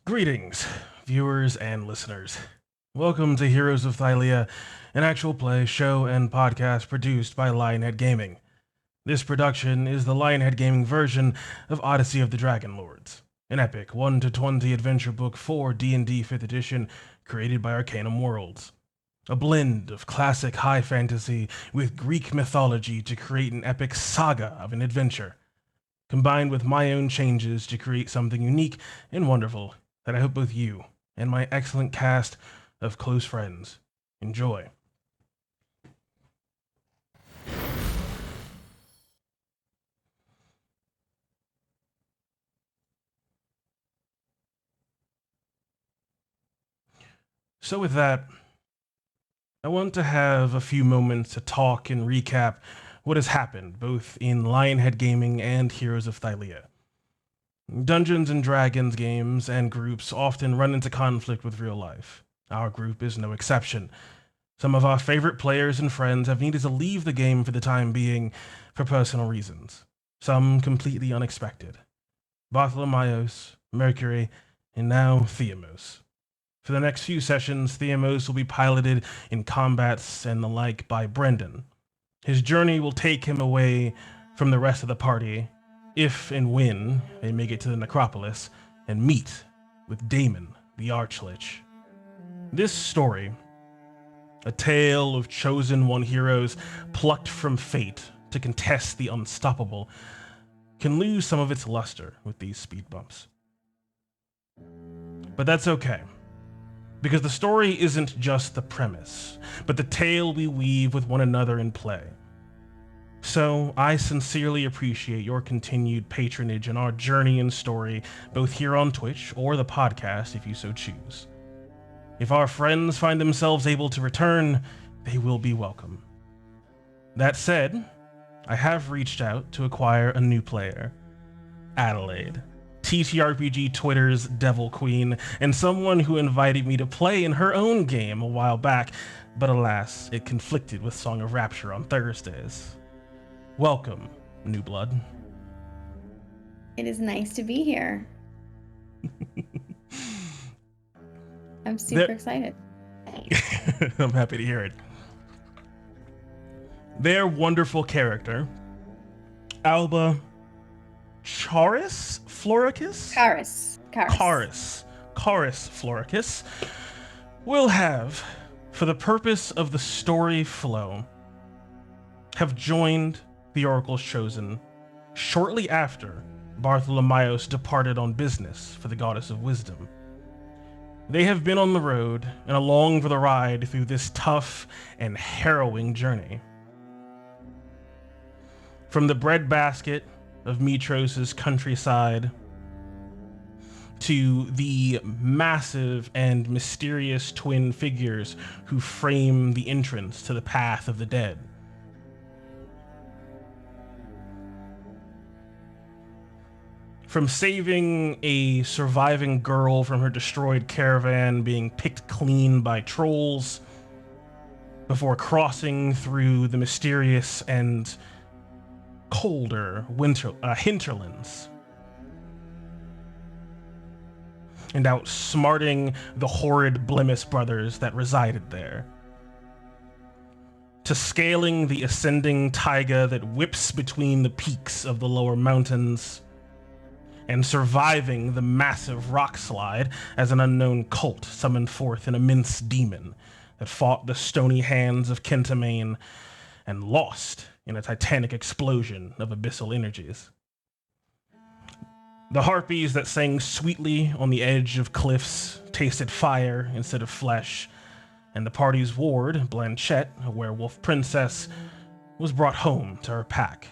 Greetings, viewers and listeners. Welcome to Heroes of Thylea, an actual play, show, and podcast produced by Lionhead Gaming. This production is the Lionhead Gaming version of Odyssey of the Dragon Lords, an epic 1 to 20 adventure book for D&D 5th edition created by Arcanum Worlds. A blend of classic high fantasy with Greek mythology to create an epic saga of an adventure, combined with my own changes to create something unique and wonderful that I hope both you and my excellent cast of close friends enjoy. So with that, I want to have a few moments to talk and recap what has happened both in Lionhead Gaming and Heroes of Thylea. Dungeons and Dragons games and groups often run into conflict with real life. Our group is no exception. Some of our favorite players and friends have needed to leave the game for the time being for personal reasons, some completely unexpected. Bartholomeos, Mercury, and now Theamos. For the next few sessions, Theamos will be piloted in combats and the like by Brendan. His journey will take him away from the rest of the party, if and when they make it to the necropolis and meet with Damon, the Archlich. This story, a tale of chosen one heroes plucked from fate to contest the unstoppable, can lose some of its luster with these speed bumps. But that's okay, because the story isn't just the premise, but the tale we weave with one another in play. So, I sincerely appreciate your continued patronage in our journey and story, both here on Twitch or the podcast if you so choose. If our friends find themselves able to return, they will be welcome. That said, I have reached out to acquire a new player, Adelaide, TTRPG Twitter's Devil Queen, and someone who invited me to play in her own game a while back, but alas, it conflicted with Song of Rapture on Thursdays. Welcome, New Blood. It is nice to be here. I'm super excited. I'm happy to hear it. Their wonderful character, Alba Charis Floricus? Charis Floricus, will have, for the purpose of the story flow, have joined the Oracle's Chosen shortly after Bartholomeos departed on business for the Goddess of Wisdom. They have been on the road and along for the ride through this tough and harrowing journey. From the breadbasket of Mitros' countryside to the massive and mysterious twin figures who frame the entrance to the path of the dead. From saving a surviving girl from her destroyed caravan being picked clean by trolls, before crossing through the mysterious and colder hinterlands, and outsmarting the horrid Blemis brothers that resided there, to scaling the ascending taiga that whips between the peaks of the lower mountains, and surviving the massive rock slide as an unknown cult summoned forth an immense demon that fought the stony hands of Kentamane and lost in a titanic explosion of abyssal energies. The harpies that sang sweetly on the edge of cliffs tasted fire instead of flesh, and the party's ward, Blanchette, a werewolf princess, was brought home to her pack.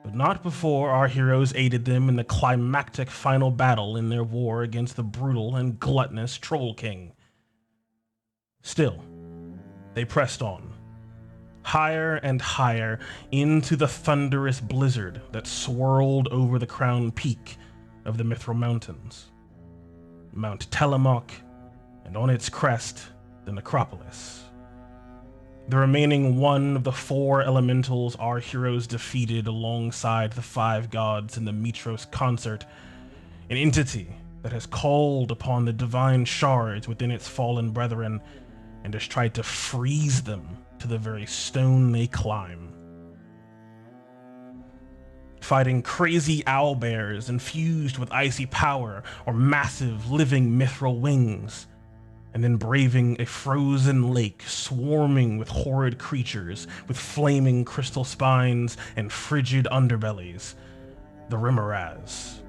But not before our heroes aided them in the climactic final battle in their war against the brutal and gluttonous Troll King. Still, they pressed on, higher and higher into the thunderous blizzard that swirled over the crown peak of the Mithril Mountains, Mount Tillamook, and on its crest, the necropolis. The remaining one of the 4 elementals our heroes defeated alongside the 5 gods in the Mitros concert, an entity that has called upon the divine shards within its fallen brethren and has tried to freeze them to the very stone they climb. Fighting crazy owlbears infused with icy power or massive living mithril wings, and then braving a frozen lake swarming with horrid creatures with flaming crystal spines and frigid underbellies, the Rimmeraz.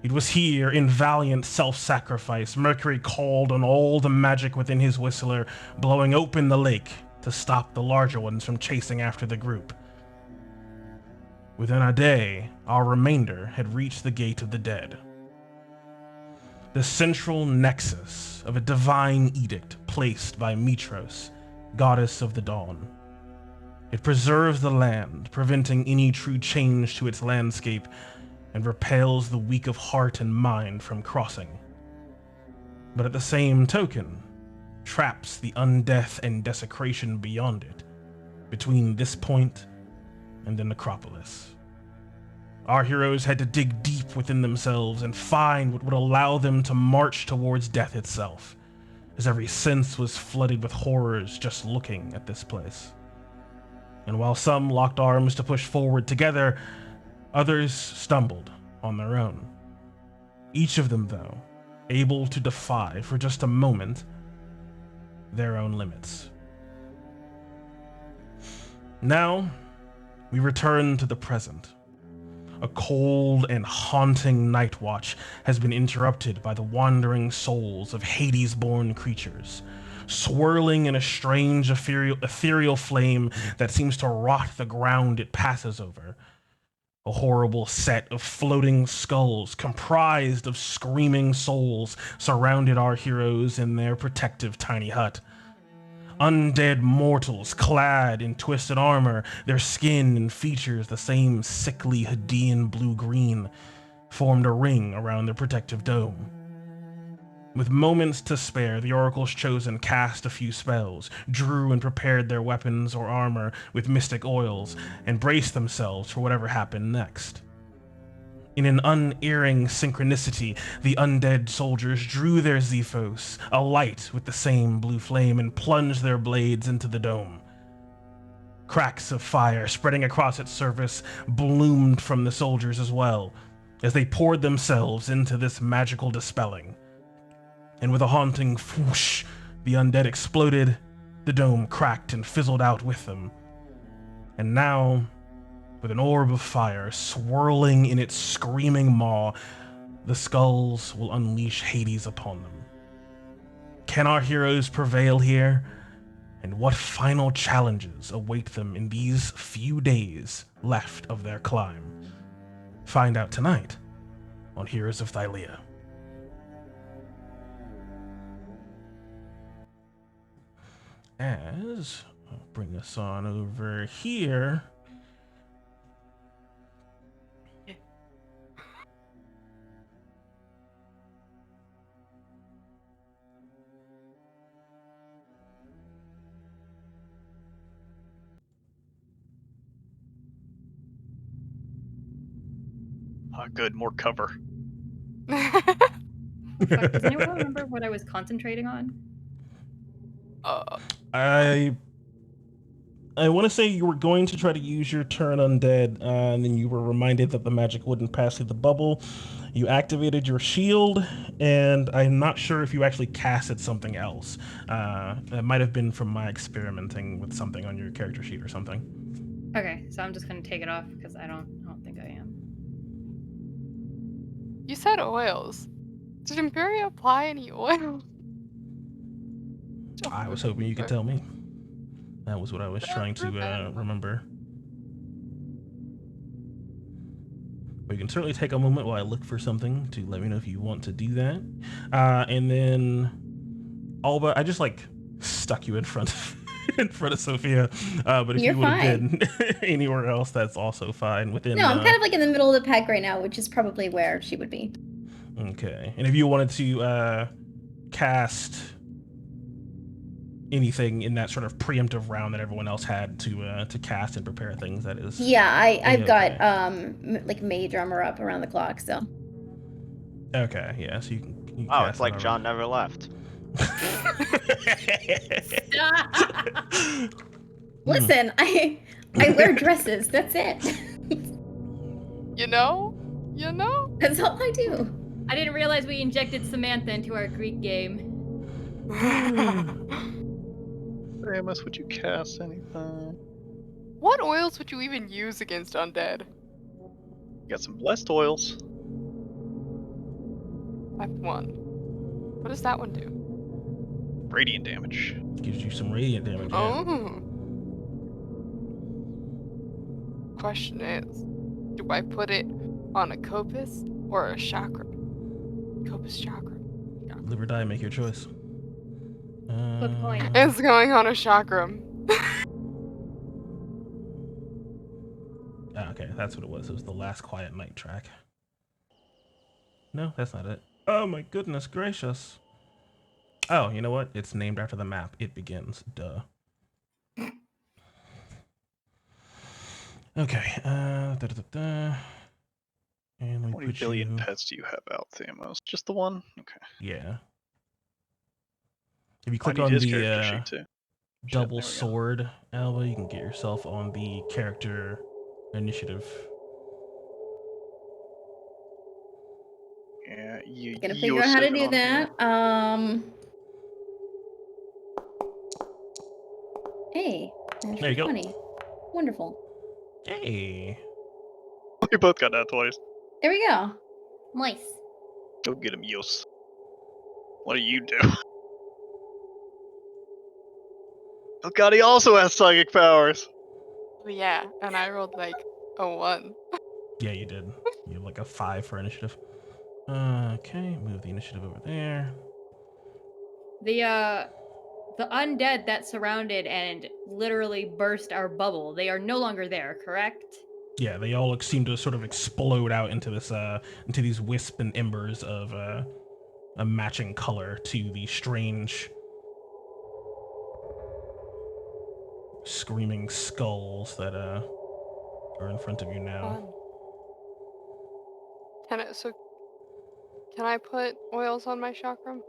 It was here, in valiant self-sacrifice, Mercury called on all the magic within his whistler, blowing open the lake to stop the larger ones from chasing after the group. Within a day, our remainder had reached the Gate of the Dead, the central nexus of a divine edict placed by Mitros, goddess of the dawn. It preserves the land, preventing any true change to its landscape, and repels the weak of heart and mind from crossing. But at the same token, traps the undeath and desecration beyond it, between this point and the necropolis. Our heroes had to dig deep within themselves and find what would allow them to march towards death itself, as every sense was flooded with horrors just looking at this place. And while some locked arms to push forward together, others stumbled on their own. Each of them, though, able to defy for just a moment their own limits. Now, we return to the present. A cold and haunting night watch has been interrupted by the wandering souls of Hades-born creatures, swirling in a strange ethereal flame that seems to rot the ground it passes over. A horrible set of floating skulls comprised of screaming souls surrounded our heroes in their protective tiny hut. Undead mortals clad in twisted armor, their skin and features the same sickly Hadean blue-green, formed a ring around their protective dome. With moments to spare, the Oracle's Chosen cast a few spells, drew and prepared their weapons or armor with mystic oils, and braced themselves for whatever happened next. In an unerring synchronicity, the undead soldiers drew their Zephos, alight with the same blue flame, and plunged their blades into the dome. Cracks of fire spreading across its surface bloomed from the soldiers as well, as they poured themselves into this magical dispelling. And with a haunting whoosh, the undead exploded, the dome cracked and fizzled out with them. And now, with an orb of fire swirling in its screaming maw, the skulls will unleash Hades upon them. Can our heroes prevail here? And what final challenges await them in these few days left of their climb? Find out tonight on Heroes of Thylea. As I'll bring us on over here. Good, more cover. Fuck, does anyone remember what I was concentrating on? I want to say you were going to try to use your turn undead, and then you were reminded that the magic wouldn't pass through the bubble. You activated your shield, and I'm not sure if you actually casted something else. That might have been from my experimenting with something on your character sheet or something. Okay, so I'm just gonna take it off because I don't think I am. You said oils. Did Imperia apply any oil? I was hoping you could tell me. That was what I was trying to remember. But you can certainly take a moment while I look for something to let me know if you want to do that. And then, Alba, I just stuck you in front of Sophia. But if You're you would have fine. been anywhere else, that's also fine. Within. No, I'm kind of in the middle of the pack right now, which is probably where she would be. Okay, and if you wanted to cast anything in that sort of preemptive round that everyone else had to cast and prepare things, that is. Yeah, I've okay. got mage armor up around the clock, so. Okay, yeah, so you can Oh, cast it's like that John never left. Listen, I wear dresses. That's it. You know? You know? That's all I do. I didn't realize we injected Samantha into our Greek game. Samus, would you cast anything? What oils would you even use against undead? You got some blessed oils. I have one. What does that one do? Radiant damage. Gives you some radiant damage. Yeah. Oh. Question is, do I put it on a Copus or a chakra? Copus chakra. Live or die, make your choice. Flip coin. It's going on a chakra. Okay, that's what it was. It was the Last Quiet Night track. No, that's not it. Oh my goodness gracious. Oh, you know what? It's named after the map. It Begins. Duh. Okay. And How we many put billion you. pets do you have out, Thamos? Just the one? Okay. Yeah. If you I click need on his the character sheet too. double Shit, there we go. sword, Alba, you can get yourself on the character initiative. Yeah, you Gonna figure out how to do on here. that. Hey, There you natural go. 20. Wonderful. Hey. We both got that twice. There we go. Nice. Go get him, Yos. What do you do? Oh god, he also has psychic powers! Yeah, and I rolled like a 1. Yeah, you did. You have like a 5 for initiative. Okay, move the initiative over there. The undead that surrounded and literally burst our bubble, they are no longer there, correct? Yeah, they all seem to sort of explode out into this into these wisp and embers of a matching color to the strange screaming skulls that are in front of you now. Can I put oils on my chakram?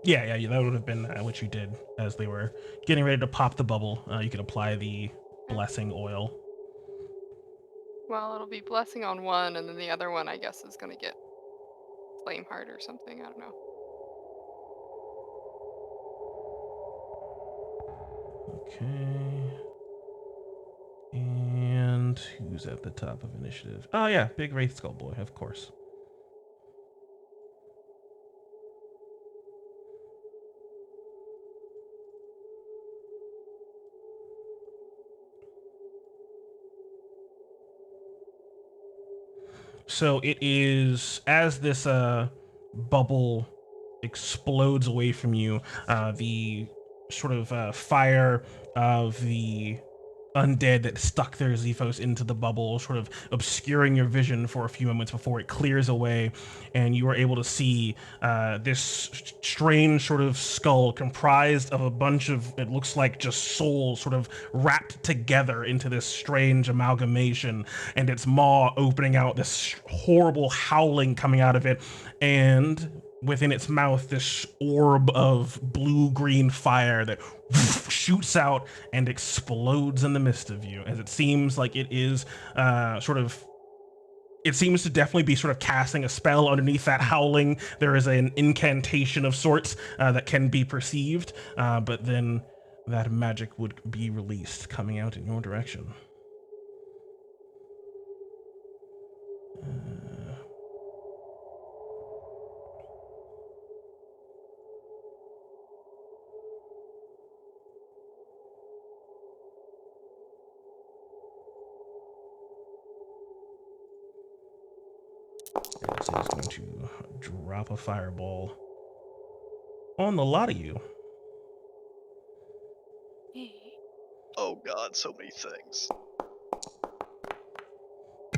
Yeah, that would have been what you did as they were getting ready to pop the bubble. You could apply the blessing oil. Well, it'll be blessing on one, and then the other one, I guess, is gonna get flame heart or something. I don't know. Okay. And who's at the top of initiative? Oh yeah, Big Wraith Skull Boy, of course. So it is as this bubble explodes away from you, the sort of fire of the undead that stuck their Xephos into the bubble, sort of obscuring your vision for a few moments before it clears away, and you are able to see this strange sort of skull comprised of a bunch of, it looks like just souls sort of wrapped together into this strange amalgamation, and its maw opening out, this horrible howling coming out of it, and within its mouth this orb of blue-green fire that shoots out and explodes in the midst of you, as it seems like it is it seems to definitely be sort of casting a spell underneath that howling. There is an incantation of sorts that can be perceived, but then that magic would be released coming out in your direction. This is going to drop a fireball on the lot of you. Oh god, so many things.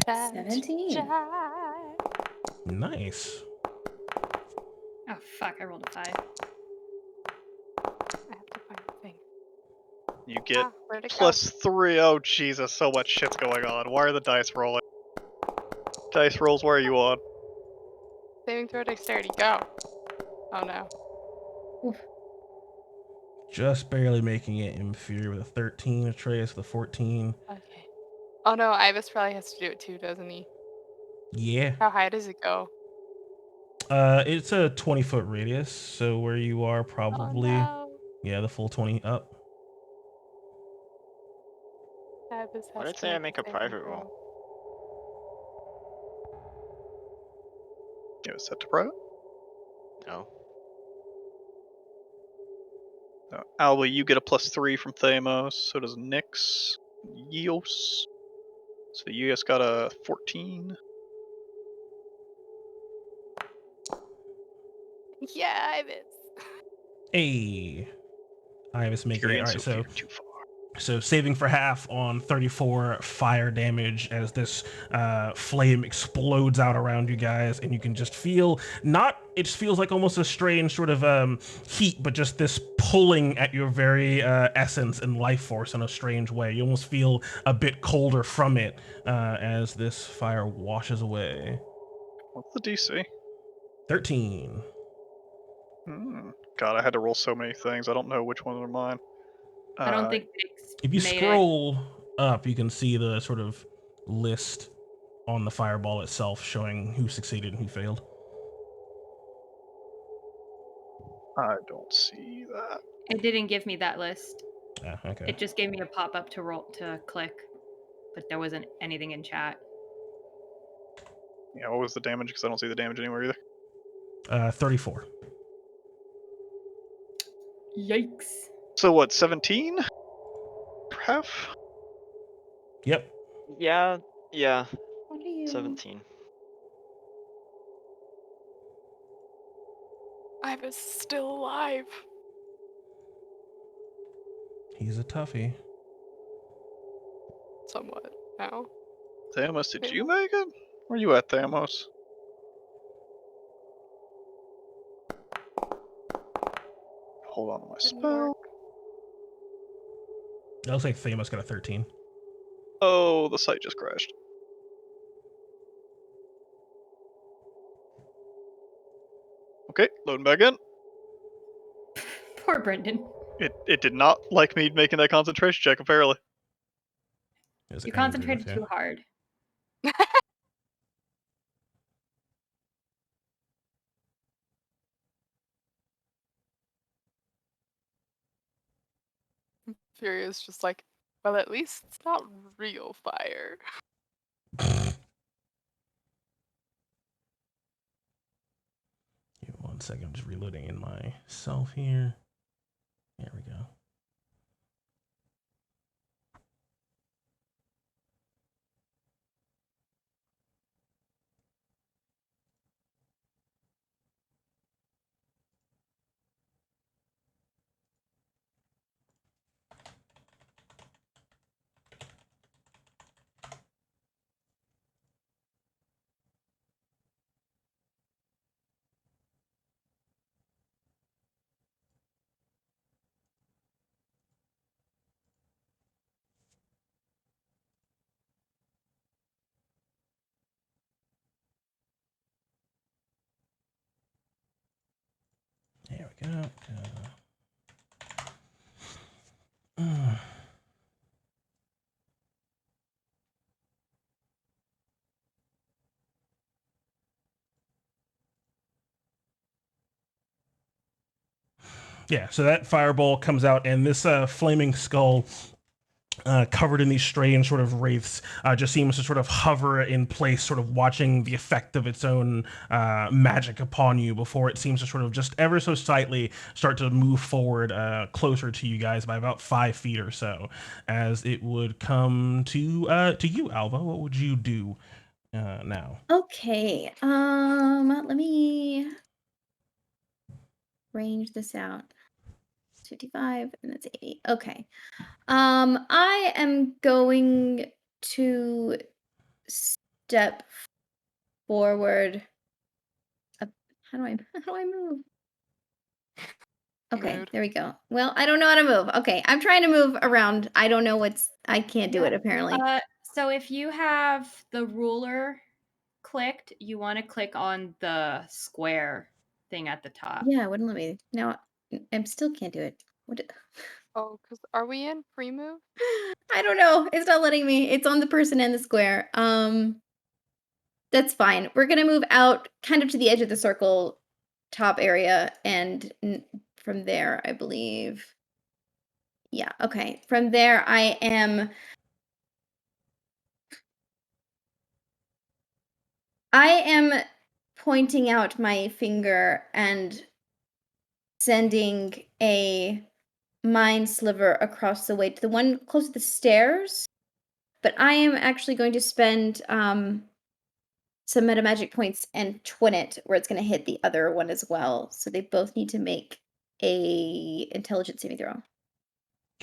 17. Nice. Oh fuck, I rolled a 5. I have to find the thing. You get Where'd it +3. Oh Jesus, so much shit's going on. Why are the dice rolling? Dice rolls, where are you on? go? Saving throw dexterity. Go. Oh no. Oof. Just barely making it. Inferior with a 13. Atreus with a 14. Okay. Oh no, Ibis probably has to do it too, doesn't he? Yeah. How high does it go? It's a 20-foot radius, so where you are probably, Oh yeah, the full 20 up. no. Ibis Why has did to say I make make a saving private throw. roll? Yeah, set to private. No. Alba, you get a +3 from Thamos. So does Nyx. Eos. So Eos got a 14. Yeah, Ibis. Hey, I was making it. All right, so You're too far. saving for half on 34 fire damage as this flame explodes out around you guys, and you can just feel it just feels like almost a strange sort of heat, but just this pulling at your very essence and life force in a strange way. You almost feel a bit colder from it as this fire washes away. What's the DC? 13. God, I had to roll so many things. I don't know which ones are mine. I don't think Nyx If you made scroll up, you can see the sort of list on the fireball itself showing who succeeded and who failed. I don't see that. it didn't give me that list. Ah, okay. It just gave me a pop-up to click, but there wasn't anything in chat. Yeah, what was the damage? Because I don't see the damage anywhere either. 34. Yikes. So what, 17? Half? Yep. Yeah, yeah, What are you? 17. Ibis is still alive. He's a toughie. Somewhat now. Thamos, did you Thamos. make it? Where you at, Thamos? Hold on to my Didn't spell. work. It looks like Thamos got a 13. Oh, the site just crashed. Okay, loading back in. Poor Brendan. It did not like me making that concentration check, apparently. He was You angry concentrated with you. too hard. Fury is just like, well, at least it's not real fire. Give me 1 second. I'm just reloading in myself here. There we go. There we go. Yeah, so that fireball comes out, and this flaming skull covered in these strange sort of wraiths, just seems to sort of hover in place, sort of watching the effect of its own magic upon you before it seems to sort of just ever so slightly start to move forward closer to you guys by about 5 feet or so. As it would come to you, Alva. What would you do now? Okay. Let me range this out. 55 and that's 80. Okay. I am going to step forward. How do I move? Okay, Mood. there we go. Well, I don't know how to move. Okay, I'm trying to move around. I can't do it apparently. So if you have the ruler clicked, you want to click on the square thing at the top. Yeah, it wouldn't let me. Now I still can't do it. What? Oh, because are we in pre-move? I don't know. It's not letting me. It's on the person and the square. That's fine. We're gonna move out kind of to the edge of the circle top area, and from there, I believe. Yeah, okay. From there, I am pointing out my finger and sending a mind sliver across the way to the one close to the stairs. But I am actually going to spend some meta magic points and twin it where it's going to hit the other one as well. So they both need to make a intelligence saving throw.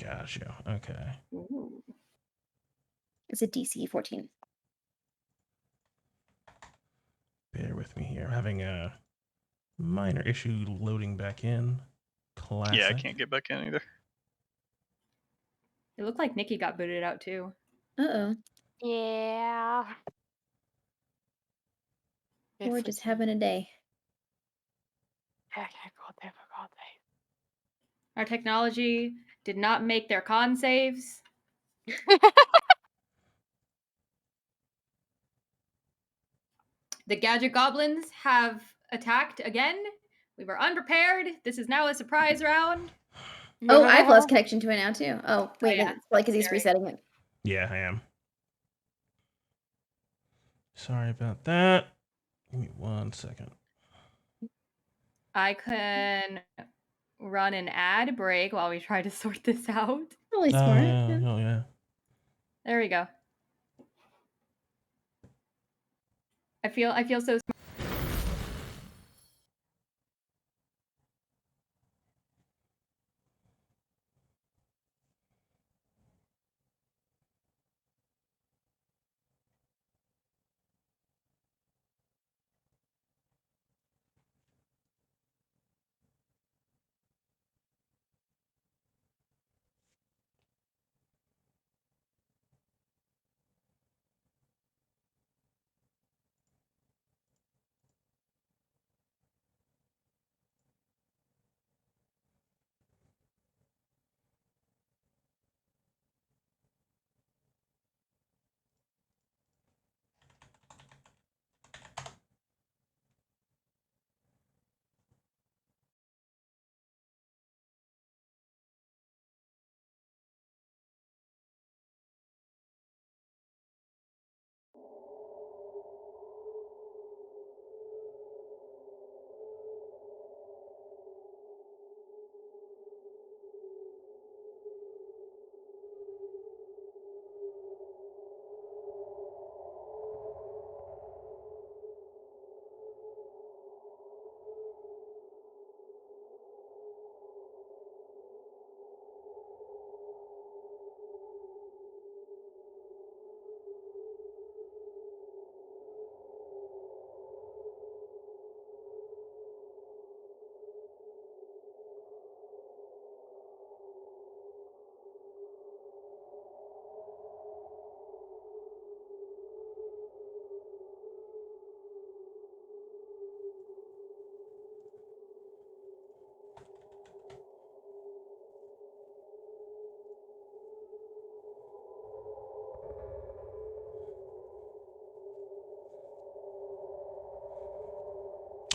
Gotcha. Okay. Ooh. It's a DC 14. Bear with me here. I'm having a minor issue loading back in. Classic. Yeah, I can't get back in either. It looked like Nikki got booted out too. Uh-oh. Yeah. We're just having a day. difficulty. Our technology did not make their con saves. The gadget goblins have attacked again. We were unprepared. This is now a surprise round. Oh, I've lost connection to it now too. Oh, wait, yeah. it's probably because he's Scary. resetting it. Yeah, I am. Sorry about that. Give me 1 second. I can run an ad break while we try to sort this out. Really Oh, smart. yeah. Oh, yeah. There we go. I feel so smart.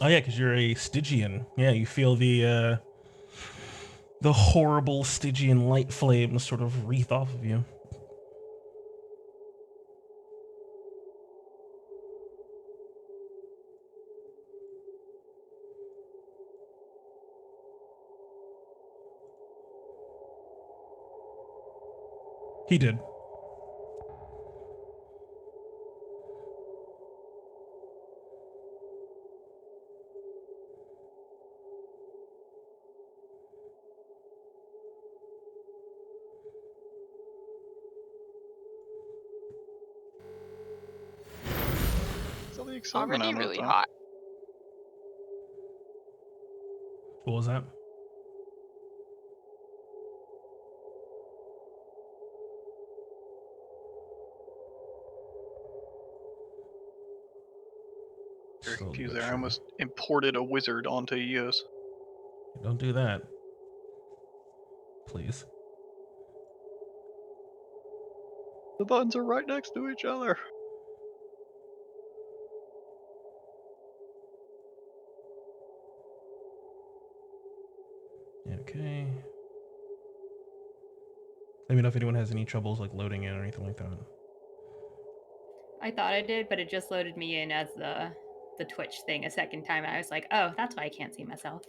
Oh, yeah, because you're a Stygian. Yeah, you feel the horrible Stygian light flames sort of wreath off of you. He did. Still the excitement Already on really it, though. hot. What was that? Slowly Excuse but there, I surely. almost imported a wizard onto Eos. Don't do that. Please. The buttons are right next to each other. Okay. Let me know if anyone has any troubles like loading in or anything like that. I thought I did, but it just loaded me in as the Twitch thing a second time. And I was like, oh, that's why I can't see myself.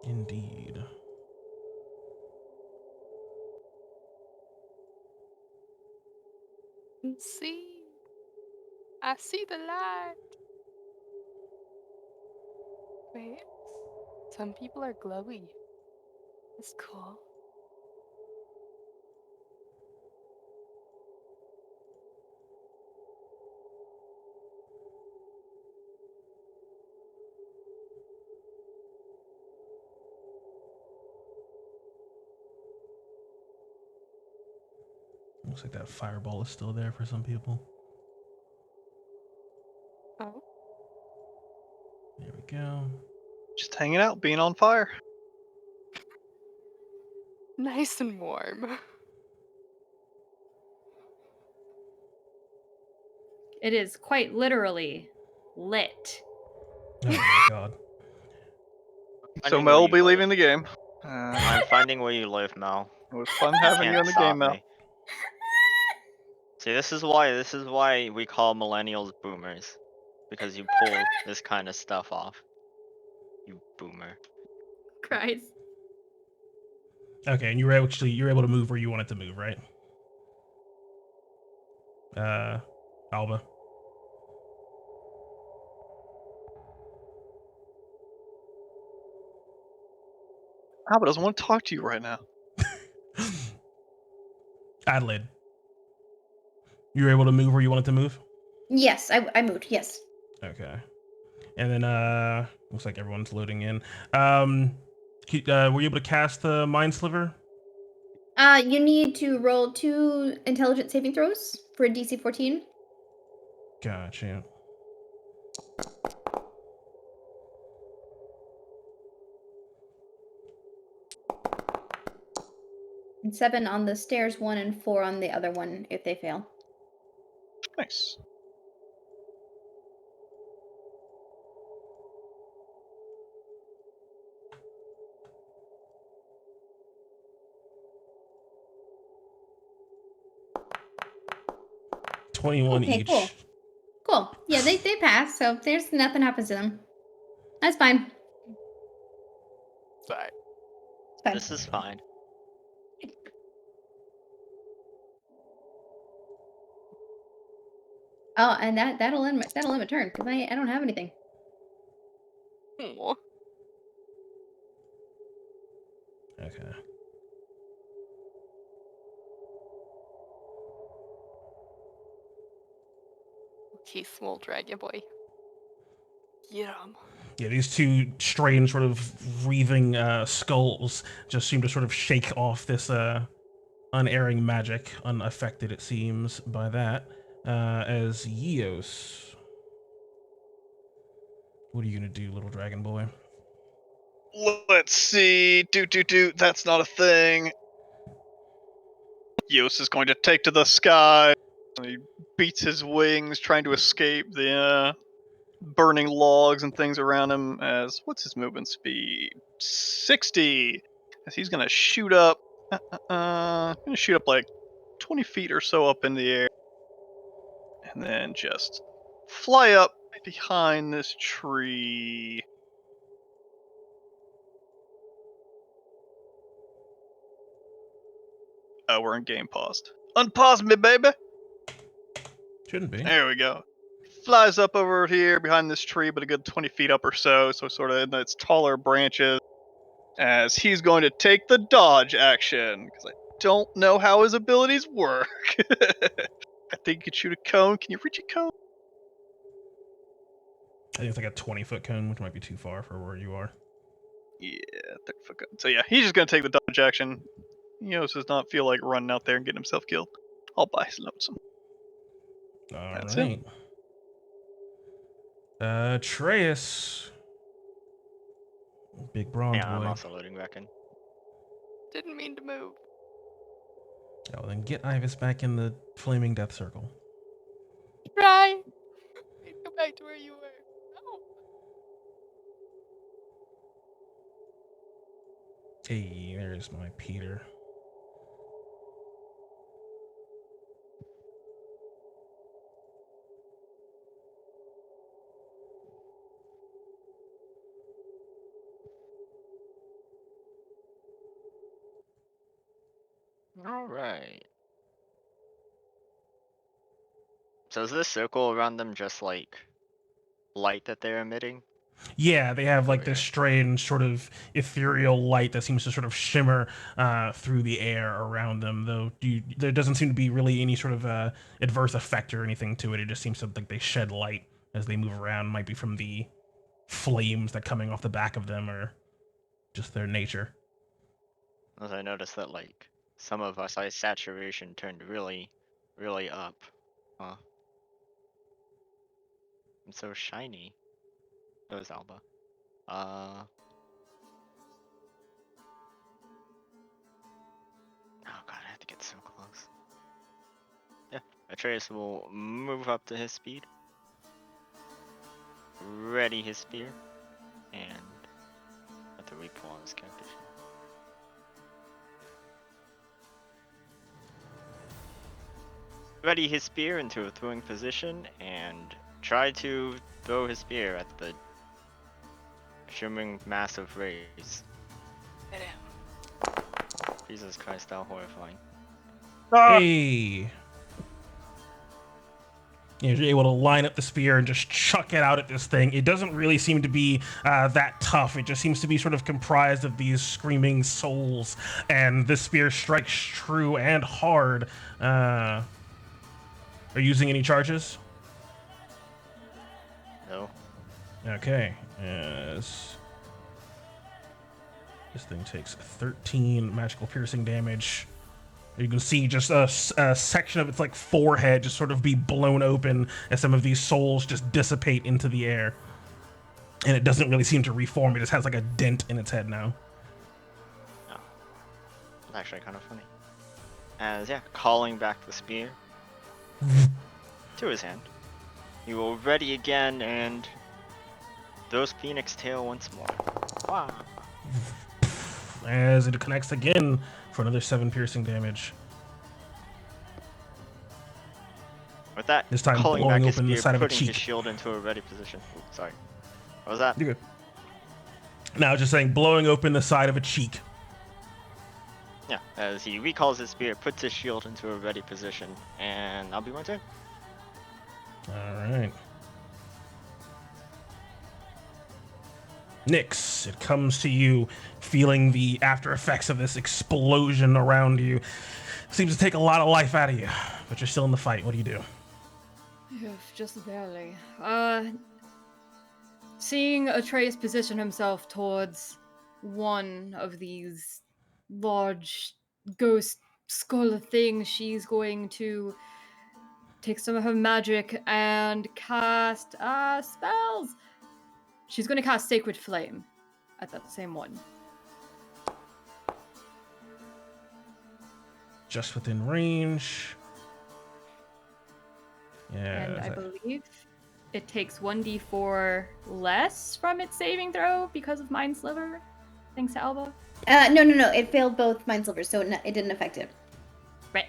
Indeed. See, I see the light. Wait, some people are glowy. That's cool. Looks like that fireball is still there for some people. Oh, There we go. Just hanging out, being on fire. nice and warm. It is quite literally lit. Oh my god. So Finding Mel where will you be live. leaving the game. I'm finding where you live, Mel. It was fun You having you can't in the stop game, Mel. me. See, this is why we call millennials boomers. Because you pull this kind of stuff off. You boomer. Christ. Okay, and you're able to move where you wanted to move, right? Alba. Alba doesn't want to talk to you right now. Adelaide. You were able to move where you wanted to move? Yes, I moved. Yes. Okay. And then looks like everyone's loading in. Were you able to cast the Mind Sliver? You need to roll 2 intelligence saving throws for a DC 14. Gotcha. And 7 on the stairs, 1 and 4 on the other one if they fail. Nice. $21 Okay, each. cool. Cool. Yeah, they pass, so there's nothing happens to them. That's fine. Sorry. It's fine. This is fine. Oh, and that'll end my turn because I don't have anything. Aw. Okay. Okay, small dragon boy. Get him. Yeah, these two strange sort of wreathing skulls just seem to sort of shake off this unerring magic, unaffected it seems by that. As Eos, what are you gonna do, little dragon boy? Let's see. Do. That's not a thing. Eos is going to take to the sky. He beats his wings, trying to escape the burning logs and things around him. As what's his movement speed? 60. As he's gonna shoot up. Gonna shoot up like 20 feet or so up in the air, and then just fly up behind this tree. Oh, we're in game paused. Unpause me, baby. Shouldn't be. There we go. Flies up over here behind this tree, but a good 20 feet up or so sort of in its taller branches. As he's going to take the dodge action, because I don't know how his abilities work. I think you could shoot a cone. Can you reach a cone? I think it's like a 20-foot cone, which might be too far for where you are. Yeah, 30-foot cone. So yeah, he's just going to take the dodge action. Eos does not feel like running out there and getting himself killed. I'll buy his lonesome. All That's right. Atreus. Big bronze Yeah, I'm boy. also loading back in. Didn't mean to move. Oh, then get Ivis back in the flaming death circle. Try. Go back to where you were. No. Hey, there's my Peter. All right. So is this circle around them just like light that they're emitting? Yeah, they have like Over this here. strange sort of ethereal light that seems to sort of shimmer through the air around them. Though there doesn't seem to be really any sort of adverse effect or anything to it. It just seems to like they shed light as they move around. Might be from the flames that coming off the back of them, or just their nature. As I noticed that like some of us ice saturation turned really, really up. Huh. It's so shiny. That was Alba. Oh god, I have to get so close. Yeah, Atreus will move up to his speed. Ready his spear. And have to re-pull on his character sheet. Ready his spear into a throwing position and try to throw his spear at the shimmering mass of rays. Hit him. Jesus Christ, how horrifying. Hey. You're able to line up the spear and just chuck it out at this thing. It doesn't really seem to be that tough. It just seems to be sort of comprised of these screaming souls, and this spear strikes true and hard. Are you using any charges? No. Okay. As this thing takes 13 magical piercing damage. You can see just a section of its like forehead just sort of be blown open as some of these souls just dissipate into the air. And it doesn't really seem to reform. It just has like a dent in its head now. Oh. It's actually kind of funny. As, yeah, calling back the spear to his hand. He will ready again and throws Phoenix Tail once more. Wow. As it connects again for another 7 piercing damage. With that, This time calling blowing back his open the spear, side of a putting his cheek. shield into a ready position. Ooh, sorry. What was that? You're good. Now just saying, blowing open the side of a cheek. Yeah, as he recalls his spear, puts his shield into a ready position, and I'll be my turn. All right. Nyx, it comes to you, feeling the after effects of this explosion around you. Seems to take a lot of life out of you, but you're still in the fight. What do you do? Just barely. Seeing Atreus position himself towards one of these large ghost skull things, she's going to take some of her magic and cast spells. She's going to cast Sacred Flame at that same one. Just within range. Yeah. And I believe it takes 1d4 less from its saving throw because of Mind Sliver. Thanks to Alba. No. It failed both Mind Slivers, so it didn't affect it. Right.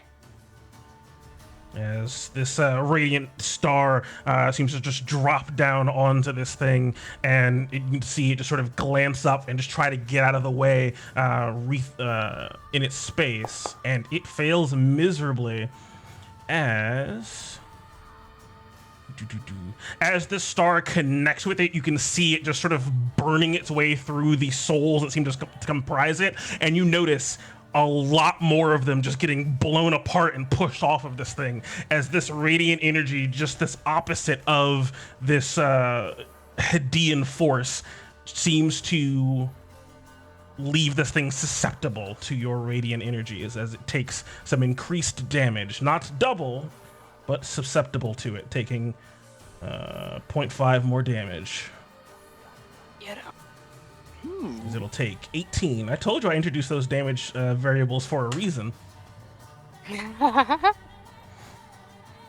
As this radiant star seems to just drop down onto this thing, and you can see it just sort of glance up and just try to get out of the way in its space, and it fails miserably as the star connects with it. You can see it just sort of burning its way through the souls that seem to comprise it, and you notice a lot more of them just getting blown apart and pushed off of this thing, as this radiant energy, just this opposite of this Hadean force, seems to leave this thing susceptible to your radiant energies, as it takes some increased damage. Not double, but susceptible to it, taking 0.5 more damage. Get up. 'Cause it'll take 18. I told you I introduced those damage variables for a reason.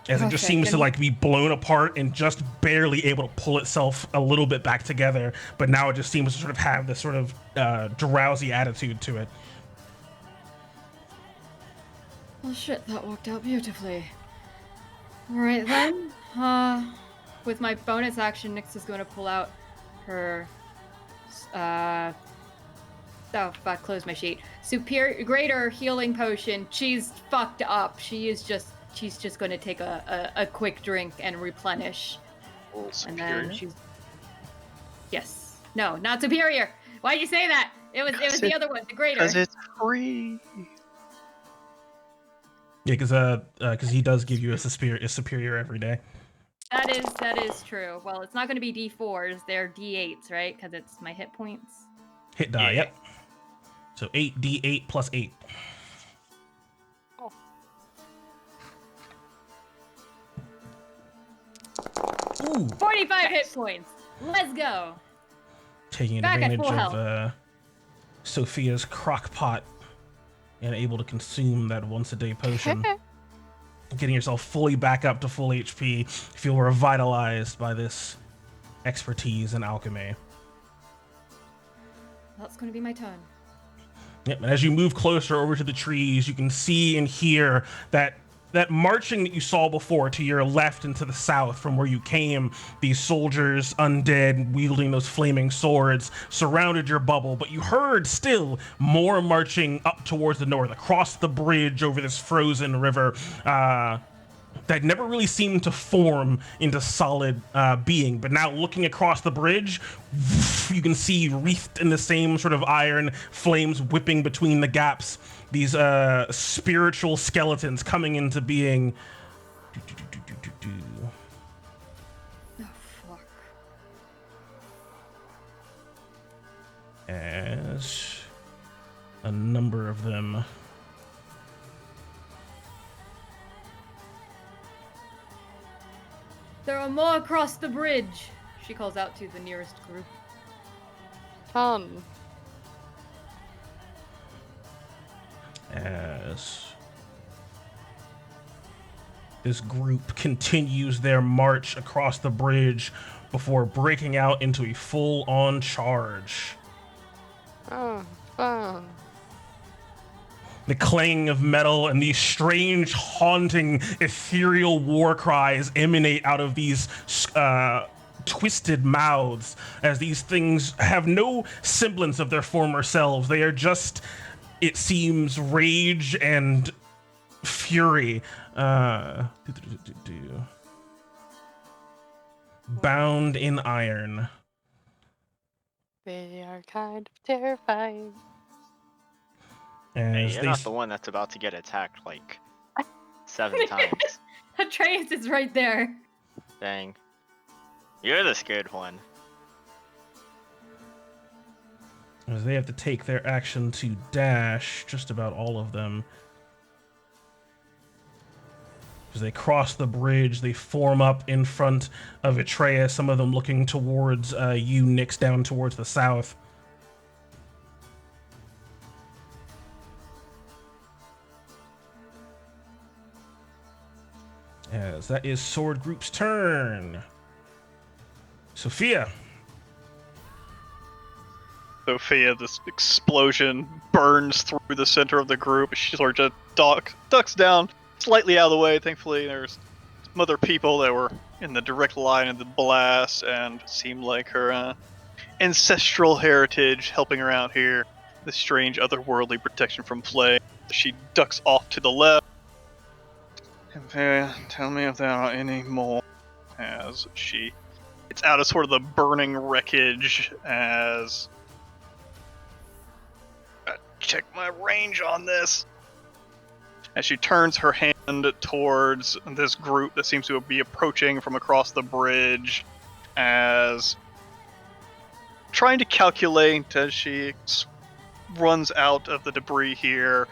As it just Perfect, seems to and- like be blown apart and just barely able to pull itself a little bit back together, but now it just seems to sort of have this sort of drowsy attitude to it. Well, shit, that worked out beautifully. Alright then. With my bonus action, Nyx is going to pull out her. Oh, fuck, close my sheet. Greater healing potion. She's fucked up. She's just going to take a quick drink and replenish. Well, And superior. then she's. Yes. No, not superior. Why'd you say that? It was the other one, the greater. Because it's free. Yeah, because he does give you a superior every day. That is true. Well, it's not going to be D4s. They're D8s, right? Because it's my hit points. Hit die, Yeah. yep. So 8d8 plus 8. Oh. Ooh, 45 hit points. Let's go. taking Back at advantage full of health. Sophia's crock pot and able to consume that once-a-day potion. Getting yourself fully back up to full HP. You feel revitalized by this expertise in alchemy. That's going to be my turn. Yep, and as you move closer over to the trees, you can see and hear that marching that you saw before to your left and to the south from where you came. These soldiers, undead, wielding those flaming swords, surrounded your bubble, but you heard still more marching up towards the north, across the bridge over this frozen river. That never really seemed to form into solid being, but now looking across the bridge, you can see wreathed in the same sort of iron flames whipping between the gaps, these spiritual skeletons coming into being. Oh, fuck. As a number of them There are more across the bridge. She calls out to the nearest group. as this group continues their march across the bridge before breaking out into a full-on charge. Oh, fun. The clanging of metal and these strange, haunting, ethereal war cries emanate out of these twisted mouths as these things have no semblance of their former selves. They are just, it seems, rage and fury. Bound in iron. They are kind of terrifying. Hey, As you're they not the one that's about to get attacked like 7 times. Atreus is right there. Dang. You're the scared one. As they have to take their action to dash, just about all of them. As they cross the bridge, they form up in front of Atreus, some of them looking towards you, Nyx, down towards the south. As that is Sword Group's turn. Sophia. Sophia, this explosion burns through the center of the group. She sort of just ducks down slightly out of the way. Thankfully, there's some other people that were in the direct line of the blast and seemed like her ancestral heritage helping her out here. This strange otherworldly protection from flame. She ducks off to the left. Tell me if there are any more. As she gets out of sort of the burning wreckage as... Check my range on this. As she turns her hand towards this group that seems to be approaching from across the bridge, as trying to calculate as she runs out of the debris here,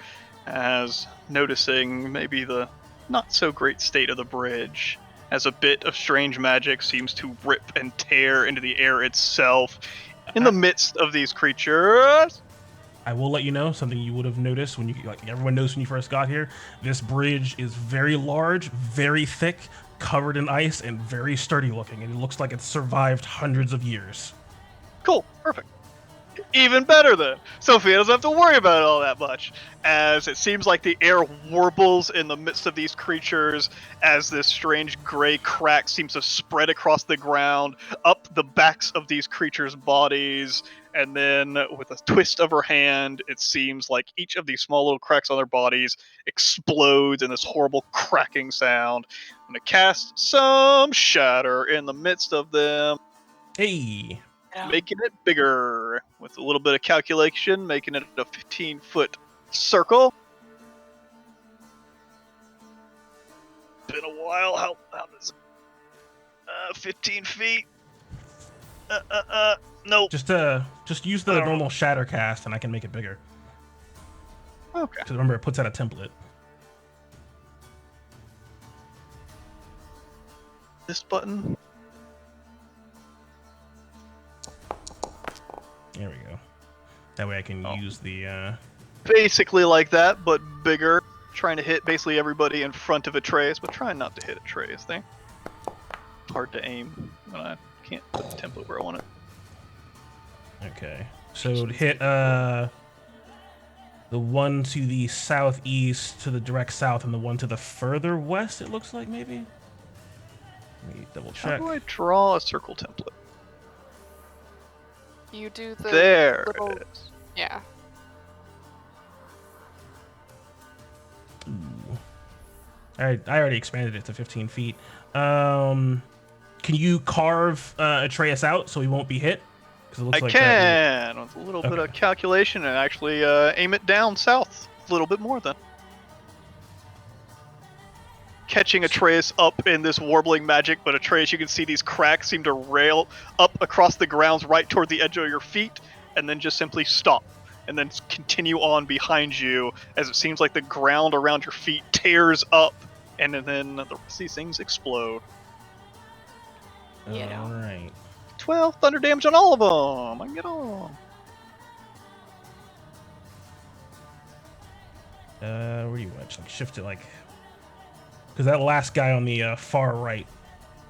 as noticing maybe the not so great state of the bridge, as a bit of strange magic seems to rip and tear into the air itself in the midst of these creatures. I will let you know something you would have noticed when you, like everyone knows when you first got here. This bridge is very large, very thick, covered in ice, and very sturdy looking. And it looks like it's survived hundreds of years. Cool, perfect. Even better then. Sophia doesn't have to worry about it all that much, as it seems like the air warbles in the midst of these creatures as this strange gray crack seems to spread across the ground, up the backs of these creatures' bodies, and then with a twist of her hand, it seems like each of these small little cracks on their bodies explodes in this horrible cracking sound. I'm going to cast some shatter in the midst of them. Hey, Making it bigger with a little bit of calculation, making it a 15-foot circle. Been a while. How does 15 feet? Nope. Just use the normal shatter cast, and I can make it bigger. Okay. Because remember, it puts out a template. This button. There we go. That way I can use the... Basically like that, but bigger. Trying to hit basically everybody in front of Atreus, but trying not to hit Atreus thing. Hard to aim when I can't put the template where I want it. Okay. So to hit the one to the southeast, to the direct south, and the one to the further west, it looks like, maybe? Let me double check. How do I draw a circle template? You do the There little... it is. Yeah. Ooh. I already expanded it to 15 feet. Can you carve Atreus out so he won't be hit? It looks I like can, with a little bit of calculation, and actually aim it down south a little bit more then. Catching Atreus up in this warbling magic, but Atreus, you can see these cracks seem to rail up across the grounds right toward the edge of your feet, and then just simply stop, and then continue on behind you, as it seems like the ground around your feet tears up, and then the rest of these things explode. You know. Alright. 12 thunder damage on all of them! I can get on. Where do you want? Just like shift it like... Because that last guy on the far right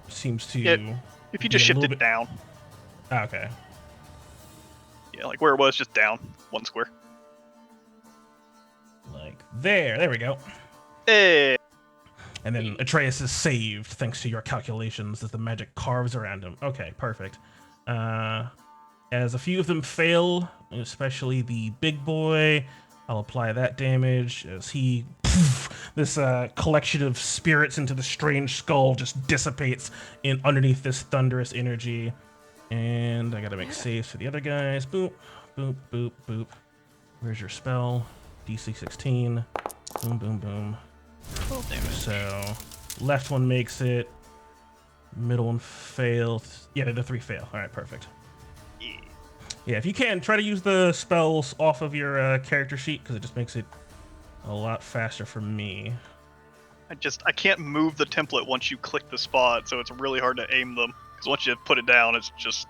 seems to... Yeah, if you just shift it down. Ah, okay. Yeah, like where it was, just down. One square. Like there. There we go. Hey! And then Atreus is saved thanks to your calculations as the magic carves around him. Okay, perfect. As a few of them fail, especially the big boy, I'll apply that damage as he... this collection of spirits into the strange skull just dissipates in underneath this thunderous energy. And I gotta make saves for the other guys. Boop, boop, boop, boop. Where's your spell? DC 16. Boom, boom, boom. Full damage. So, left one makes it. Middle one fails. Yeah, the three fail. All right, perfect. Yeah, if you can, try to use the spells off of your character sheet, because it just makes it a lot faster for me. I can't move the template once you click the spot, so it's really hard to aim them. Because once you put it down, it's just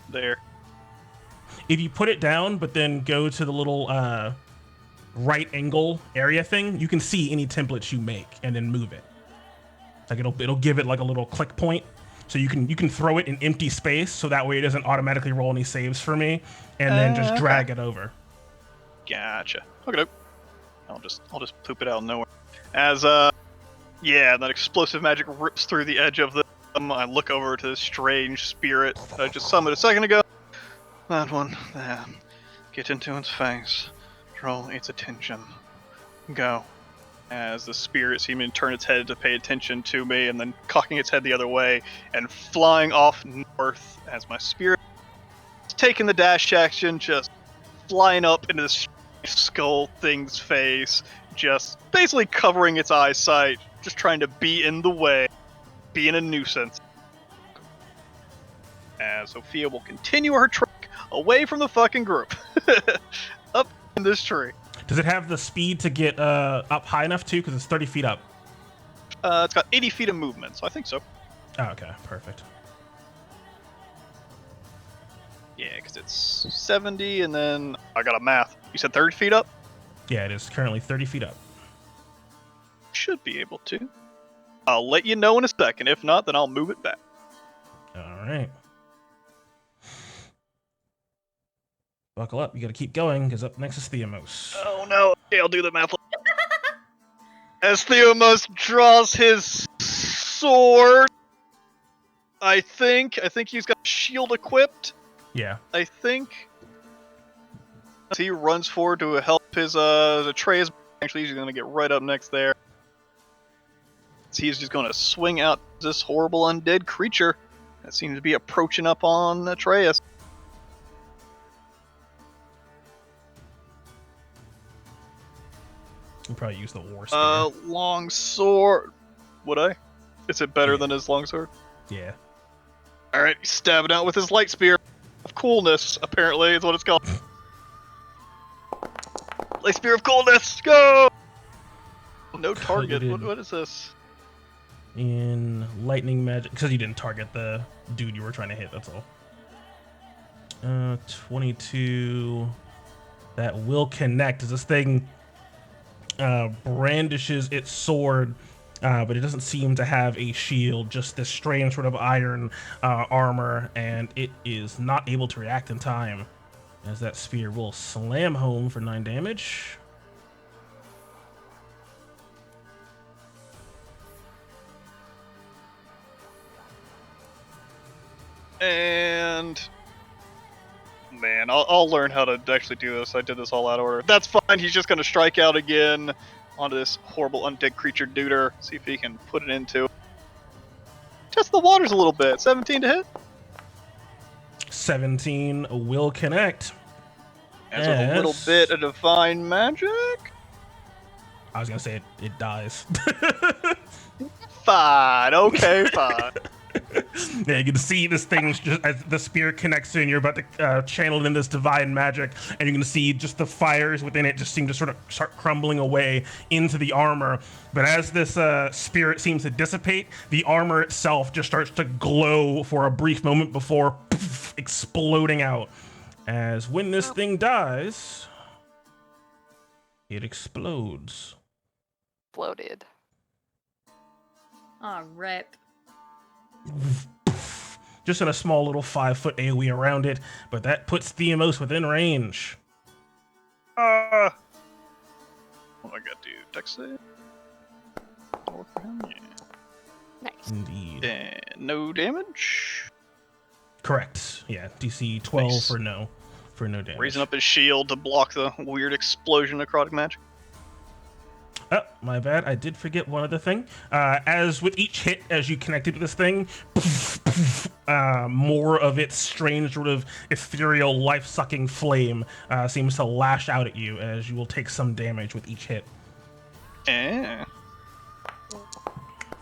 there. If you put it down, but then go to the little right angle area thing, you can see any templates you make and then move it. Like it'll give it like a little click point, so you can throw it in empty space, so that way it doesn't automatically roll any saves for me, and then just drag it over. Gotcha. Okay. I'll just poop it out of nowhere. As yeah, that explosive magic rips through the edge of them. I look over to this strange spirit I just summoned a second ago. That one, there. Get into its face. Draw its attention. Go. As the spirit seemed to turn its head to pay attention to me, and then cocking its head the other way and flying off north as my spirit is taking the dash action, just flying up into this skull thing's face, just basically covering its eyesight, just trying to be in the way, being a nuisance. As Sophia will continue her trek away from the fucking group. Up in this tree. Does it have the speed to get up high enough too? Because it's 30 feet up. It's got 80 feet of movement, so I think so. Oh, okay, perfect. Yeah, because it's 70, and then I got a math. You said 30 feet up? Yeah, it is currently 30 feet up. Should be able to. I'll let you know in a second. If not, then I'll move it back. All right. Buckle up. You got to keep going, because up next is Theamos. Oh no. Okay, I'll do the math. As Theomos draws his sword, I think he's got a shield equipped. Yeah. I think. As he runs forward to help his Atreus. Actually, he's gonna get right up next there. So he's just gonna swing out this horrible undead creature that seems to be approaching up on Atreus. You probably use the war spear. Long sword. Would I? Is it better than his long sword? Yeah. Alright, he's stabbing out with his light spear. Of coolness, apparently, is what it's called. Light spear of coolness, go! No target. What is this? In lightning magic, because you didn't target the dude you were trying to hit, that's all. 22. That will connect. As this thing brandishes its sword, but it doesn't seem to have a shield, just this strange sort of iron armor, and it is not able to react in time, as that spear will slam home for 9 damage. And man, I'll learn how to actually do this. I did this all out of order. That's fine. He's just gonna strike out again onto this horrible undead creature duder. See if he can put it into. Test the waters a little bit. 17 to hit. 17 will connect. And with a little bit of divine magic. I was gonna say it dies. Fine. Okay, fine. Yeah, you can see this thing just as the spear connects to, and you're about to channel it in this divine magic, and you can see just the fires within it just seem to sort of start crumbling away into the armor. But as this spirit seems to dissipate, the armor itself just starts to glow for a brief moment before poof, exploding out. As when this thing dies, it explodes. Floated. Ah, rip. Just in a small little 5-foot AoE around it, but that puts Theamos within range. What do I got to do? Dex save? Yeah. Nice. Indeed. And no damage. Correct. Yeah, DC 12 Nice. for no damage. Raising up his shield to block the weird explosion necrotic magic. Oh, my bad. I did forget one other thing. As with each hit, as you connected to this thing, more of its strange sort of ethereal, life-sucking flame seems to lash out at you, as you will take some damage with each hit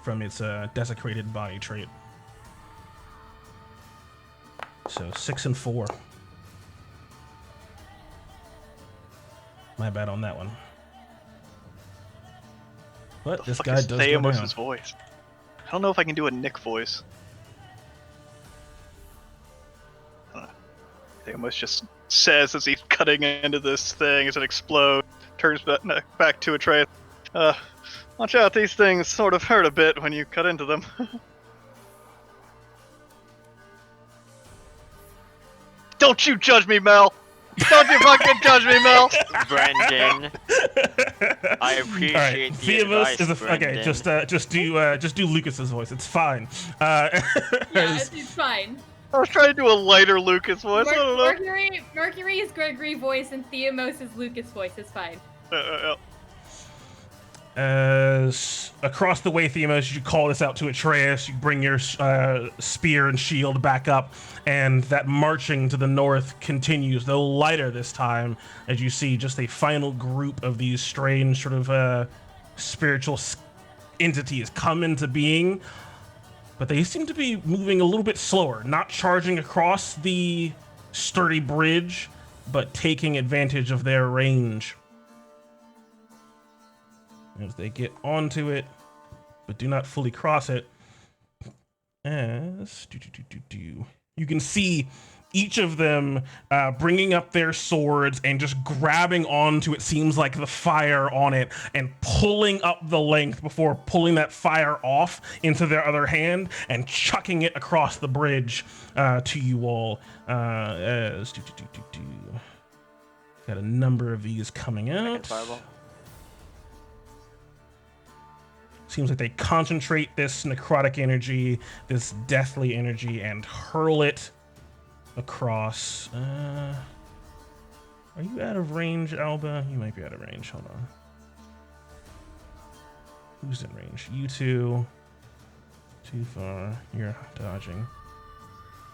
from its desecrated body trait. So 6 and 4. My bad on that one. But this guy does go down. Theomos' voice. I don't know if I can do a Nick voice. Theomos just says as he's cutting into this thing as it explodes, turns back to Atreus. Watch out, these things sort of hurt a bit when you cut into them. Don't you judge me, Mel! Don't you fucking judge me, Mel! Brendan, I appreciate the Theomos advice, is Brendan. okay. Just do Lucas's voice. It's fine. Yeah, it's fine. I was trying to do a lighter Lucas voice. I don't know. Mercury is Gregory voice and Theomos is Lucas voice. It's fine. As across the way, Theomos, you call this out to Atreus. You bring your spear and shield back up, and that marching to the north continues, though lighter this time, as you see just a final group of these strange sort of spiritual entities come into being. But they seem to be moving a little bit slower, not charging across the sturdy bridge, but taking advantage of their range. As they get onto it, but do not fully cross it. As you can see each of them bringing up their swords and just grabbing onto, it seems like, the fire on it and pulling up the length before pulling that fire off into their other hand and chucking it across the bridge to you all. As got a number of these coming out. Seems like they concentrate this necrotic energy, this deathly energy, and hurl it across. Are you out of range, Alba? You might be out of range. Hold on. Who's in range? You two. Too far. You're dodging.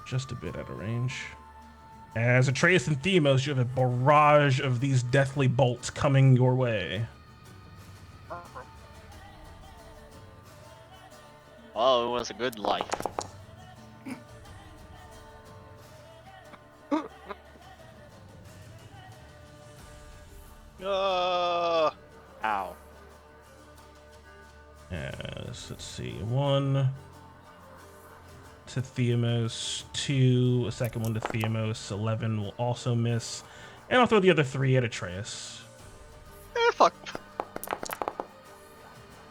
Just a bit out of range. As Atreus and Themos, you have a barrage of these deathly bolts coming your way. Oh, it was a good life. Ow. Yes, let's see. 1 to Theamos, 2, a second one to Theamos, 11 will also miss. And I'll throw the other 3 at Atreus. Fuck.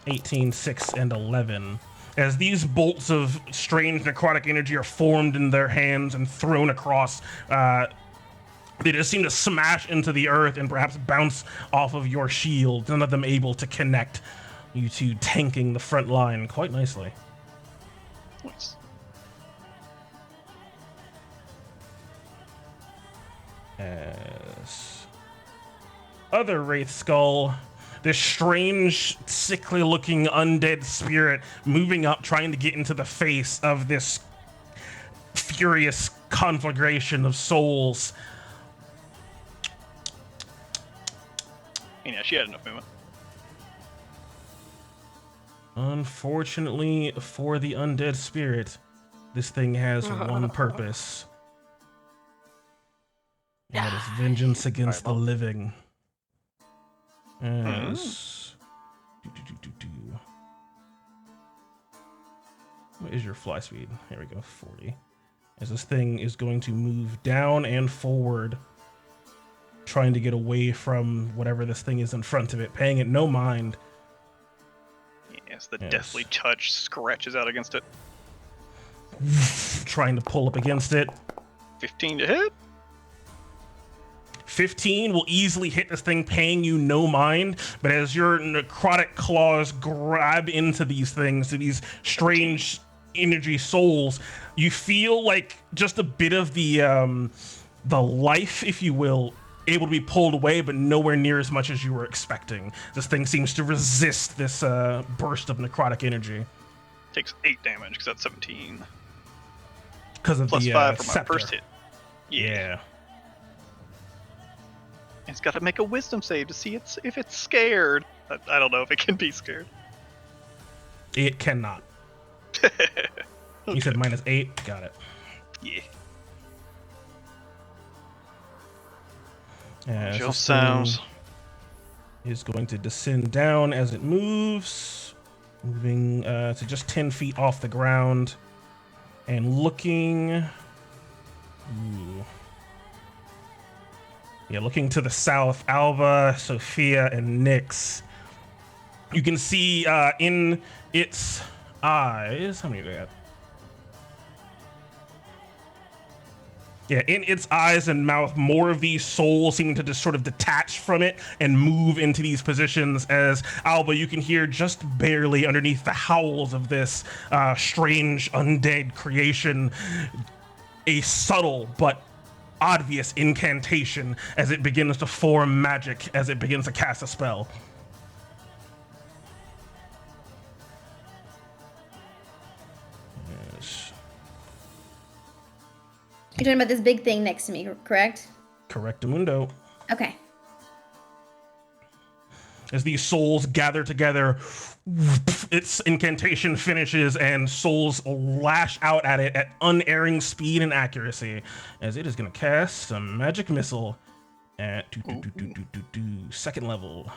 18, 6, and 11. As these bolts of strange necrotic energy are formed in their hands and thrown across, they just seem to smash into the earth and perhaps bounce off of your shield, none of them able to connect, you two tanking the front line quite nicely. Nice. As other Wraith Skull, this strange, sickly-looking undead spirit moving up, trying to get into the face of this furious conflagration of souls. And yeah, she had enough movement. Unfortunately for the undead spirit, this thing has one purpose. And that is vengeance against the living. As... What is your fly speed? Here we go, 40. As this thing is going to move down and forward, trying to get away from whatever this thing is in front of it, paying it no mind. Yes, the deathly touch scratches out against it. Trying to pull up against it. 15 to hit. 15 will easily hit this thing, paying you no mind, but as your necrotic claws grab into these things, to these strange energy souls, you feel like just a bit of the life, if you will, able to be pulled away, but nowhere near as much as you were expecting. This thing seems to resist this burst of necrotic energy. Takes 8 damage because that's 17. Because of Plus the 5 for my scepter. first hit. Yeah. It's got to make a wisdom save to see if it's scared. I don't know if it can be scared. It cannot. You said -8? Got it. Yeah. As Just sounds. Is going to descend down as it moves, moving to just 10 feet off the ground, and looking. Ooh. Yeah, looking to the south, Alba, Sophia, and Nyx. You can see in its eyes. How many do we got? Yeah, in its eyes and mouth, more of these souls seem to just sort of detach from it and move into these positions. As Alba, you can hear just barely underneath the howls of this strange undead creation, a subtle but obvious incantation as it begins to form magic, as it begins to cast a spell. Yes. You're talking about this big thing next to me, correct? Correctamundo. Okay. As these souls gather together, its incantation finishes and souls lash out at it at unerring speed and accuracy, as it is going to cast a magic missile at second level.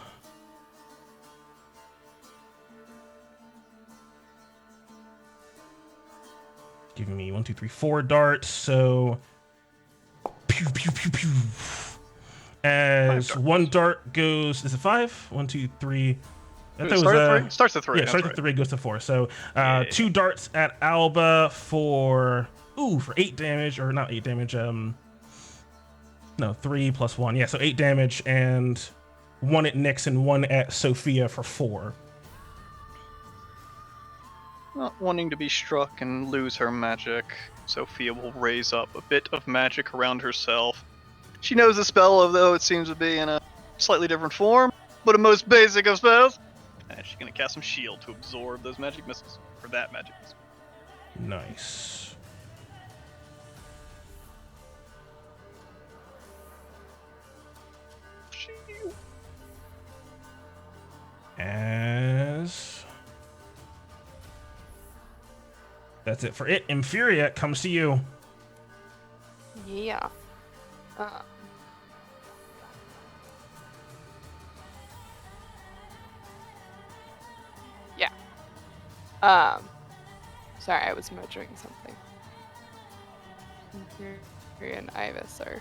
giving me 1, 2, 3, 4 darts. So, pew, pew, pew, pew. As 5 one darts. dart goes, is it 5? 1, 2, 3. I thought it was Start at 3? Starts at 3. Yeah, that's starts right. at 3, goes to 4. So, Yeah. 2 darts at Alba for 8 damage, or not 8 damage. No, 3 plus 1. Yeah, so 8 damage, and 1 at Nyx and 1 at Sophia for 4. Not wanting to be struck and lose her magic, Sophia will raise up a bit of magic around herself. She knows the spell, although it seems to be in a slightly different form, but a most basic of spells. And she's going to cast some shield to absorb those magic missiles, or that magic missile. Nice. Shield. As that's it for it. Infuriate comes to you. Yeah. Yeah. Sorry, I was measuring something. Infuriate and Ibis are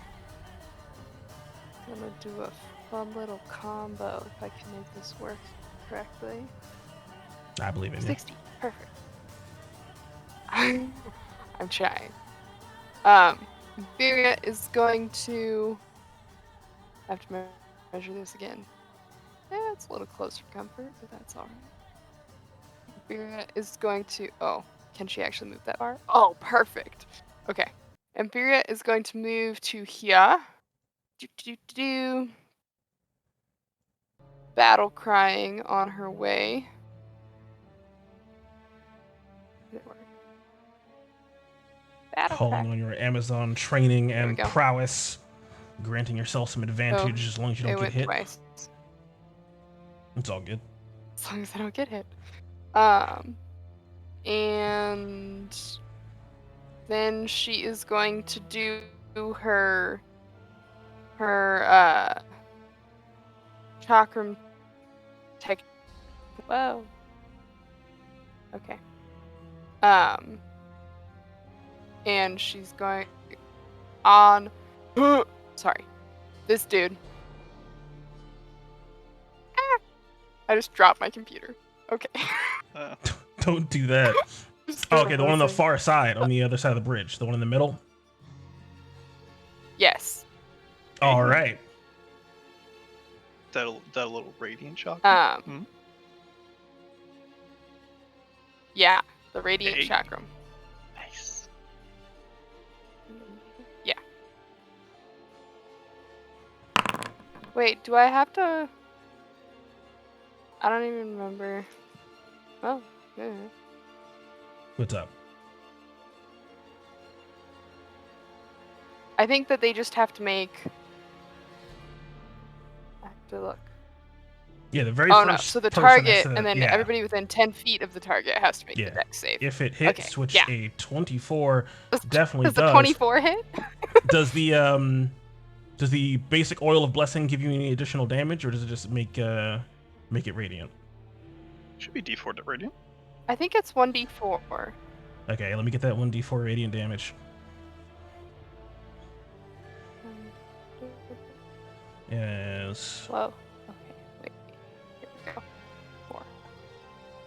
gonna do a fun little combo if I can make this work correctly. I believe in you. 60. Perfect. I'm trying. Infuriate is going to have to measure this again. Yeah, it's a little close for comfort, but that's alright. Infuriate is going to... Oh, can she actually move that far? Oh, perfect. Okay. Infuriate is going to move to here. Battle crying on her way. Did it work? Battle Calling cry. on your Amazon training There we and go. prowess, granting yourself some advantage as long as you It don't get went hit. twice. It's all good. As long as I don't get hit. And then she is going to do her chakram tech. Whoa. Okay. And she's going on. Sorry, this dude. I just dropped my computer. Okay. Don't do that. Oh, okay, the one on the far side, on the other side of the bridge. The one in the middle? Yes. All right. That a little radiant shock. Yeah, the radiant Hey. chakram. Nice. Yeah. Wait, do I have to? I don't even remember. Oh, yeah. What's up? I think that they just have to make. I have to look. Yeah, the very Oh first no! So the person has target, to- and then yeah. everybody within 10 feet of the target has to make Yeah. the dex save. If it hits, Okay, which yeah. a 24 Does- definitely Does the does. 24 hit? Does the basic oil of blessing give you any additional damage, or does it just make it radiant? Should be D4 to radiant. I think it's 1d4. Okay, let me get that 1d4 radiant damage. Yes. Whoa. Okay, wait. Here we go. 4.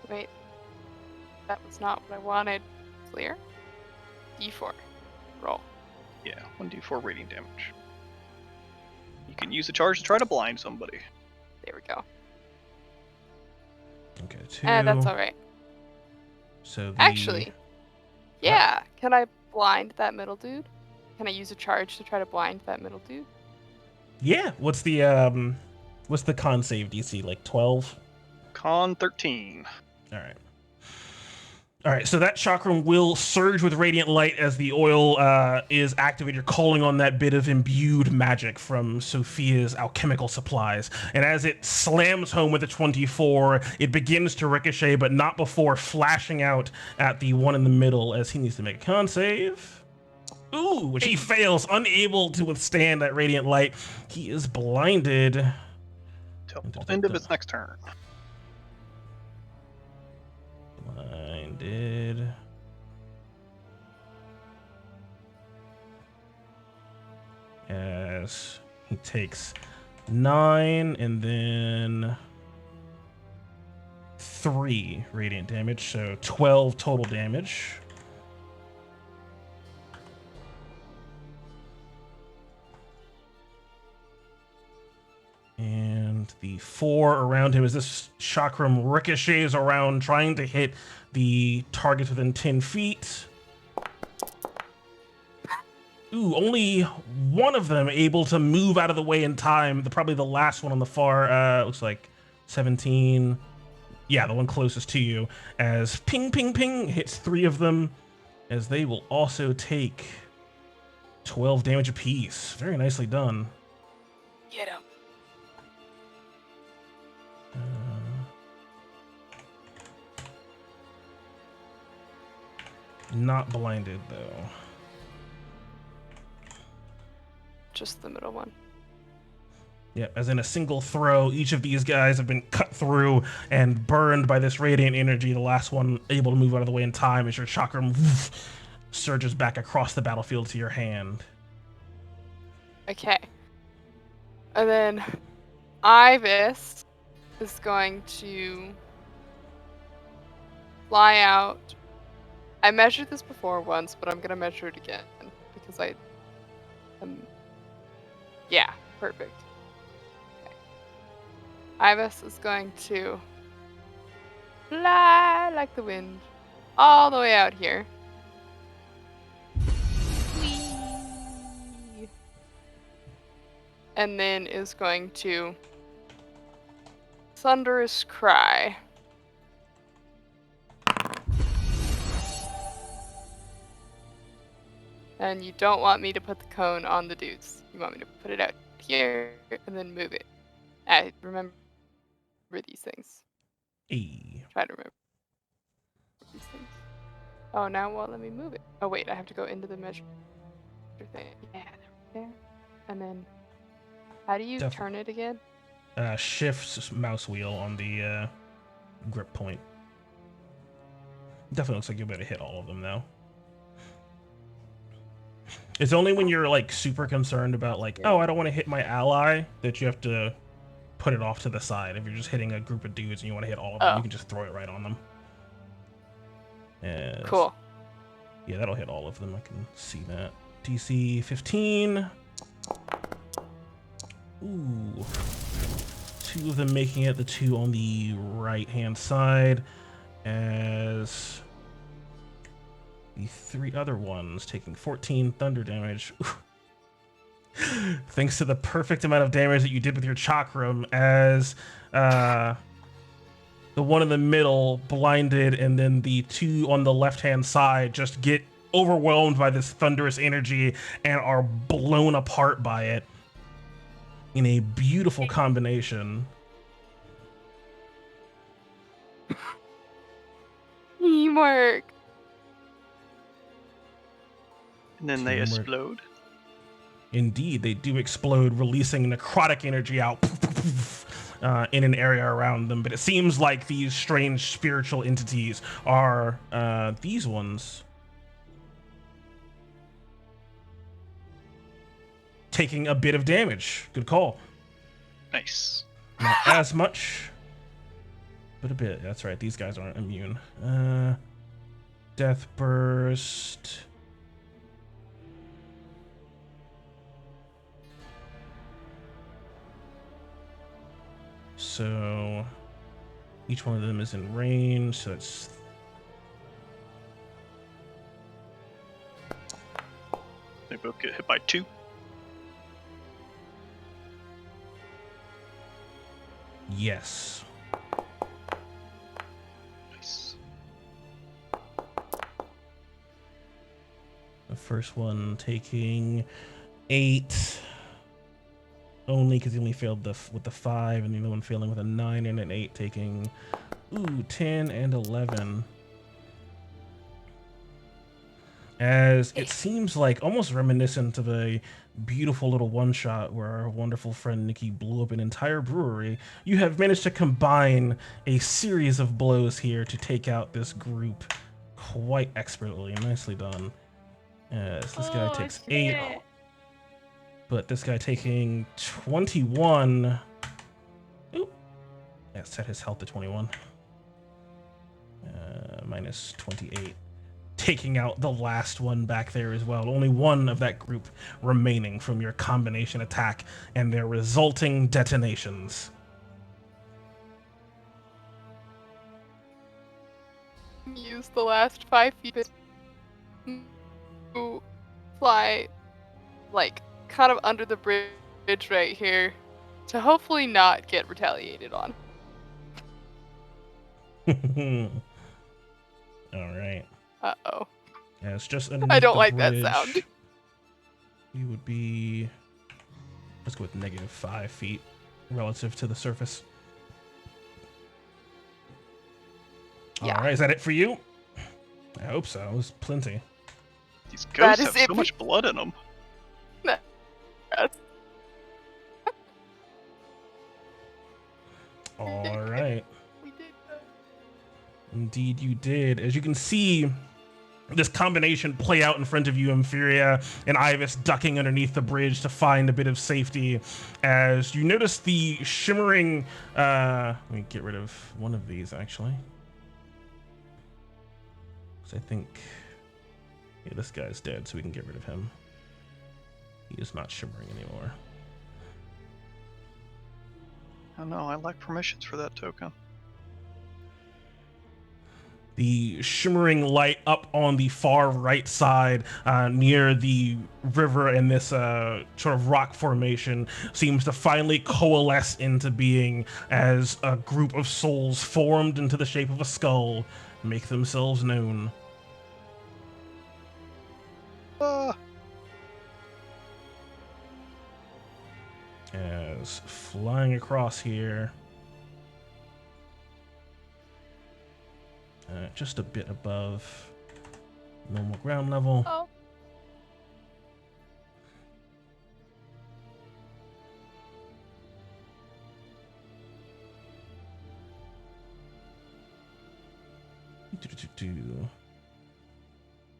Wait. That was not what I wanted. Clear? D4. Roll. Yeah, 1d4 radiant damage. You can use the charge to try to blind somebody. There we go. Okay, 2. That's alright. So the... Actually, yeah. Can I blind that middle dude? Can I use a charge to try to blind that middle dude? Yeah. What's the con save DC? Like 12? Con 13. All right. All right, so that chakram will surge with radiant light as the oil is activated. You're calling on that bit of imbued magic from Sophia's alchemical supplies. And as it slams home with a 24, it begins to ricochet, but not before flashing out at the one in the middle as he needs to make a con save. Ooh, which he fails, unable to withstand that radiant light. He is blinded. Till the end of its next turn. Blinded. as he takes 9 and then 3 radiant damage, so 12 total damage. And the 4 around him as this chakram ricochets around, trying to hit the targets within 10 feet. Ooh, only one of them able to move out of the way in time. Probably the last one on the far, looks like 17. Yeah, the one closest to you. As ping, ping, ping hits 3 of them, as they will also take 12 damage apiece. Very nicely done. Get him. Not blinded, though. Just the middle one. Yep, as in a single throw, each of these guys have been cut through and burned by this radiant energy. The last one able to move out of the way in time as your chakram surges back across the battlefield to your hand. Okay. And then Ibis is going to fly out. I measured this before once, but I'm going to measure it again because I am... Yeah, perfect. Okay. Ibis is going to fly like the wind all the way out here. Whee! And then is going to thunderous cry. And you don't want me to put the cone on the dudes. You want me to put it out here and then move it. I remember these things. Hey. Try to remember these things. Oh, now it won't let me move it. Oh wait, I have to go into the measure thing. Yeah, there. And then, how do you turn it again? Shift mouse wheel on the grip point. Definitely looks like you'll be able to hit all of them now. It's only when you're like super concerned about like, oh, I don't want to hit my ally, that you have to put it off to the side. If you're just hitting a group of dudes and you want to hit all of them, you can just throw it right on them. Cool. Yeah, that'll hit all of them. I can see that. DC 15. Ooh. 2 of them making it, the 2 on the right-hand side, as the 3 other ones taking 14 thunder damage. Thanks to the perfect amount of damage that you did with your chakram, as the one in the middle blinded, and then the 2 on the left-hand side just get overwhelmed by this thunderous energy and are blown apart by it in a beautiful combination. Teamwork. And then they Teamwork. explode. Indeed, they do explode, releasing necrotic energy out in an area around them. But it seems like these strange spiritual entities are these ones taking a bit of damage. Good call. Nice. Not as much, but a bit. That's right. These guys aren't immune. Death burst. So each one of them is in range, so it's They both get hit by 2. yes. Nice. The first one taking 8. Only because he only failed with the 5, and the other one failing with a 9 and an 8, taking 10 and 11. As it seems like almost reminiscent of a beautiful little one-shot where our wonderful friend Nikki blew up an entire brewery, you have managed to combine a series of blows here to take out this group quite expertly. Nicely done. As this guy takes 8. But this guy taking 21. Oop. Yeah, set his health to 21. Minus 28. Taking out the last one back there as well. Only one of that group remaining from your combination attack and their resulting detonations. Use the last 5 feet to fly, like, kind of under the bridge right here to hopefully not get retaliated on. All right. Uh-oh. Yeah, it's just I don't the like that bridge. sound. You would be. Let's go with negative 5 feet relative to the surface. Yeah. All right, is that it for you? I hope so. It was plenty. These That ghosts is have it. so much blood in them. Yes. All right. We did that. Indeed, you did. As you can see, this combination play out in front of you, Amphiria and Ivis ducking underneath the bridge to find a bit of safety. As you notice the shimmering. Let me get rid of one of these, actually. So I think. Yeah, this guy's dead, so we can get rid of him. He is not shimmering anymore. Oh no, I lack permissions for that token. The shimmering light up on the far right side near the river and this sort of rock formation seems to finally coalesce into being as a group of souls formed into the shape of a skull make themselves known. As flying across here, just a bit above normal ground level. Oh.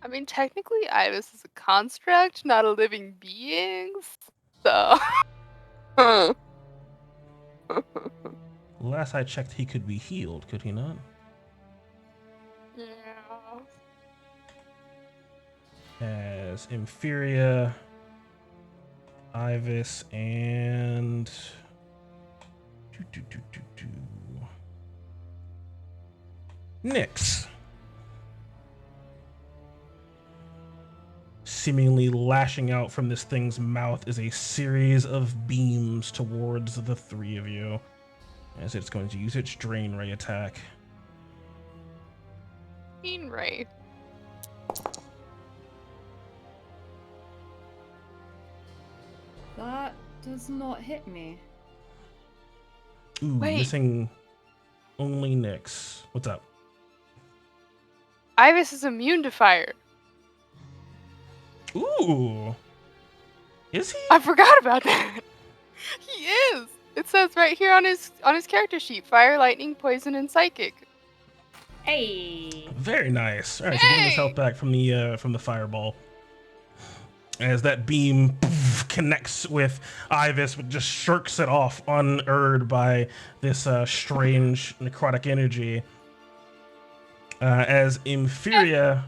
I mean, technically, Ivis is a construct, not a living being, so... Last I checked, he could be healed, could he not? Yeah. As Amphiria, Ivis, and Nyx seemingly lashing out from this thing's mouth is a series of beams towards the three of you as it's going to use its Drain Ray attack. Drain Ray. That does not hit me. Ooh, Wait. missing only Nyx. What's up? Ivis is immune to fire. Ooh. Is he? I forgot about that. He is. It says right here on his character sheet: fire, lightning, poison, and psychic. Hey. Very nice. All right, so getting his health back from the fireball. As that beam connects with Ivis, but just shirks it off, unerred by this strange necrotic energy. As Amphiria,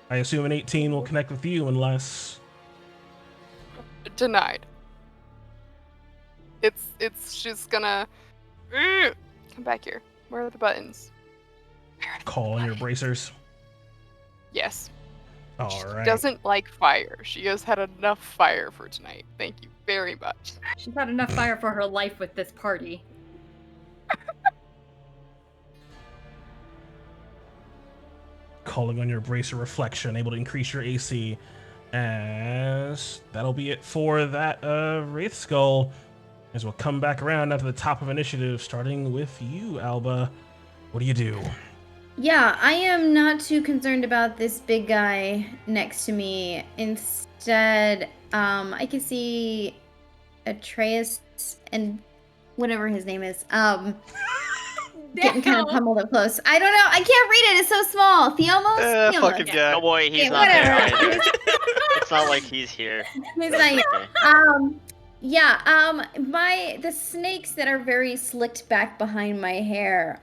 I assume an 18 will connect with you unless... Denied. It's just gonna come back here. Where are the buttons? Call on your bracers. Yes. All She right. doesn't like fire. She has had enough fire for tonight. Thank you very much. She's had enough fire for her life with this party. Calling on your bracer reflection, able to increase your AC. As that'll be it for that Wraith Skull. As we'll come back around now to the top of initiative, starting with you, Alba. What do you do? Yeah, I am not too concerned about this big guy next to me. Instead, I can see Atreus and whatever his name is, getting kind of pummeled up close. I don't know. I can't read it. It's so small. Theomos? Theomos. Fucking guy. Oh boy, he's Okay, not there whatever. either. It's not like he's here. He's That's not okay. the snakes that are very slicked back behind my hair,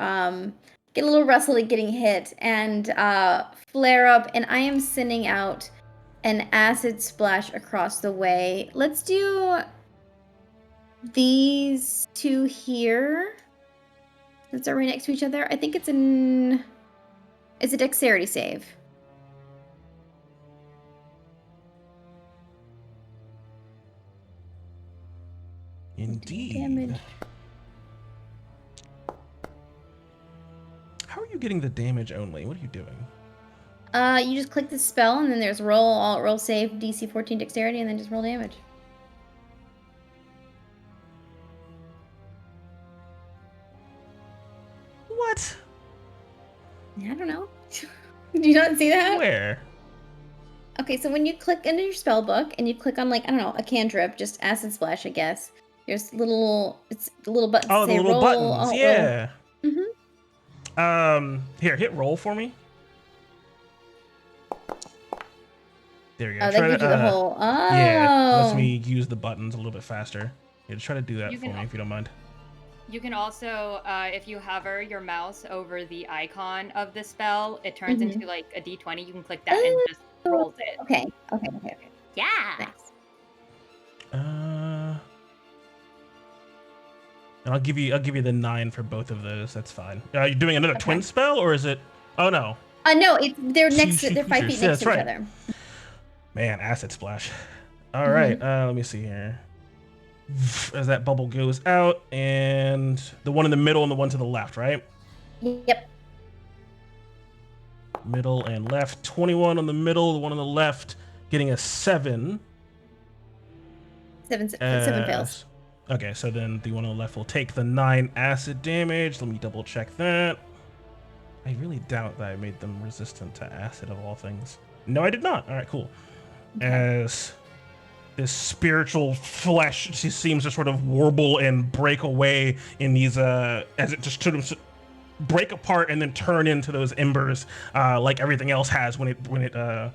get a little rustly getting hit and flare up, and I am sending out an acid splash across the way. Let's do these two here. Since they're right next to each other. I think it's a dexterity save. Indeed. Damage. How are you getting the damage only? What are you doing? You just click the spell, and then there's roll save, DC 14 dexterity, and then just roll damage. What? I don't know. Do you not see that? Where? Okay, so when you click into your spell book and you click on, like, I don't know, a cantrip, just acid splash, I guess. There's little buttons Oh, say the little roll. buttons. Yeah. Mm-hmm. Here, hit roll for me. There you go. Oh, that gives you the whole. Oh. Yeah, lets me use the buttons a little bit faster. Yeah, just try to do that You for can- me if you don't mind. You can also, if you hover your mouse over the icon of the spell, it turns Mhm. into like a d20. You can click that and just rolls it. Okay. Yeah. Nice. And I'll give you the 9 for both of those. That's fine. Are you doing another Okay. twin spell, or is it? Oh no, No, they're Two next. They're 5 creatures. feet Yeah, next that's to each right. other. man, acid splash. All right, let me see here. As that bubble goes out, and the one in the middle and the one to the left, right? Yep. Middle and left. 21 on the middle, the one on the left getting a 7. Seven fails. Okay, so then the one on the left will take the 9 acid damage. Let me double check that. I really doubt that I made them resistant to acid of all things. No, I did not. All right, cool. Okay. As this spiritual flesh just seems to sort of warble and break away in these, as it just sort of break apart and then turn into those embers, like everything else has when it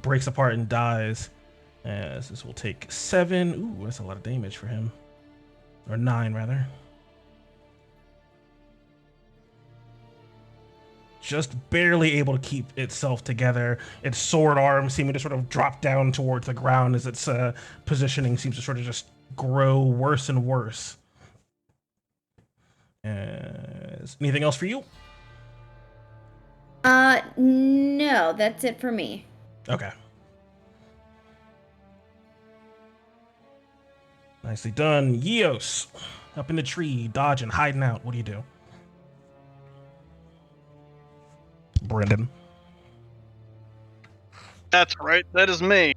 breaks apart and dies. As this will take 7. Ooh, that's a lot of damage for him. Or 9, rather. Just barely able to keep itself together. Its sword arm seeming to sort of drop down towards the ground as its positioning seems to sort of just grow worse and worse. Anything else for you? No, that's it for me. Okay. Nicely done. Eos, up in the tree, dodging, hiding out. What do you do? Brendan. That's right. That is me.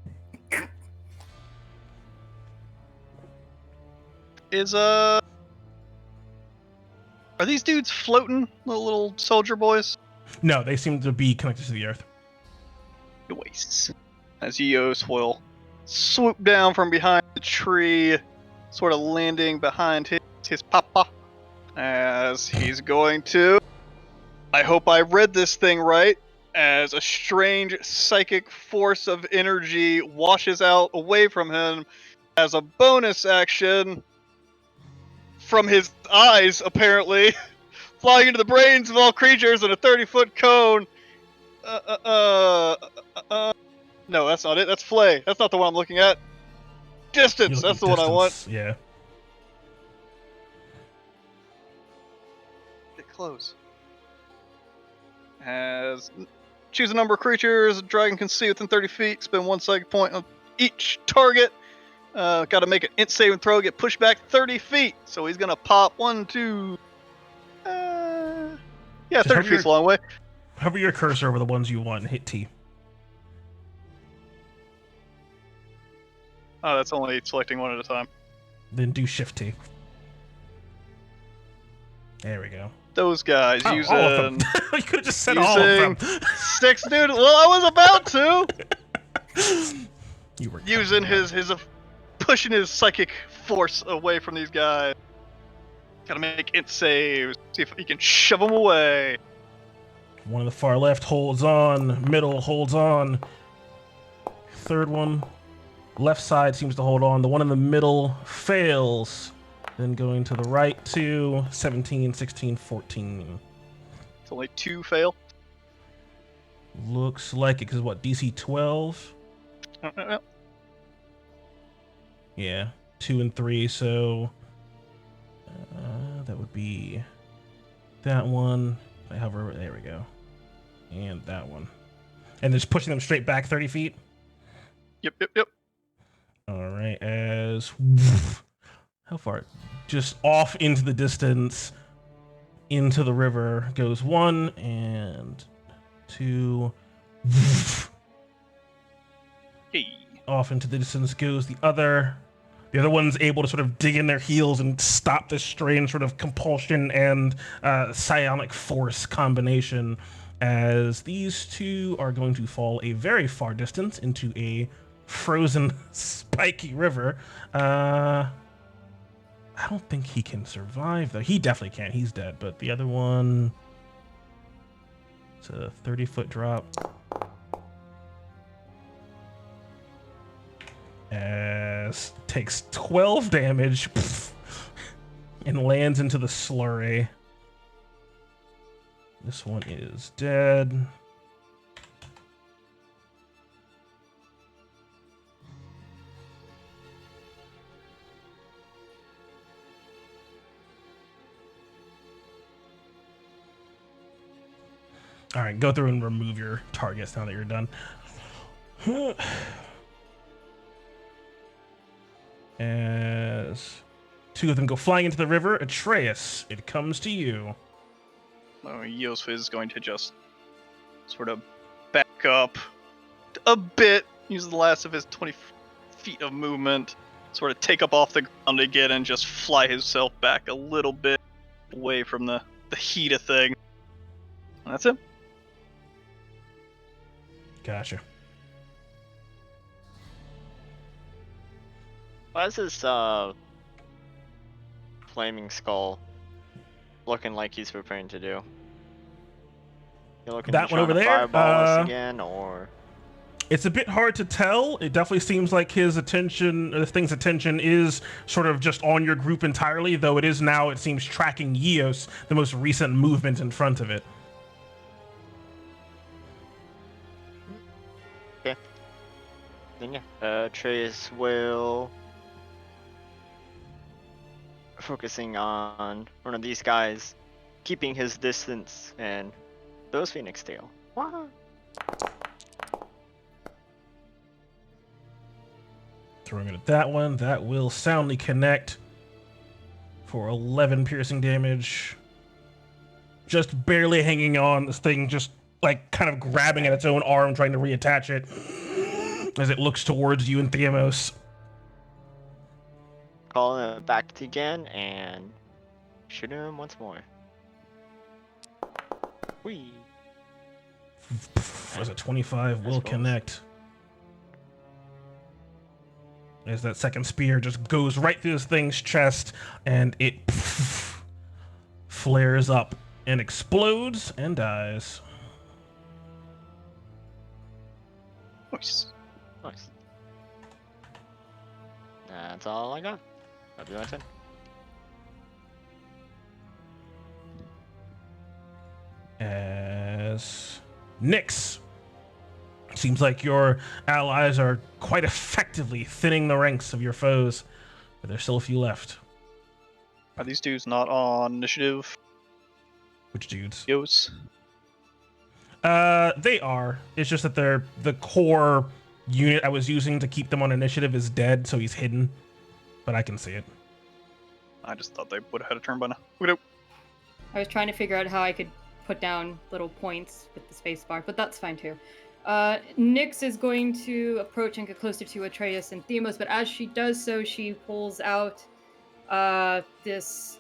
Are these dudes floating, the little soldier boys? No, they seem to be connected to the earth. Noise. As Eos will swoop down from behind the tree, sort of landing behind his papa, as he's going to. I hope I read this thing right. As a strange psychic force of energy washes out away from him as a bonus action from his eyes, apparently, flying into the brains of all creatures in a 30-foot cone. No, that's not it. That's Flay. That's not the one I'm looking at. Distance. That's the one I want. Yeah. Get close. As choose a number of creatures a dragon can see within 30 feet. Spend 1 psychic point on each target. Got to make an int save and throw. Get pushed back 30 feet. So he's gonna pop 1, 2. Yeah, Just 30 feet's a long way. Hover your cursor over the ones you want and hit T. Oh, that's only selecting one at a time. Then do Shift T. There we go. Those guys Oh, using all of them. You could have just said all of them. 6 dude. Well, I was about to. You were Using his pushing his psychic force away from these guys. Gotta make int saves. See if he can shove them away. One on the far left holds on. Middle holds on. third one. Left side seems to hold on. The one in the middle fails. Then going to the right, 2, 17, 16, 14. It's only 2 fail. Looks like it, because what, DC 12? Yeah, 2 and 3, so that would be that one. I hover, there we go. And that one. And just pushing them straight back 30 feet? Yep. All right, as how far? Just off into the distance, into the river goes 1 and 2. Hey. Off into the distance goes the other. The other one's able to sort of dig in their heels and stop this strange sort of compulsion and psionic force combination, as these two are going to fall a very far distance into a frozen, spiky river. I don't think he can survive, though. He definitely can't. He's dead. But the other one, it's a 30-foot drop. As takes 12 damage and lands into the slurry. This one is dead. All right, go through and remove your targets now that you're done. As 2 of them go flying into the river, Atreus, it comes to you. Yosef is going to just sort of back up a bit, use the last of his 20 feet of movement, sort of take up off the ground again and just fly himself back a little bit away from the heat of thing. And that's it. Gotcha. Why is this flaming skull looking like he's preparing to do? You looking That to one over try to there? fireball us again, or? It's a bit hard to tell. It definitely seems like his attention, this thing's attention, is sort of just on your group entirely, though it is now, it seems, tracking Eos, the most recent movement in front of it. Okay. Then yeah, Atreus will focusing on one of these guys, keeping his distance, and those Phoenix Tail. Throwing it at that one. That will soundly connect for 11 piercing damage. Just barely hanging on. This thing just like kind of grabbing at its own arm, trying to reattach it as it looks towards you and Theamos. Calling it back again and shoot him once more. Whee! Was it 25? Will connect. As that second spear just goes right through this thing's chest, and it flares up and explodes and dies. Nice. Nice. That's all I got. That'll be my turn. As Nyx, seems like your allies are quite effectively thinning the ranks of your foes, but there's still a few left. Are these dudes not on initiative? Which dudes? Yos? They are. It's just that they're the core unit I was using to keep them on initiative is dead, so he's hidden. But I can see it. I just thought they would have had a turn by now. Look I was trying to figure out how I could put down little points with the spacebar, but that's fine too. Nyx is going to approach and get closer to Atreus and Theamos, but as she does so, she pulls out this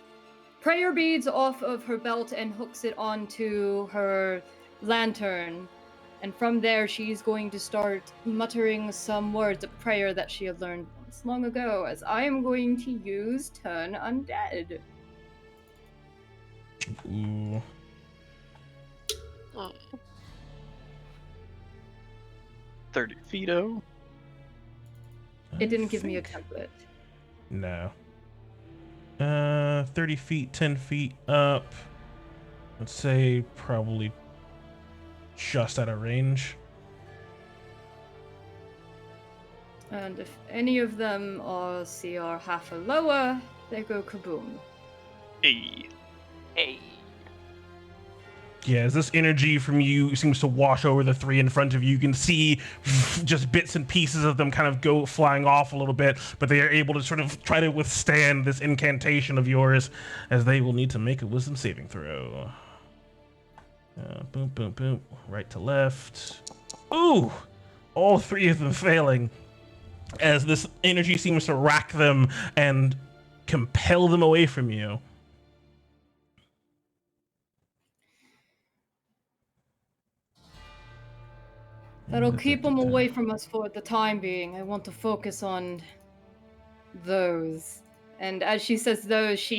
prayer beads off of her belt and hooks it onto her lantern. And from there, she's going to start muttering some words of prayer that she had learned once long ago, as I am going to use Turn Undead. Ooh. Oh. 30 feet. It didn't give me a template. No. 30 feet, 10 feet up. Let's say probably just out of range. And if any of them are CR half or lower, they go kaboom. Hey. Hey. Yeah, as this energy from you seems to wash over the three in front of you, you can see just bits and pieces of them kind of go flying off a little bit, but they are able to sort of try to withstand this incantation of yours, as they will need to make a wisdom saving throw. Boom, boom, boom. Right to left. Ooh! All three of them failing, as this energy seems to rack them and compel them away from you. That'll keep them away from us for the time being. I want to focus on those. And as she says those,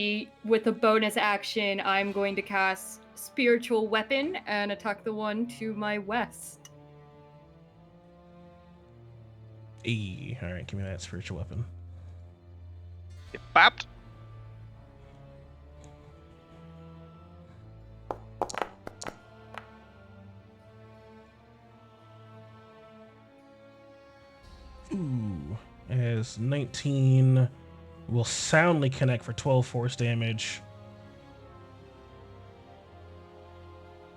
with a bonus action, I'm going to cast Spiritual Weapon and attack the one to my west. Hey, all right, give me that spiritual weapon. Get bopped. Ooh, as 19 will soundly connect for 12 force damage.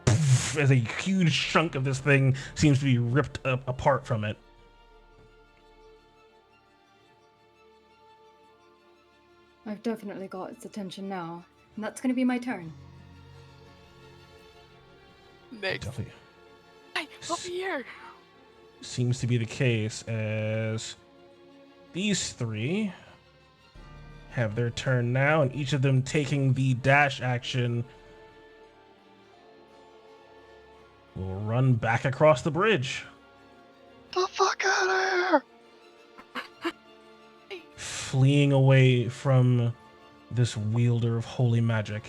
As a huge chunk of this thing seems to be ripped up apart from it. I've definitely got its attention now. And that's going to be my turn. Next. Definitely Hey, over here. seems to be the case, as these three have their turn now, and each of them taking the dash action will run back across the bridge, The fuck out of here! fleeing away from this wielder of holy magic.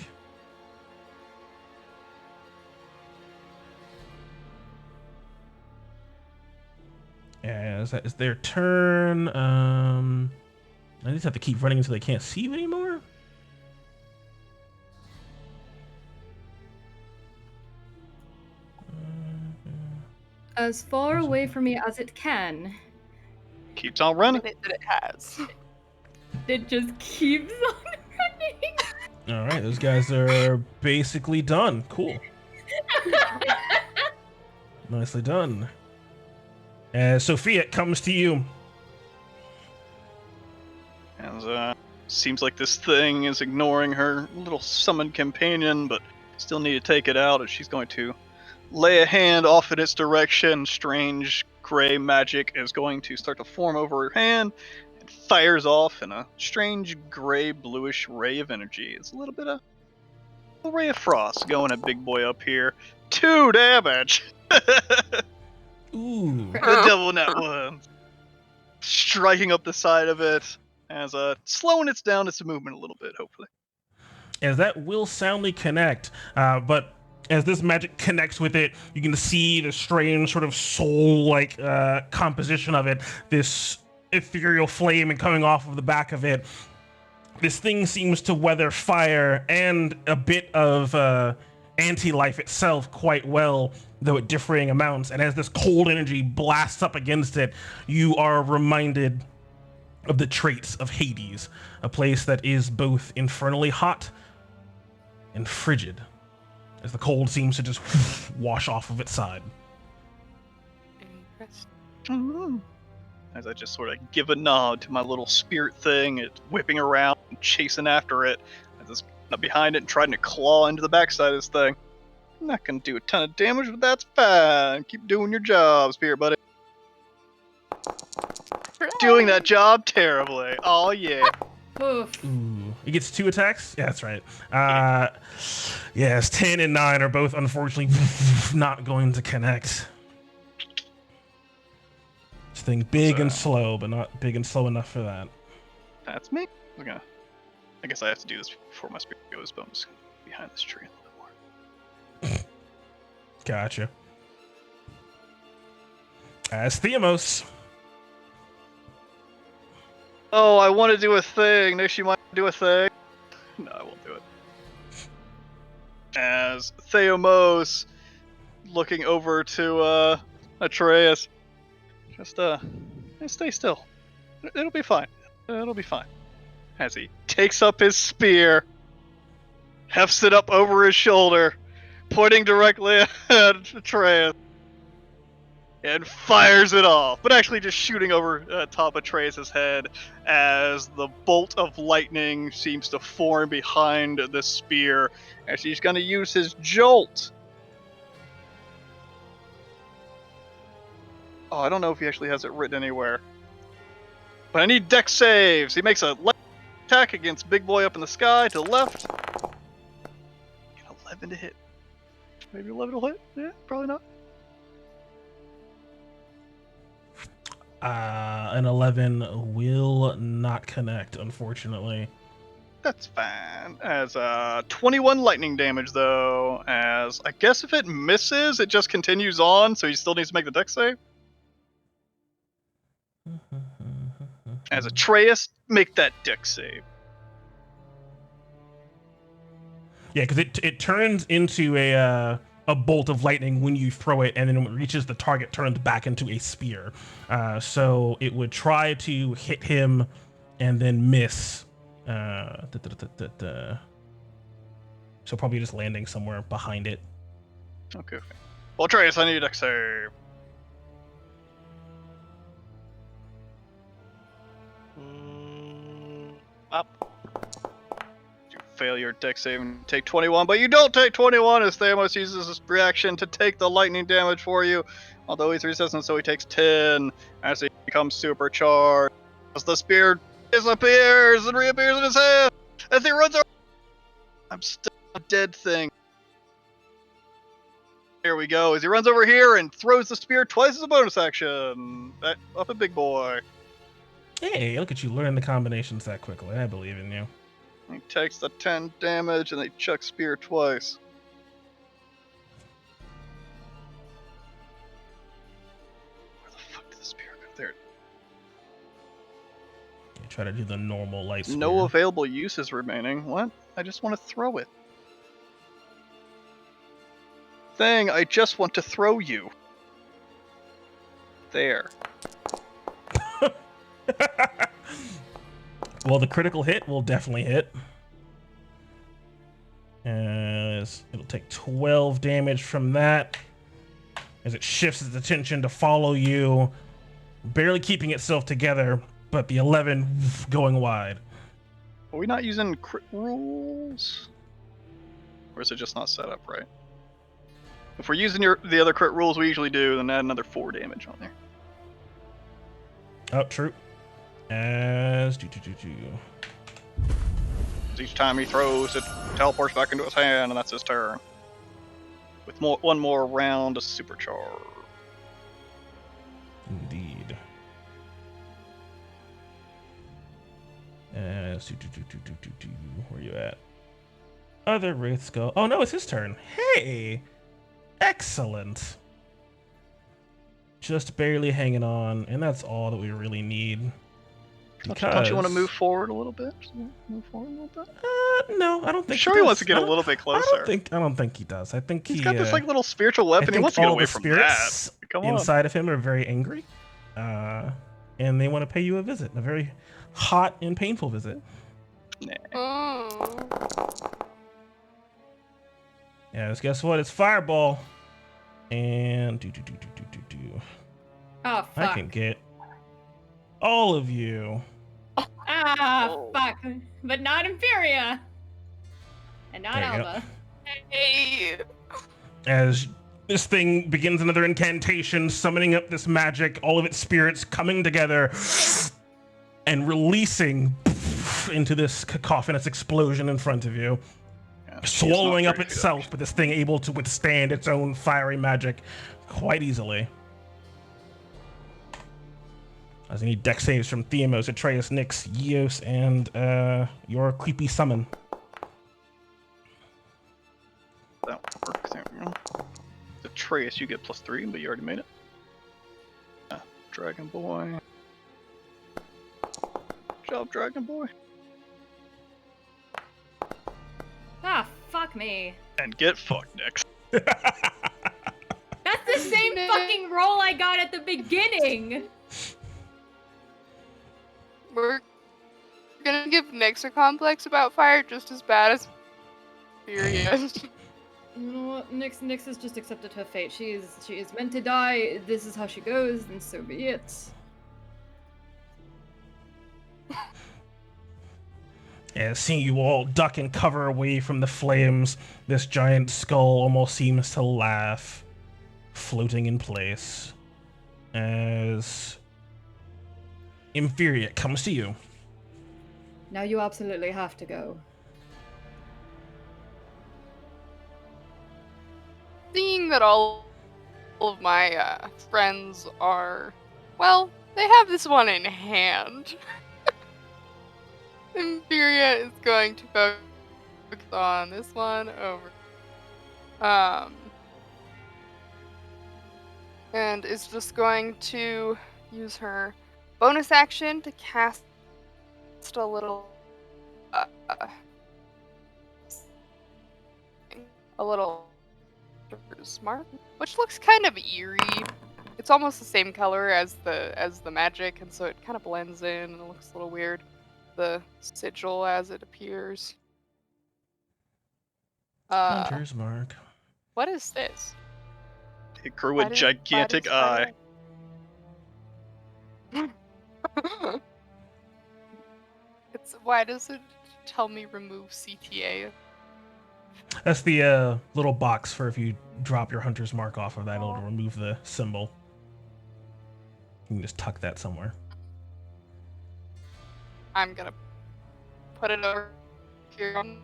As that is their turn. I just have to keep running until they can't see you anymore. As far away from me as it can. Keeps on running. That it has. It just keeps on running. All right, those guys are basically done. Cool. Nicely done. As Sophia, it comes to you. And seems like this thing is ignoring her little summoned companion, but still need to take it out, and she's going to lay a hand off in its direction. Strange gray magic is going to start to form over her hand and fires off in a strange gray bluish ray of energy. It's a little bit of a ray of frost going at big boy up here. 2 damage. Ooh. The double net one. Striking up the side of it as slowing its down its movement a little bit, hopefully. As that will soundly connect, but as this magic connects with it, you can see the strange sort of soul-like composition of it, this ethereal flame and coming off of the back of it. This thing seems to weather fire and a bit of anti-life itself quite well, though at differing amounts. And as this cold energy blasts up against it, you are reminded of the traits of Hades, a place that is both infernally hot and frigid, as the cold seems to just wash off of its side. Interesting. As I just sort of give a nod to my little spirit thing, it's whipping around and chasing after it. I just up behind it and trying to claw into the backside of this thing. I'm not gonna do a ton of damage, but that's fine. Keep doing your job, spirit buddy. Doing that job terribly. Oh yeah. Oof. Ooh, it gets 2 attacks? Yeah, that's right. Yes, 10 and 9 are both unfortunately not going to connect. This thing big and slow, but not big and slow enough for that. That's me. I guess I have to do this before my spirit goes, but I'm just behind this tree a little bit more. Gotcha. As Theamos. Oh, I want to do a thing. Nick, you might do a thing. No, I won't do it. As Theomos looking over to Atreus, just stay still. It'll be fine. It'll be fine. As he takes up his spear, hefts it up over his shoulder, pointing directly at Atreus, and fires it off, but actually just shooting over top of Atreus' head as the bolt of lightning seems to form behind the spear, as he's going to use his jolt. Oh, I don't know if he actually has it written anywhere. But I need dex saves. He makes a left attack against Big Boy up in the sky to the left. 11 to hit. Maybe 11 will hit? Yeah, probably not. An 11 will not connect, unfortunately. That's fine. As 21 lightning damage, though. As I guess if it misses, it just continues on, so he still needs to make the dex save. As Atreus, make that dex save. Yeah, because it turns into a bolt of lightning when you throw it, and then when it reaches the target, turns back into a spear. So it would try to hit him and then miss. So probably just landing somewhere behind it. Okay. Well, Atreus, I need a dex save. Up. You fail your dex save and take 21, but you don't take 21 as Thamos uses his reaction to take the lightning damage for you. Although he's resistant, so he takes 10 as he becomes supercharged. As the spear disappears and reappears in his hand, as he runs over. I'm still a dead thing. Here we go. As he runs over here and throws the spear twice as a bonus action. Up at Big Boy. Hey, look at you learn the combinations that quickly. I believe in you. He takes the 10 damage and they chuck spear twice. Where the fuck did the spear go? There. You try to do the normal light spear. No available uses remaining. What? I just want to throw it. Thing, I just want to throw you. There. Well, the critical hit will definitely hit. As it'll take 12 damage from that. As it shifts its attention to follow you, barely keeping itself together, but the 11 going wide. Are we not using crit rules? Or is it just not set up right? If we're using the other crit rules we usually do, then add another 4 damage on there. Oh, true. As Each time he throws, it teleports back into his hand, and that's his turn. With one more round of supercharge. Indeed. As where you at? Other wraiths go. Oh no, it's his turn. Hey, excellent. Just barely hanging on, and that's all that we really need. Don't you want to move forward a little bit? Move forward a little bit? No, I don't think. Sure, he wants to get a little bit closer. I don't think he does. I think he's got this like little spiritual weapon. He wants to get away from that. Come on. Inside of him are very angry, and they want to pay you a visit, a very hot and painful visit. Nah. Yes, guess what? It's Fireball, and Oh, fuck. I can get all of you. Fuck. But not Imperia. And not There you Alba. Hey. As this thing begins another incantation, summoning up this magic, all of its spirits coming together and releasing into this cacophonous explosion in front of you. Yeah, Swallowing up itself, but this thing able to withstand its own fiery magic quite easily. As I need dex saves from Theomos, Atreus, Nyx, Eos, and your creepy summon. That would work. There we go. Atreus, you get +3, but you already made it. Dragon Boy. job, Dragon Boy. Ah, fuck me. And get fucked next. That's the same fucking roll I got at the beginning! We're gonna give Nyx a complex about fire just as bad as Furious. You know what? Nyx has just accepted her fate. She is meant to die. This is how she goes, and so be it. Yeah, seeing you all duck and cover away from the flames, this giant skull almost seems to laugh, floating in place, as Infuriate comes to you. Now you absolutely have to go. Seeing that all of my friends are, well, they have this one in hand. Infuriate is going to focus on this one over. And is just going to use her bonus action to cast a little smart, which looks kind of eerie. It's almost the same color as the magic, and so it kind of blends in and it looks a little weird. The sigil as it appears. Hunter's Mark. What is this? It grew Why a does- gigantic why eye. does- why does it tell me remove CTA? That's the little box for if you drop your Hunter's Mark off of that, it'll remove the symbol. You can just tuck that somewhere. I'm gonna put it over here on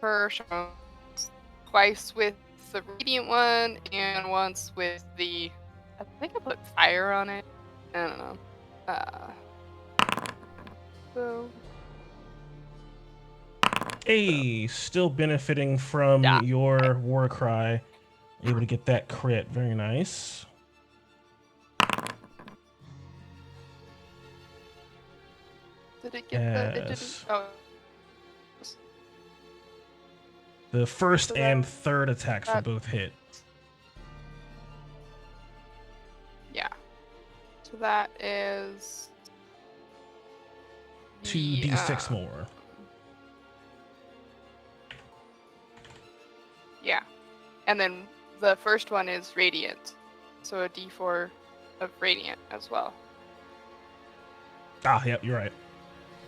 her shown twice with the radiant one and once with the, I think I put fire on it. I don't know. So Hey, still benefiting from Yeah. your war cry. Able to get that crit. Very nice. did it get the? It Yes. didn't. Oh. The first So and that- third attacks will that- both hit. Yeah. So that is 2d6 more. Yeah. And then the first one is radiant. So a d4 of radiant as well. Ah, yep, you're right.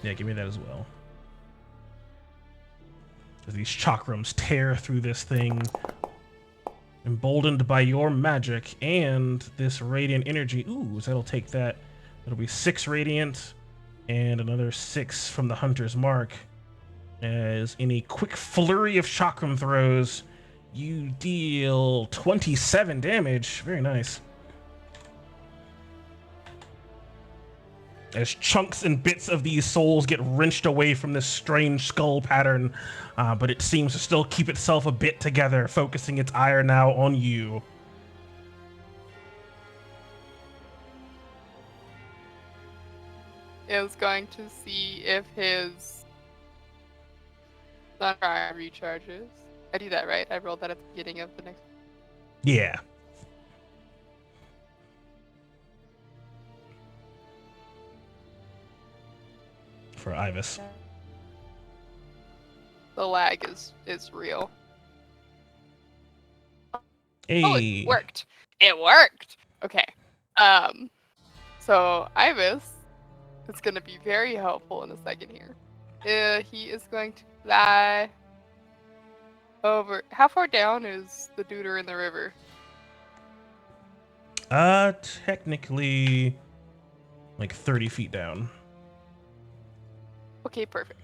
Yeah, give me that as well. As these chakrams tear through this thing, emboldened by your magic and this radiant energy. Ooh, so that'll take that. It'll be 6 radiant and another 6 from the Hunter's Mark. As in a quick flurry of chakram throws, you deal 27 damage. Very nice. As chunks and bits of these souls get wrenched away from this strange skull pattern, but it seems to still keep itself a bit together, focusing its ire now on you. Is going to see if his sunfire recharges. I do that right? I rolled that at the beginning of the next. Yeah. For Ivis. The lag is real. Hey. Oh, it worked. It worked. Okay. So Ivis is going to be very helpful in a second here. He is going to fly over. How far down is the duder in the river? Technically, like 30 feet down. Okay, perfect.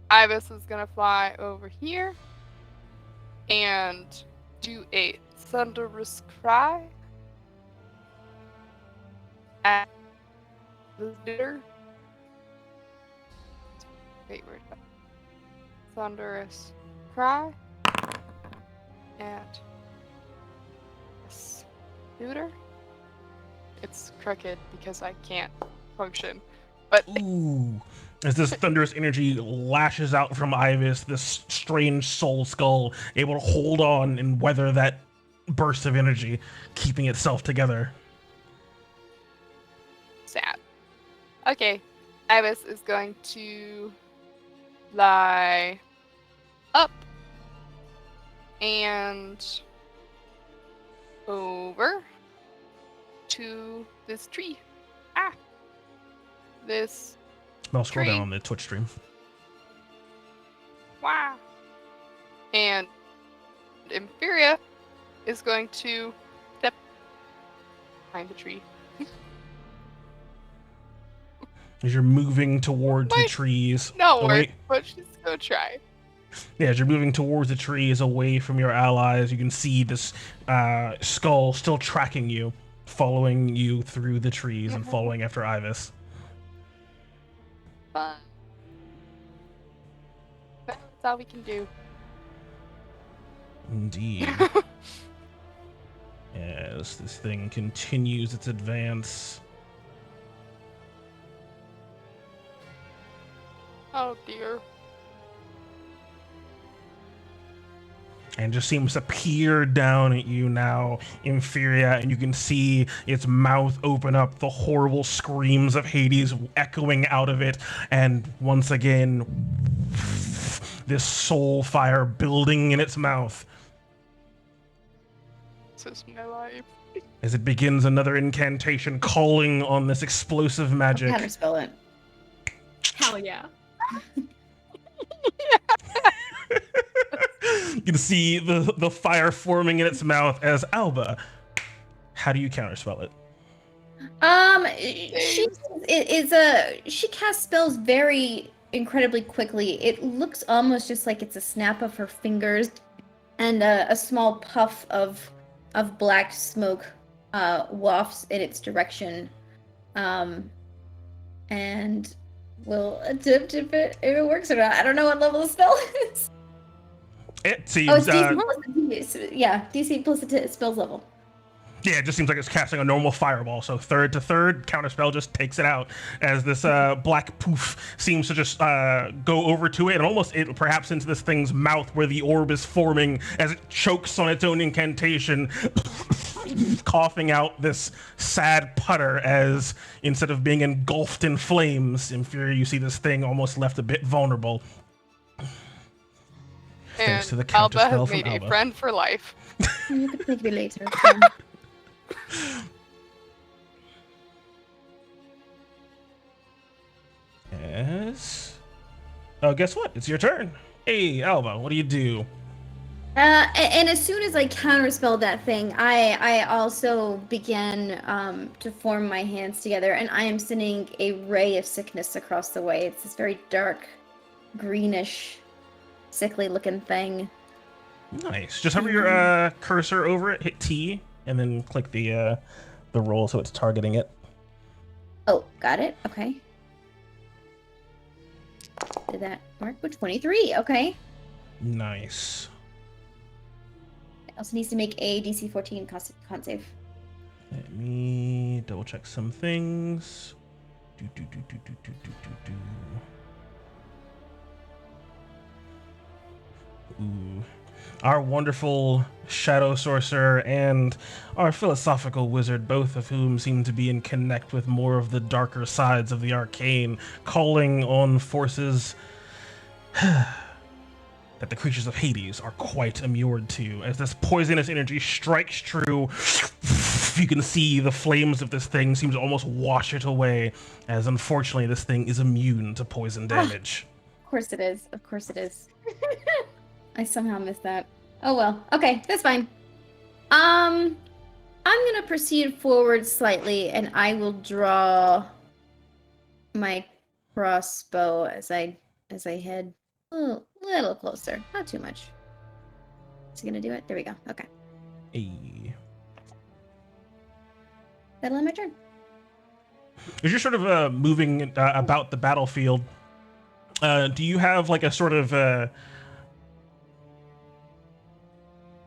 Ivis is going to fly over here and do a thunderous cry at the duder. Wait, where's that? Thunderous cry. And yes. scooter. It's crooked because I can't function. But Ooh. As this thunderous energy lashes out from Ibis, this strange soul skull able to hold on and weather that burst of energy, keeping itself together. sad. Okay, Ibis is going to fly up and over to this tree. This I'll scroll down Tree. on the Twitch stream. wow. And Impheria is going to step behind the tree. As you're moving towards the Might trees. Not away- work, but she's gonna try. Yeah, as you're moving towards the trees away from your allies, you can see this skull still tracking you, following you through the trees and following after Ibis. But that's all we can do. Indeed. As this thing continues its advance. Oh dear. And just seems to peer down at you now, Impheria, and you can see its mouth open up, the horrible screams of Hades echoing out of it, and once again, this soul fire building in its mouth This is my life. as it begins another incantation calling on this explosive magic. Counterspell it. Hell yeah. You can see the fire forming in its mouth as Alba. How do you counterspell it? She casts spells very incredibly quickly. It looks almost just like it's a snap of her fingers, and a small puff of black smoke wafts in its direction. And we'll attempt if it works or not. I don't know what level the spell is. It seems. Oh, it's DC plus DC plus the spell's level. Yeah, it just seems like it's casting a normal fireball. So third to third, counterspell just takes it out as this black poof seems to just go over to it and almost perhaps into this thing's mouth where the orb is forming as it chokes on its own incantation, coughing out this sad putter as instead of being engulfed in flames, in fury, you see this thing almost left a bit vulnerable. Thanks to the Alba counterspell has from made Alba. a friend for life. You can take me later. Yes. Oh, guess what? It's your turn. Hey, Alba, what do you do? And as soon as I counterspelled that thing, I also began to form my hands together, and I am sending a ray of sickness across the way. It's this very dark, greenish, sickly-looking thing. Nice. Just hover your cursor over it, hit T, and then click the roll so it's targeting it. Oh, got it. Okay. Did that work? With 23. Okay. Nice. It also needs to make a DC 14 con save. Let me double check some things. Ooh. Our wonderful shadow sorcerer and our philosophical wizard, both of whom seem to be in connect with more of the darker sides of the arcane, calling on forces that the creatures of Hades are quite immured to. As this poisonous energy strikes true, you can see the flames of this thing seem to almost wash it away, as unfortunately this thing is immune to poison damage. Of course it is. Of course it is. I somehow missed that. Oh well. Okay, that's fine. I'm gonna proceed forward slightly, and I will draw my crossbow as I head a little closer. Not too much. Is he gonna do it? There we go. Okay. Hey. That'll end my turn. As you're sort of moving about the battlefield, do you have like a sort of...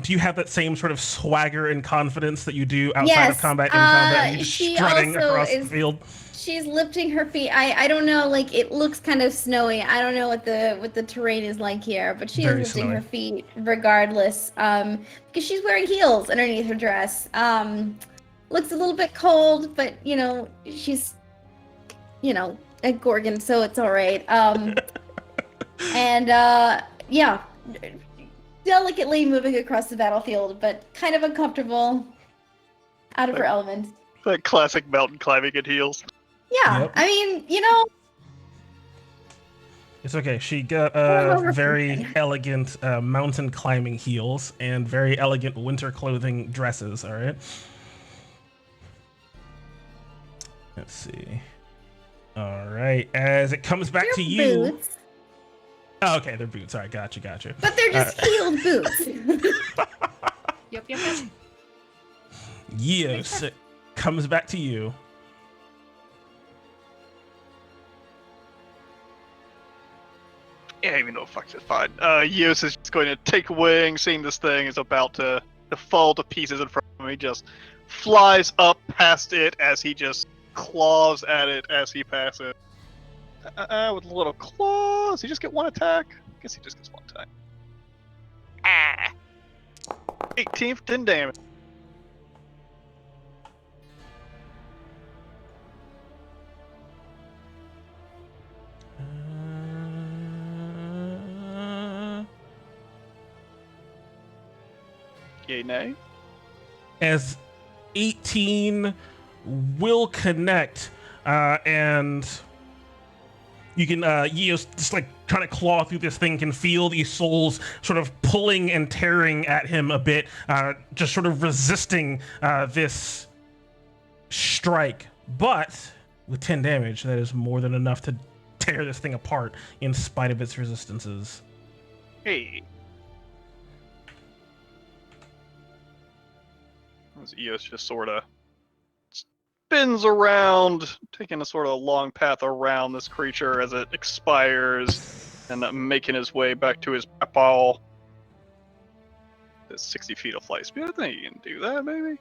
do you have that same sort of swagger and confidence that you do outside of Yes, combat, in combat? Are you just she strutting also across the is- field? She's lifting her feet. I don't know, like it looks kind of snowy. I don't know what the terrain is like here, but she Very is lifting snowy. her feet regardless. Because she's wearing heels underneath her dress. Looks a little bit cold, but you know, she's a Gorgon, so it's all right. And yeah, delicately moving across the battlefield, but kind of uncomfortable, out of her element. Like classic mountain climbing in heels. Yeah, Yep. I mean, It's okay. She got over very person. elegant mountain climbing heels and very elegant winter clothing dresses. All right. Let's see. All right. As it comes back to They're you. boots, Oh, okay, they're boots. All right, gotcha. but they're just heeled boots. Yep. Yes, it comes back to you. Yeah, even though fucks it, fine. Eos is just going to take wing, seeing this thing is about to fall to pieces in front of him. He just flies up past it as he just claws at it as he passes. With little claws. He just get one attack? I guess he just gets one attack. 18 for 10 damage. Yay, nay. As 18 will connect, and you can Eos just like trying to claw through this thing, can feel these souls sort of pulling and tearing at him a bit, just sort of resisting this strike. But with 10 damage, that is more than enough to tear this thing apart in spite of its resistances. Hey. As Eos just sort of spins around, taking a sort of long path around this creature as it expires, and making his way back to his ball. There's 60 feet of flight speed. I think he can do that, maybe?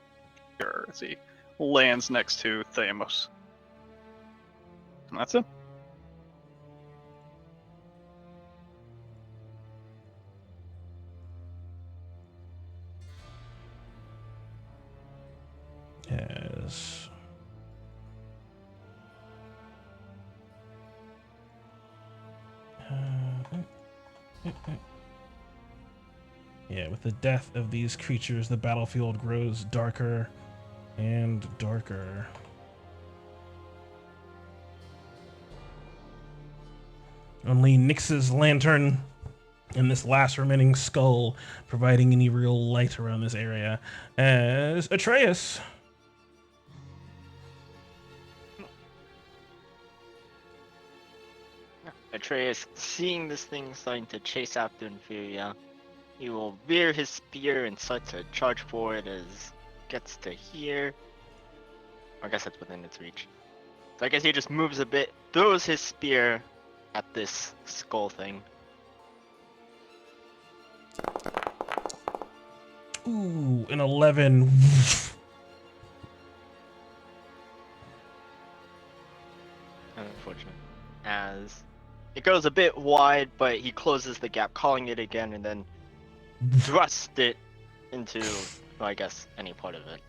Sure, as he lands next to Thamos. And that's him. Yes. Yeah, with the death of these creatures, the battlefield grows darker and darker. Only Nyx's lantern and this last remaining skull providing any real light around this area. As Atreus. Atreus, seeing this thing starting to chase after Thylea, he will rear his spear and start to charge forward as gets to here. I guess that's within its reach. So I guess he just moves a bit, throws his spear at this skull thing. Ooh, an 11. Unfortunate. As it goes a bit wide, but he closes the gap, calling it again, and then thrust it into, well, I guess, any part of it.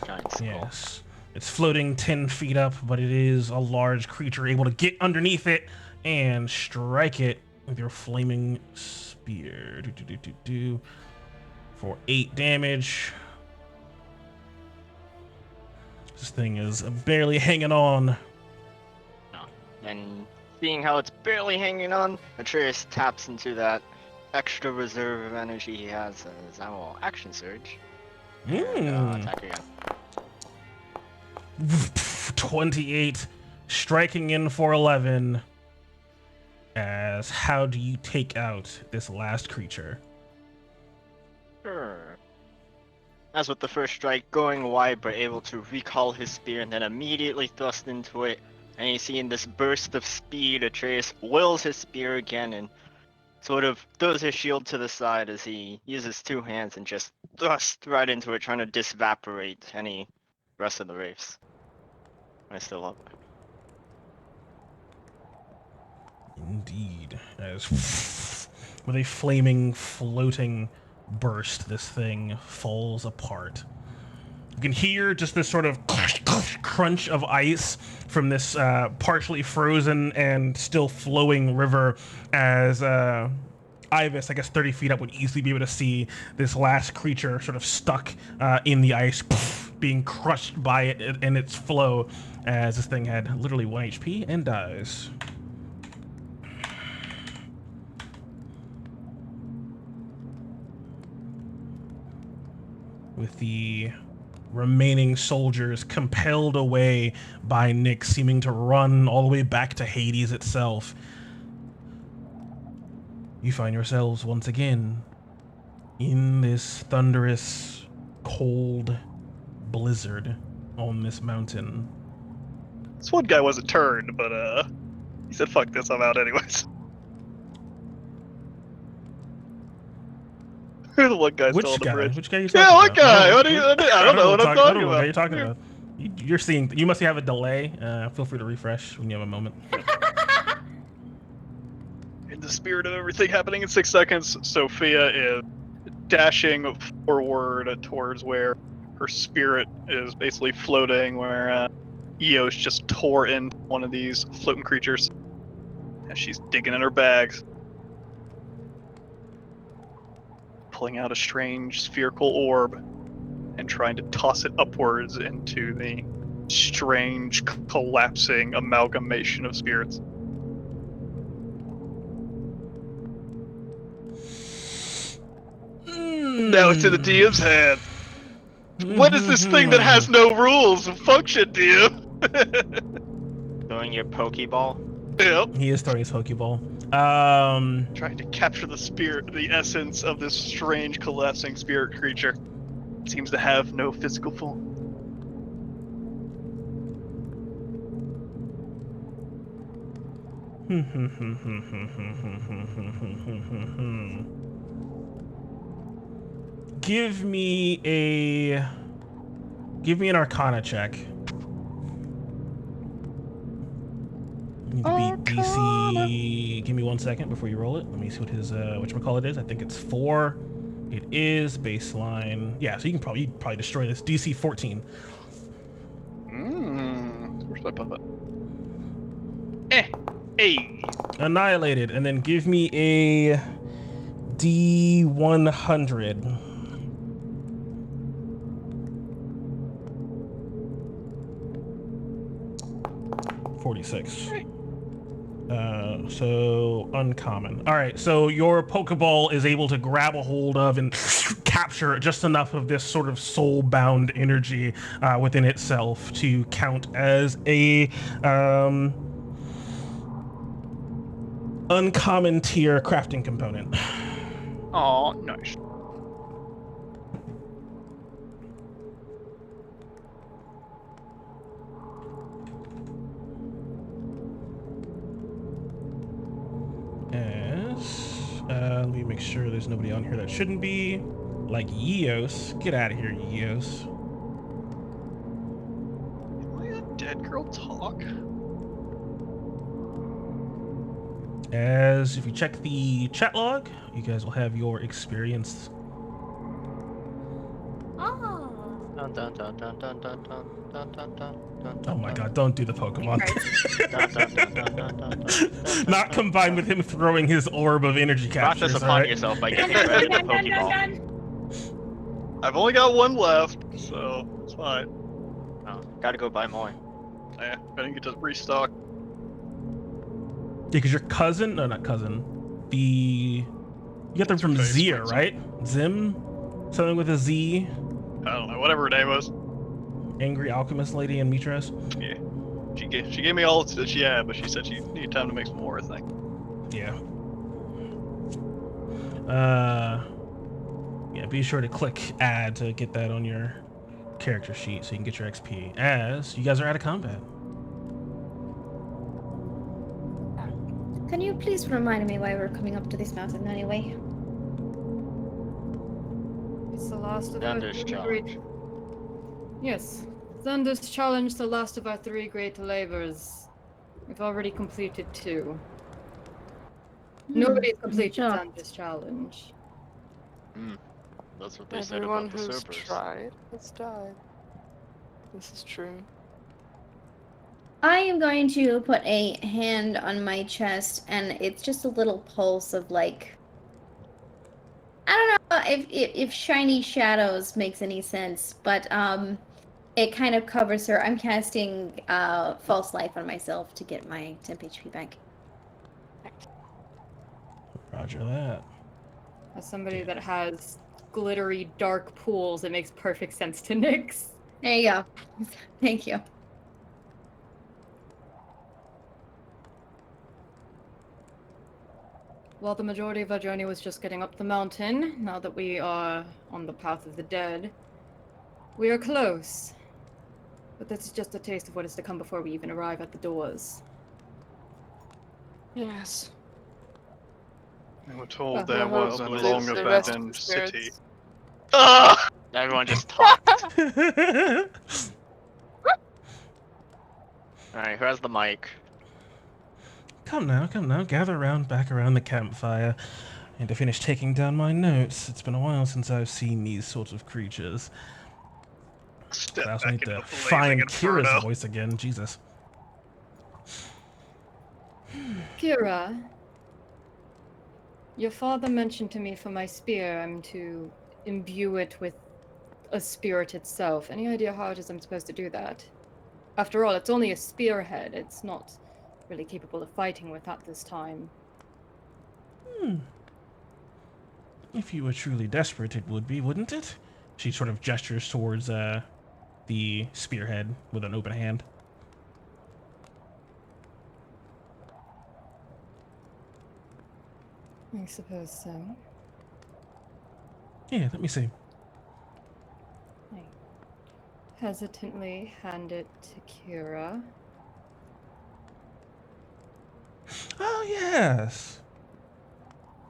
Giant skull. Yes. It's floating 10 feet up, but it is a large creature able to get underneath it and strike it with your flaming spear. For 8 damage. This thing is barely hanging on. And seeing how it's barely hanging on, Atreus taps into that extra reserve of energy he has as I will action surge. And, attack again. 28, striking in for 11. As how do you take out this last creature? Sure. As with the first strike, going wide but able to recall his spear and then immediately thrust into it. And you see in this burst of speed, Atreus wills his spear again and sort of throws his shield to the side as he uses 2 hands and just thrusts right into it, trying to disevaporate any rest of the wraiths. I still up. Indeed. As with a flaming, floating burst, this thing falls apart. You can hear just this sort of crunch of ice from this partially frozen and still flowing river as Ivis, I guess 30 feet up, would easily be able to see this last creature sort of stuck in the ice, being crushed by it and its flow as this thing had literally 1 HP and dies. With the remaining soldiers compelled away by Nick, seeming to run all the way back to Hades itself, you find yourselves once again in this thunderous, cold blizzard on this mountain. This one guy wasn't turned, but he said, "Fuck this, I'm out anyways." The one guy's still on the Which guy? bridge. Which guy are you talking Yeah, about? what guy? What do you? I don't know what I'm I talking don't know what about. guy you're talking about. You're seeing. You must have a delay. Feel free to refresh when you have a moment. In the spirit of everything happening in 6 seconds, Sophia is dashing forward towards where her spirit is basically floating, where Eos just tore in one of these floating creatures. As she's digging in her bags, pulling out a strange spherical orb and trying to toss it upwards into the strange collapsing amalgamation of spirits. Now it's in the DM's hand. What is this thing that has no rules of function, DM? Throwing your Pokeball. Yep. He is throwing his Pokeball. Trying to capture the spirit, the essence of this strange collapsing spirit creature. It seems to have no physical form. Give me an Arcana check. You need to beat DC. Give me 1 second before you roll it. Let me see what his whatchamacallit is. I think it's 4. It is baseline. Yeah, so you'd probably destroy this. DC 14. Where's my puppet? Hey. Annihilated, and then give me a D100. $46. So uncommon. All right, so your Pokeball is able to grab a hold of and capture just enough of this sort of soul-bound energy within itself to count as a uncommon tier crafting component. Aw, nice. Let me make sure there's nobody on here that shouldn't be. Like Eos. Get out of here, Eos. Am I a dead girl talk? As if you check the chat log, you guys will have your experience. Oh. Dun, dun, dun, dun, dun, dun, dun, dun, dun, dun, dun, Oh my dun, god, don't do the Pokemon. dun, dun, dun, dun, dun, dun, dun, Not combined with him throwing his orb of energy Brought captures, this upon alright? yourself by getting rid of the Pokeball. I've only got one left, so it's fine. Oh, gotta go buy more. I didn't get to restock. Yeah, because your cousin, no, not cousin, you got them from What's her face? Zia, right? Zim? Something with a Z? I don't know, whatever her name was. Angry alchemist lady in Mitras? Yeah. She gave me all that she had, but she said she needed time to make some more, I think. Yeah. Yeah, be sure to click add to get that on your character sheet so you can get your XP, as you guys are out of combat. Can you please remind me why we're coming up to this mountain anyway? It's the last of Xander's our challenge. great... Yes. Xander's challenge, the last of our 3 great labors. We've already completed 2. Nobody's completed Sure. Xander's challenge. That's what they said Everyone about the who's Cerberus. tried has died. This is true. I am going to put a hand on my chest, and it's just a little pulse of like, I don't know if shiny shadows makes any sense, but it kind of covers her. I'm casting false life on myself to get my temp HP back. Roger that. As somebody Yeah. that has glittery dark pools, it makes perfect sense to Nyx. There you go. Thank you. While the majority of our journey was just getting up the mountain, now that we are on the path of the dead, we are close. But this is just a taste of what is to come before we even arrive at the doors. Yes. We were told Well, there we'll was a hope to long see the rest of abandoned the city. spirits. Ugh! Everyone just talked. Alright, who has the mic? Come now, gather around back around the campfire. And to finish taking down my notes. It's been a while since I've seen these sorts of creatures. Step I also back need into to the blazing find inferno. Kira's voice again. Jesus. Kira, your father mentioned to me for my spear, I'm to imbue it with a spirit itself. Any idea how it is I'm supposed to do that? After all, it's only a spearhead. It's not really capable of fighting with at this time. If you were truly desperate, it would be, wouldn't it? She sort of gestures towards the spearhead with an open hand. I suppose so. Yeah, let me see. I hesitantly hand it to Kira. Oh, yes.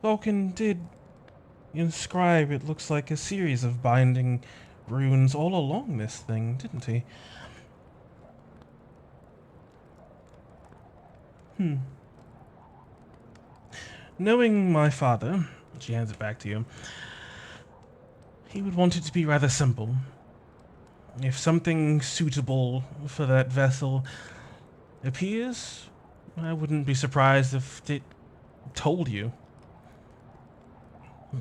Vulcan did inscribe, it looks like, a series of binding runes all along this thing, didn't he? Knowing my father, she hands it back to you, he would want it to be rather simple. If something suitable for that vessel appears, I wouldn't be surprised if it told you.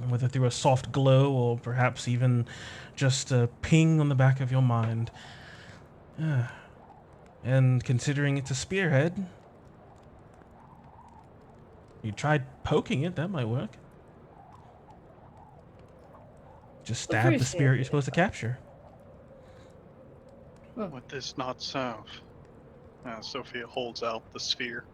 Whether through a soft glow or perhaps even just a ping on the back of your mind. And considering it's a spearhead, you tried poking it, that might work. Just stab the spirit you're supposed to capture. Well, Would this not serve? Sophia holds out the sphere.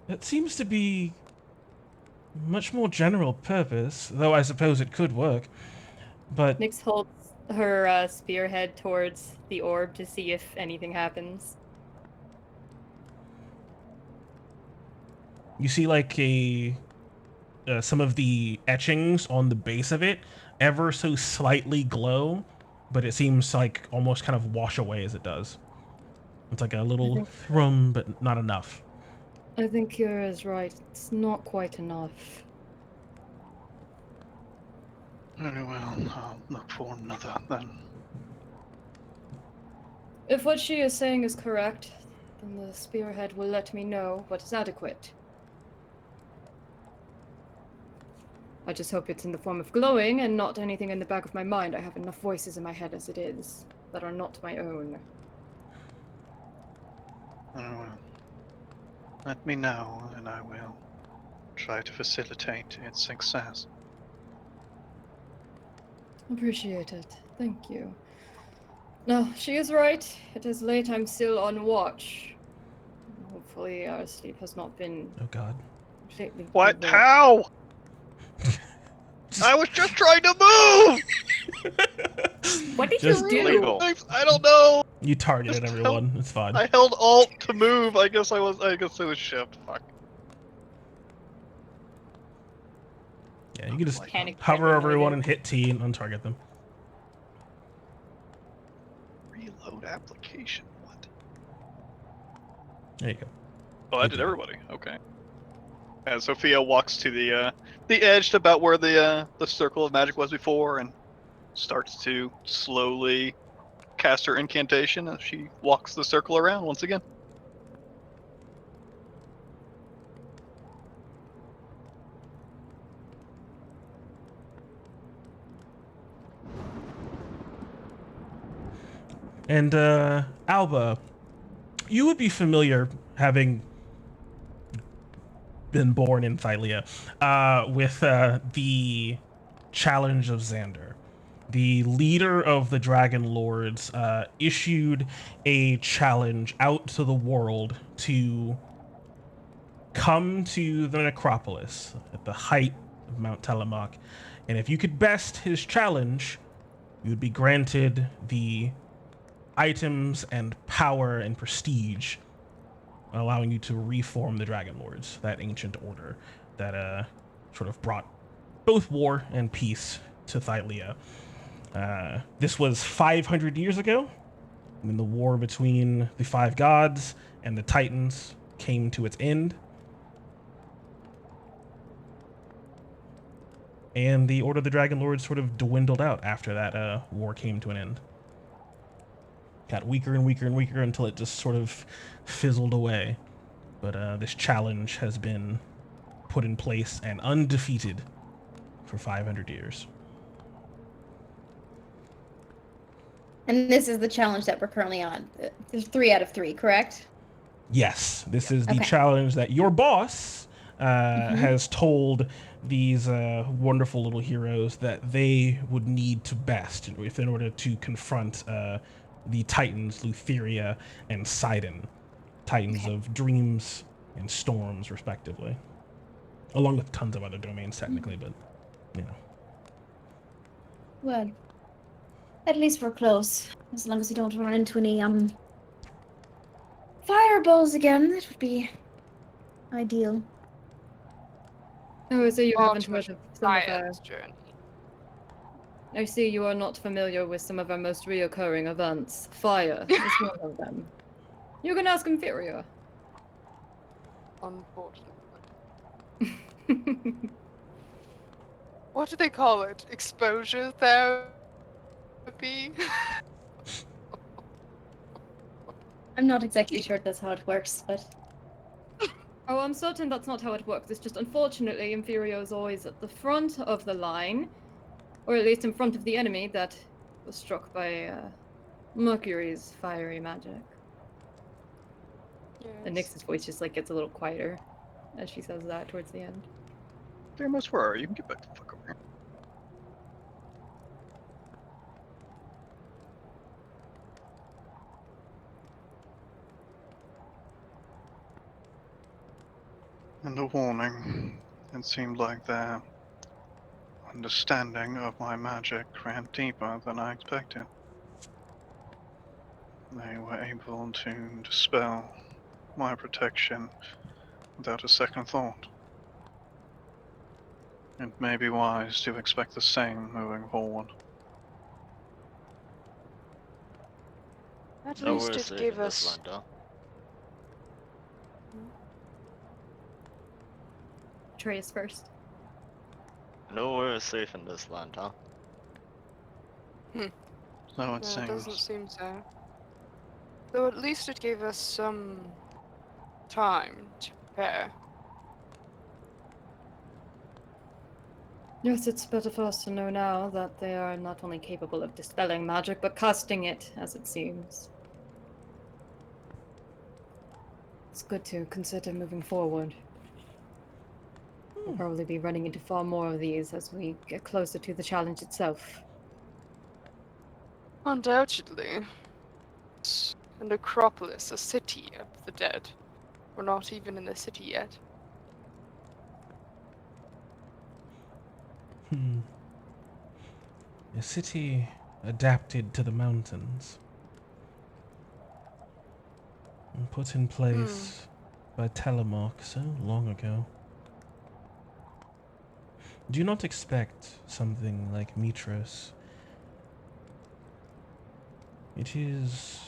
It seems to be much more general purpose, though I suppose it could work. But Nyx holds her spearhead towards the orb to see if anything happens. you see like some of the etchings on the base of it ever so slightly glow, but it seems like almost kind of wash away as it does. It's like a little thrum, but not enough. I think Kira is right. It's not quite enough. Very well, I'll look for another then. If what she is saying is correct, then the spearhead will let me know what is adequate. I just hope it's in the form of glowing and not anything in the back of my mind. I have enough voices in my head as it is that are not my own. Very well. Let me know, and I will try to facilitate its success. Appreciate it. Thank you. No, she is right. It is late. I'm still on watch. Hopefully our sleep has not been Oh god. completely... What? ruined. How? I was just trying to move! What did Just you do? legal. I don't know. You targeted Just everyone. It's fine. I held Alt to move. I guess it was Shift. Fuck. Yeah, you can just Panic hover over everyone generated. and hit T and untarget them. Reload application. What? There you go. Oh, I I did did it. everybody. Okay. And Sophia walks to the edge to about where the circle of magic was before, and starts to slowly cast her incantation as she walks the circle around once again. And Alba, you would be familiar, having been born in Thylea, with the challenge of Xander. The leader of the Dragon Lords issued a challenge out to the world to come to the necropolis at the height of Mount Telemark, and if you could best his challenge, you would be granted the items and power and prestige, allowing you to reform the Dragon Lords, that ancient order that sort of brought both war and peace to Thylea. This was 500 years ago, when the war between the five gods and the Titans came to its end. And the Order of the Dragon Lords sort of dwindled out after that war came to an end. Got weaker and weaker and weaker until it just sort of fizzled away. But this challenge has been put in place and undefeated for 500 years. And this is the challenge that we're currently on. There's 3 out of 3, correct? Yes, this is the Okay. challenge that your boss has told these wonderful little heroes that they would need to best if in order to confront the Titans, Lutheria and Sidon, Titans of dreams and storms, respectively, along with tons of other domains, technically, but you know. Well, at least we're close. As long as we don't run into any fireballs again, that would be ideal. Oh, so you Far haven't too heard much of some of our... science journey. I see you are not familiar with some of our most reoccurring events. Fire is one of them. You can ask Inferior. Unfortunately. What do they call it? Exposure therapy? I'm not exactly sure that's how it works, but Oh, I'm certain that's not how it works. It's just unfortunately Inferior is always at the front of the line, or at least in front of the enemy that was struck by Mercury's fiery magic. And Yes. Nyx's voice just like gets a little quieter as she says that towards the end. Dearmost, where are you? You can get back the fuck over here. And a warning. It seemed like their understanding of my magic ran deeper than I expected. They were able to dispel my protection without a second thought. It may be wise to expect the same moving forward. At No, least we're it safe gave in this us. land, though. Atreus first. No, we're safe in this land, huh? So it No, it doesn't seems. seem so. Though at least it gave us some time to prepare. Yes, it's better for us to know now that they are not only capable of dispelling magic, but casting it, as it seems. It's good to consider moving forward. We'll probably be running into far more of these as we get closer to the challenge itself. Undoubtedly. It's a necropolis, a city of the dead. We're not even in the city yet. A city adapted to the mountains and put in place by Telemark so long ago. Do not expect something like Mitros. It is...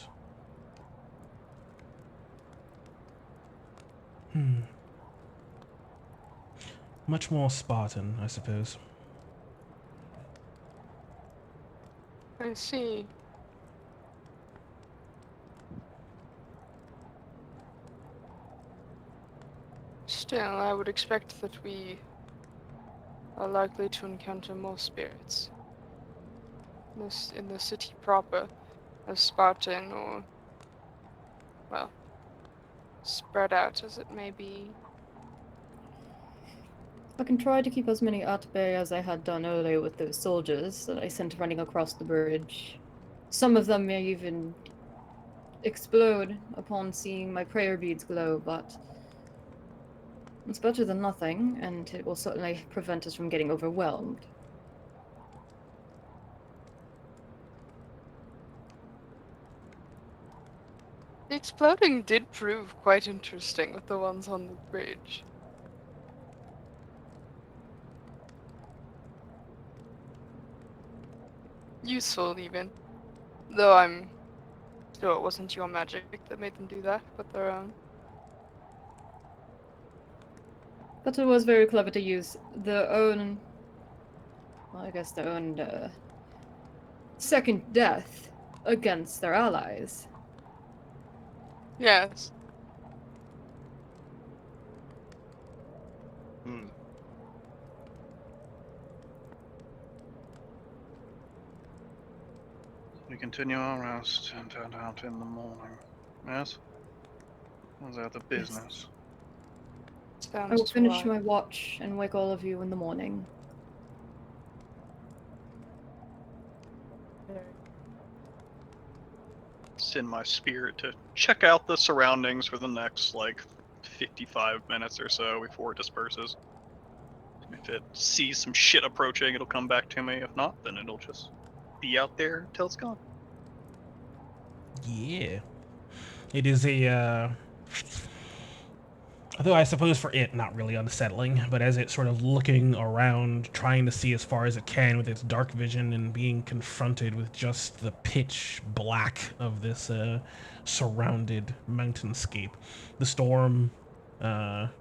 much more Spartan, I suppose. I see. Still, I would expect that we are likely to encounter more spirits. In the city proper, as Spartan or, well, spread out as it may be. I can try to keep as many at bay as I had done earlier with those soldiers that I sent running across the bridge. Some of them may even explode upon seeing my prayer beads glow, but it's better than nothing, and it will certainly prevent us from getting overwhelmed. The exploding did prove quite interesting with the ones on the bridge. Useful, even. Though I'm sure it wasn't your magic that made them do that, but their own. But it was very clever to use their own, well, I guess their own second death against their allies. Yes. Hmm. We continue our rest and head out in the morning. Yes? Was that the business? I will Sounds finish wise. my watch and wake all of you in the morning. Send my spirit to check out the surroundings for the next, 55 minutes or so before it disperses. If it sees some shit approaching, it'll come back to me. If not, then it'll just be out there till it's gone. Yeah. It is a, although I suppose for it, not really unsettling, but as it's sort of looking around, trying to see as far as it can with its dark vision and being confronted with just the pitch black of this surrounded mountainscape. The storm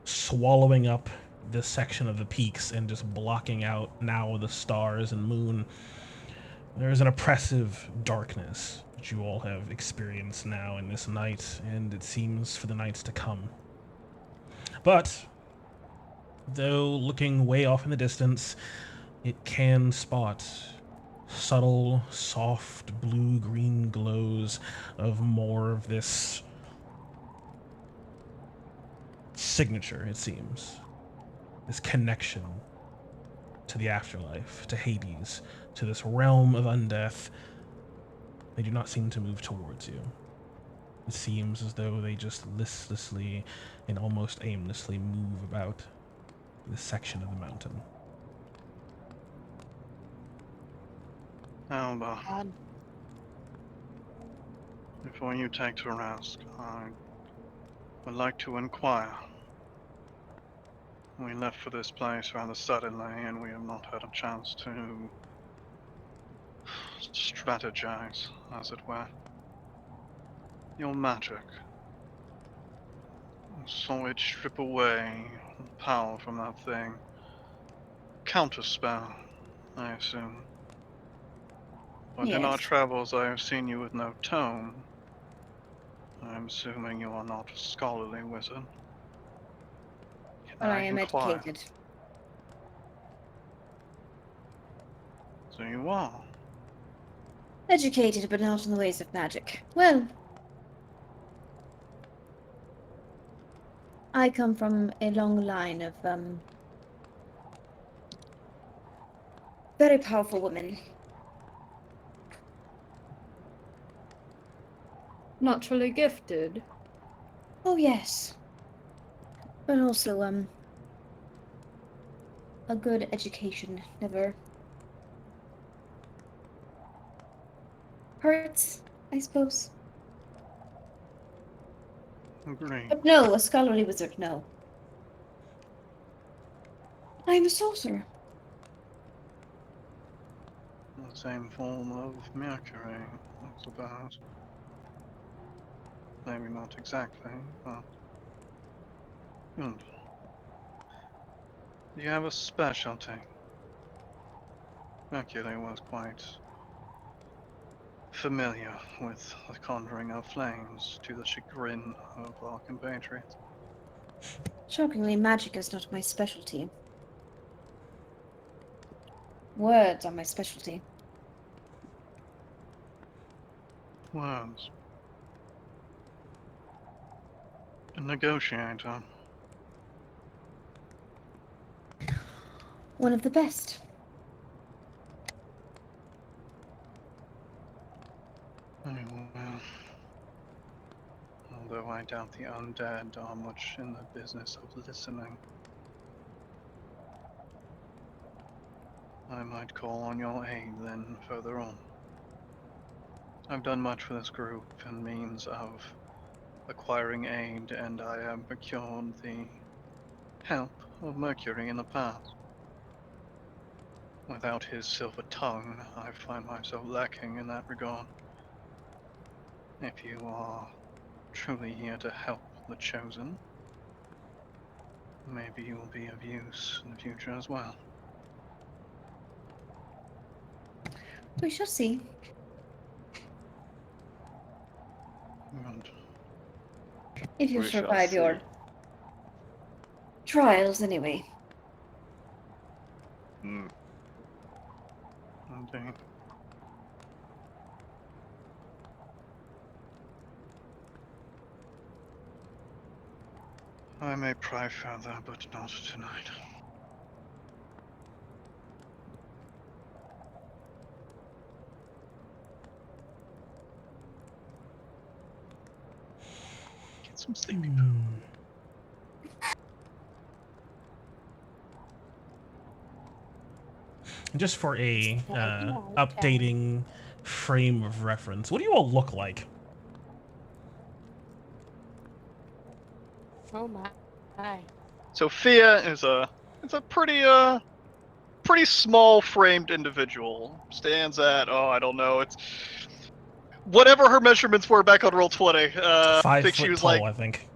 swallowing up this section of the peaks and just blocking out now the stars and moon. There is an oppressive darkness that you all have experienced now in this night, and it seems for the nights to come. But, though looking way off in the distance, it can spot subtle, soft, blue-green glows of more of this signature, it seems. This connection to the afterlife, to Hades, to this realm of undeath. They do not seem to move towards you. It seems as though they just listlessly and almost aimlessly move about this section of the mountain. Alba, God. before you take to rest, I would like to inquire. We left for this place rather suddenly, and we have not had a chance to strategize, as it were. Your magic. I saw it strip away the power from that thing. Counterspell, I assume. But in our Yes. travels, I have seen you with no tome. I'm assuming you are not a scholarly wizard. Can But I I am inquire? educated. So you are. Educated, but not in the ways of magic. Well, I come from a long line of very powerful women. Naturally gifted. Oh yes, but also a good education never hurts, I suppose. Agree. But no, a scholarly wizard, no. I am a sorcerer. The same form of Mercury, I suppose. Maybe not exactly, but good. Do you have a specialty? Mercury was quite familiar with the conjuring of flames, to the chagrin of our compatriots. Shockingly, magic is not my specialty. Words are my specialty. Words. A negotiator. One of the best. Very well. Although I doubt the undead are much in the business of listening. I might call on your aid then further on. I've done much for this group in means of acquiring aid, and I have procured the help of Mercury in the past. Without his silver tongue, I find myself lacking in that regard. If you are truly here to help the Chosen, maybe you will be of use in the future as well. We shall see. Good. If you We shall survive see. your trials, anyway. Mm. Indeed. I may pry further, but not tonight. Get some sleepy. Just for a It's night, updating frame of reference, what do you all look like? Oh my. Sophia is a pretty small framed individual. Stands at I don't know, it's whatever her measurements were back on Roll20. I 5 think she foot was tall, like I think.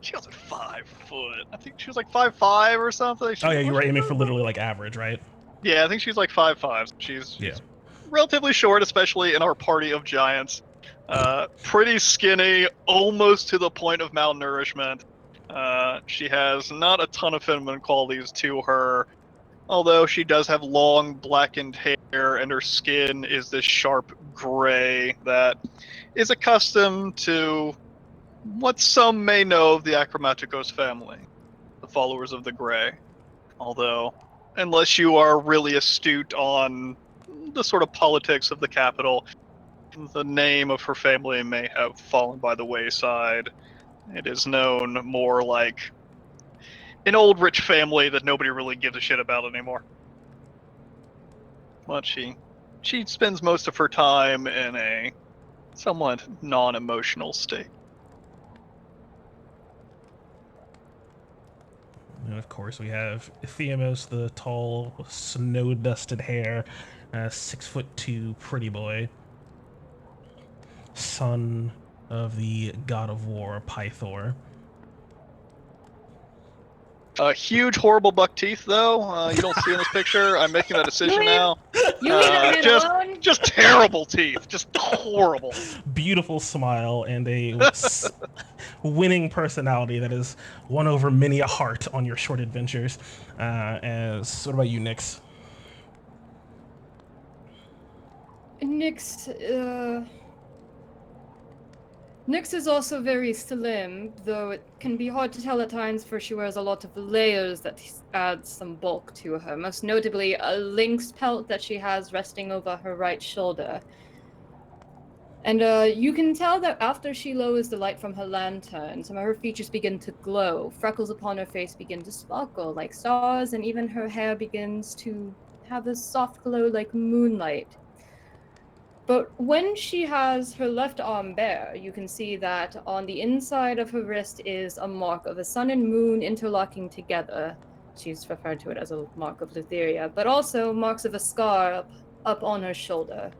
she wasn't 5 foot. I think she was like 5'5" or something. Oh yeah, you Was were she aiming for 5'5"? literally like average, right? Yeah, I think she's like 5'5". She's Yeah. relatively short, especially in our party of giants. Pretty skinny, almost to the point of malnourishment. She has not a ton of feminine qualities to her, although she does have long blackened hair, and her skin is this sharp gray that is accustomed to what some may know of the Achromaticos family, the followers of the Gray. Although, unless you are really astute on the sort of politics of the capital, the name of her family may have fallen by the wayside. It is known more like an old rich family that nobody really gives a shit about anymore. But she spends most of her time in a somewhat non-emotional state. And of course, we have Theamos, the tall, snow-dusted hair, 6'2" pretty boy, son of the god of war, Pythor. Huge, horrible buck teeth, though. You don't see in this picture. I'm making that decision now. You leave that man just, alone. just terrible teeth. Just horrible. Beautiful smile and a winning personality that has won over many a heart on your short adventures. What about you, Nyx? Nyx is also very slim, though it can be hard to tell at times, for she wears a lot of layers that adds some bulk to her, most notably a lynx pelt that she has resting over her right shoulder. And you can tell that after she lowers the light from her lantern, some of her features begin to glow. Freckles upon her face begin to sparkle like stars, and even her hair begins to have a soft glow like moonlight. But when she has her left arm bare, you can see that on the inside of her wrist is a mark of a sun and moon interlocking together. She's referred to it as a mark of Thylea, but also marks of a scar up on her shoulder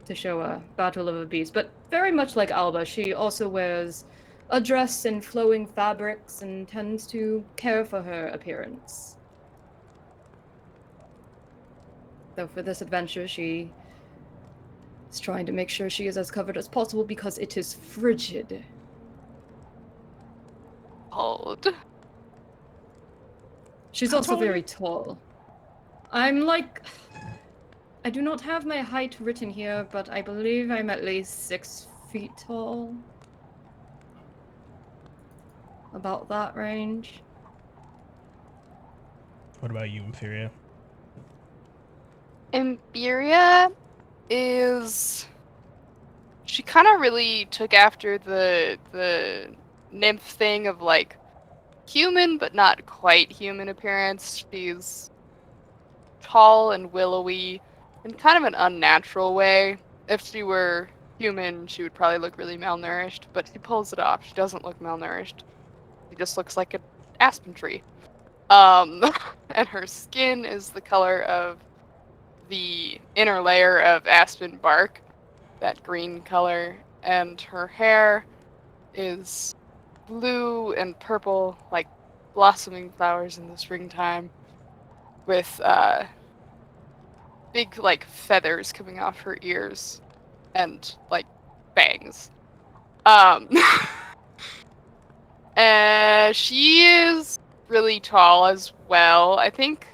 to show a battle of a beast. But very much like Alba, she also wears a dress in flowing fabrics and tends to care for her appearance. Though for this adventure, she is trying to make sure she is as covered as possible because it is frigid. Cold. She's How also tall are very you? tall. I'm like. I do not have my height written here, but I believe I'm at least 6 feet tall. About that range. What about you, Impheria? Imperia is she kind of really took after the nymph thing of like human but not quite human appearance. She's tall and willowy in kind of an unnatural way. If she were human, she would probably look really malnourished, but she pulls it off. She doesn't look malnourished. She just looks like an aspen tree. And her skin is the color of the inner layer of aspen bark, that green color, and her hair is blue and purple, like blossoming flowers in the springtime, with big like feathers coming off her ears and like bangs. Um, she is really tall as well. I think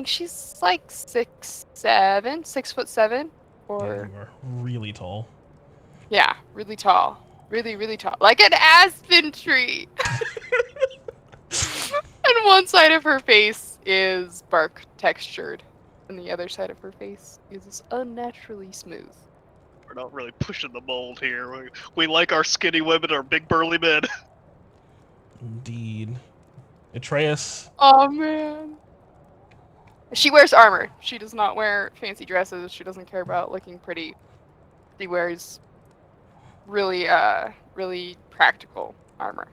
she's like 6'7", 6'7", Yeah, or you are really tall. yeah, really tall, really tall, like an aspen tree. And one side of her face is bark textured, and the other side of her face is unnaturally smooth. We're not really pushing the mold here. We like our skinny women, our big burly men. Indeed. Atreus, Oh man. She wears armor. She does not wear fancy dresses. She doesn't care about looking pretty. She wears really practical armor.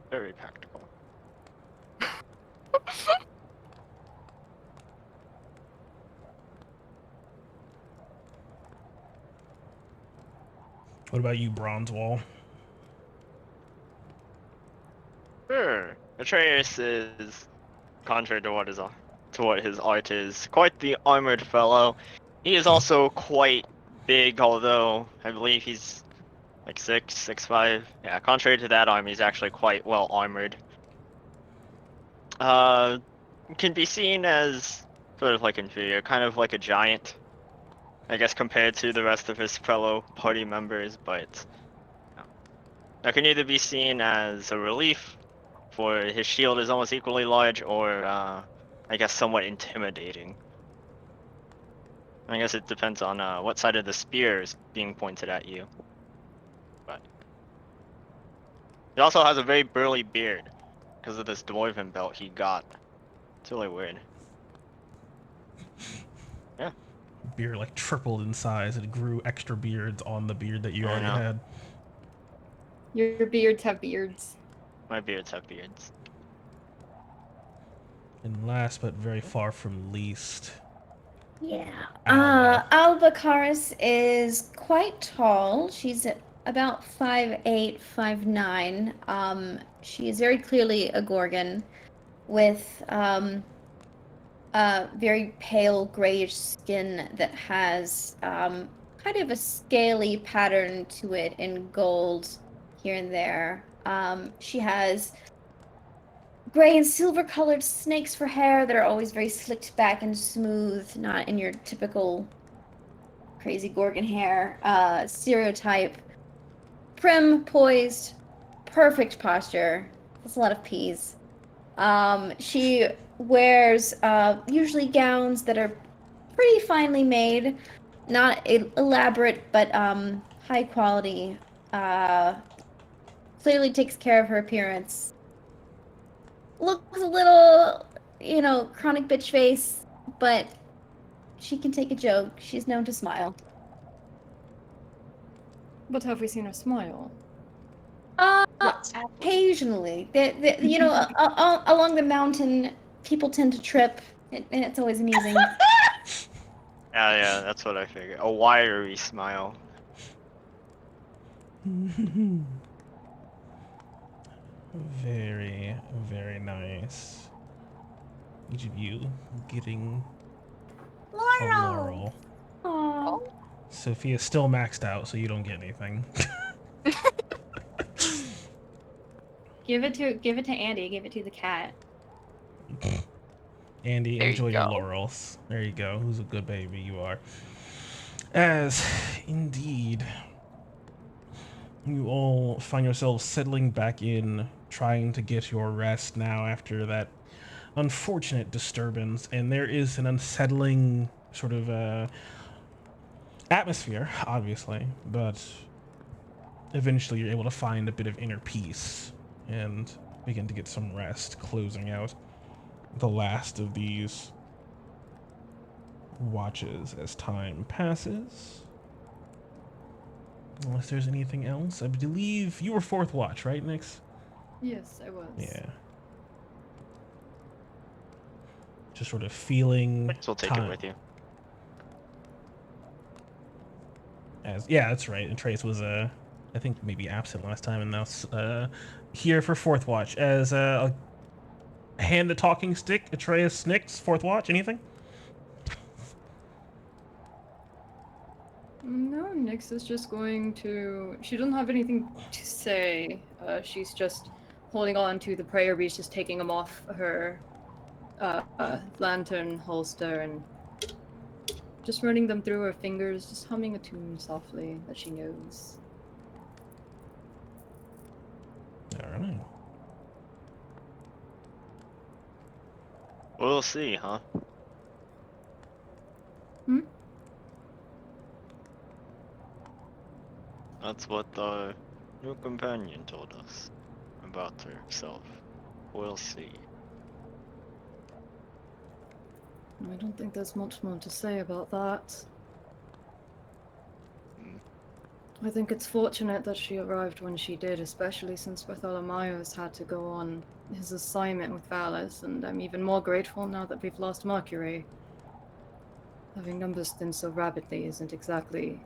Very practical. what about you, Bronzewall? Sure. Atreus is, contrary to what his art is, quite the armored fellow. He is also quite big, although I believe he's like 6'5". Yeah, contrary to that arm, he's actually quite well armored. Can be seen as sort of like inferior, kind of like a giant, I guess, compared to the rest of his fellow party members, but that can either be seen as a relief, for his shield is almost equally large, or I guess somewhat intimidating. I guess it depends on what side of the spear is being pointed at you. But he also has a very burly beard because of this dwarven belt he got. It's really weird. Yeah. Beard like tripled in size. It grew extra beards on the beard that you I already know. had. Your beards have beards. My beards have beards. And last but very far from least, Yeah. Alba. Albacaris is quite tall. She's about 5'8", 5'9". She is very clearly a Gorgon with very pale grayish skin that has kind of a scaly pattern to it in gold here and there. She has gray and silver colored snakes for hair that are always very slicked back and smooth, not in your typical crazy Gorgon hair stereotype. Prim, poised, perfect posture. That's a lot of P's. She wears usually gowns that are pretty finely made, not elaborate, but high quality. Clearly takes care of her appearance. Looks a little chronic bitch face, but she can take a joke. She's known to smile. But have we seen her smile? What's happening? Occasionally, along the mountain, people tend to trip, and it's always amusing. Yeah, that's what I figured. A wiry smile. Very, very nice. Each of you getting a laurel. Aww. Sophia's still maxed out, so you don't get anything. Give it to Andy. Give it to the cat. Andy, There you enjoy your go. laurels. There you go. Who's a good baby you are. As indeed, you all find yourselves settling back in, trying to get your rest now after that unfortunate disturbance, and there is an unsettling sort of atmosphere, obviously, but eventually you're able to find a bit of inner peace and begin to get some rest, closing out the last of these watches as time passes. Unless there's anything else. I believe you were fourth watch, right, Nyx? Yes, I was. Yeah. Just sort of feeling So take time. it with you. Yeah, that's right. And Trace was I think maybe absent last time, and now here for fourth watch as a hand the talking stick. Atreus, Nyx, fourth watch. Anything? No, Nyx is just going to. She doesn't have anything to say. She's just holding on to the prayer beads, just taking them off her lantern holster and just running them through her fingers, just humming a tune softly that she knows. All right. We'll see, huh? Hmm? That's what the new companion told us about herself. We'll see. I don't think there's much more to say about that. Hmm. I think it's fortunate that she arrived when she did, especially since Bartholomeo's had to go on his assignment with Valis, and I'm even more grateful now that we've lost Mercury. Having numbers thin so rapidly isn't exactly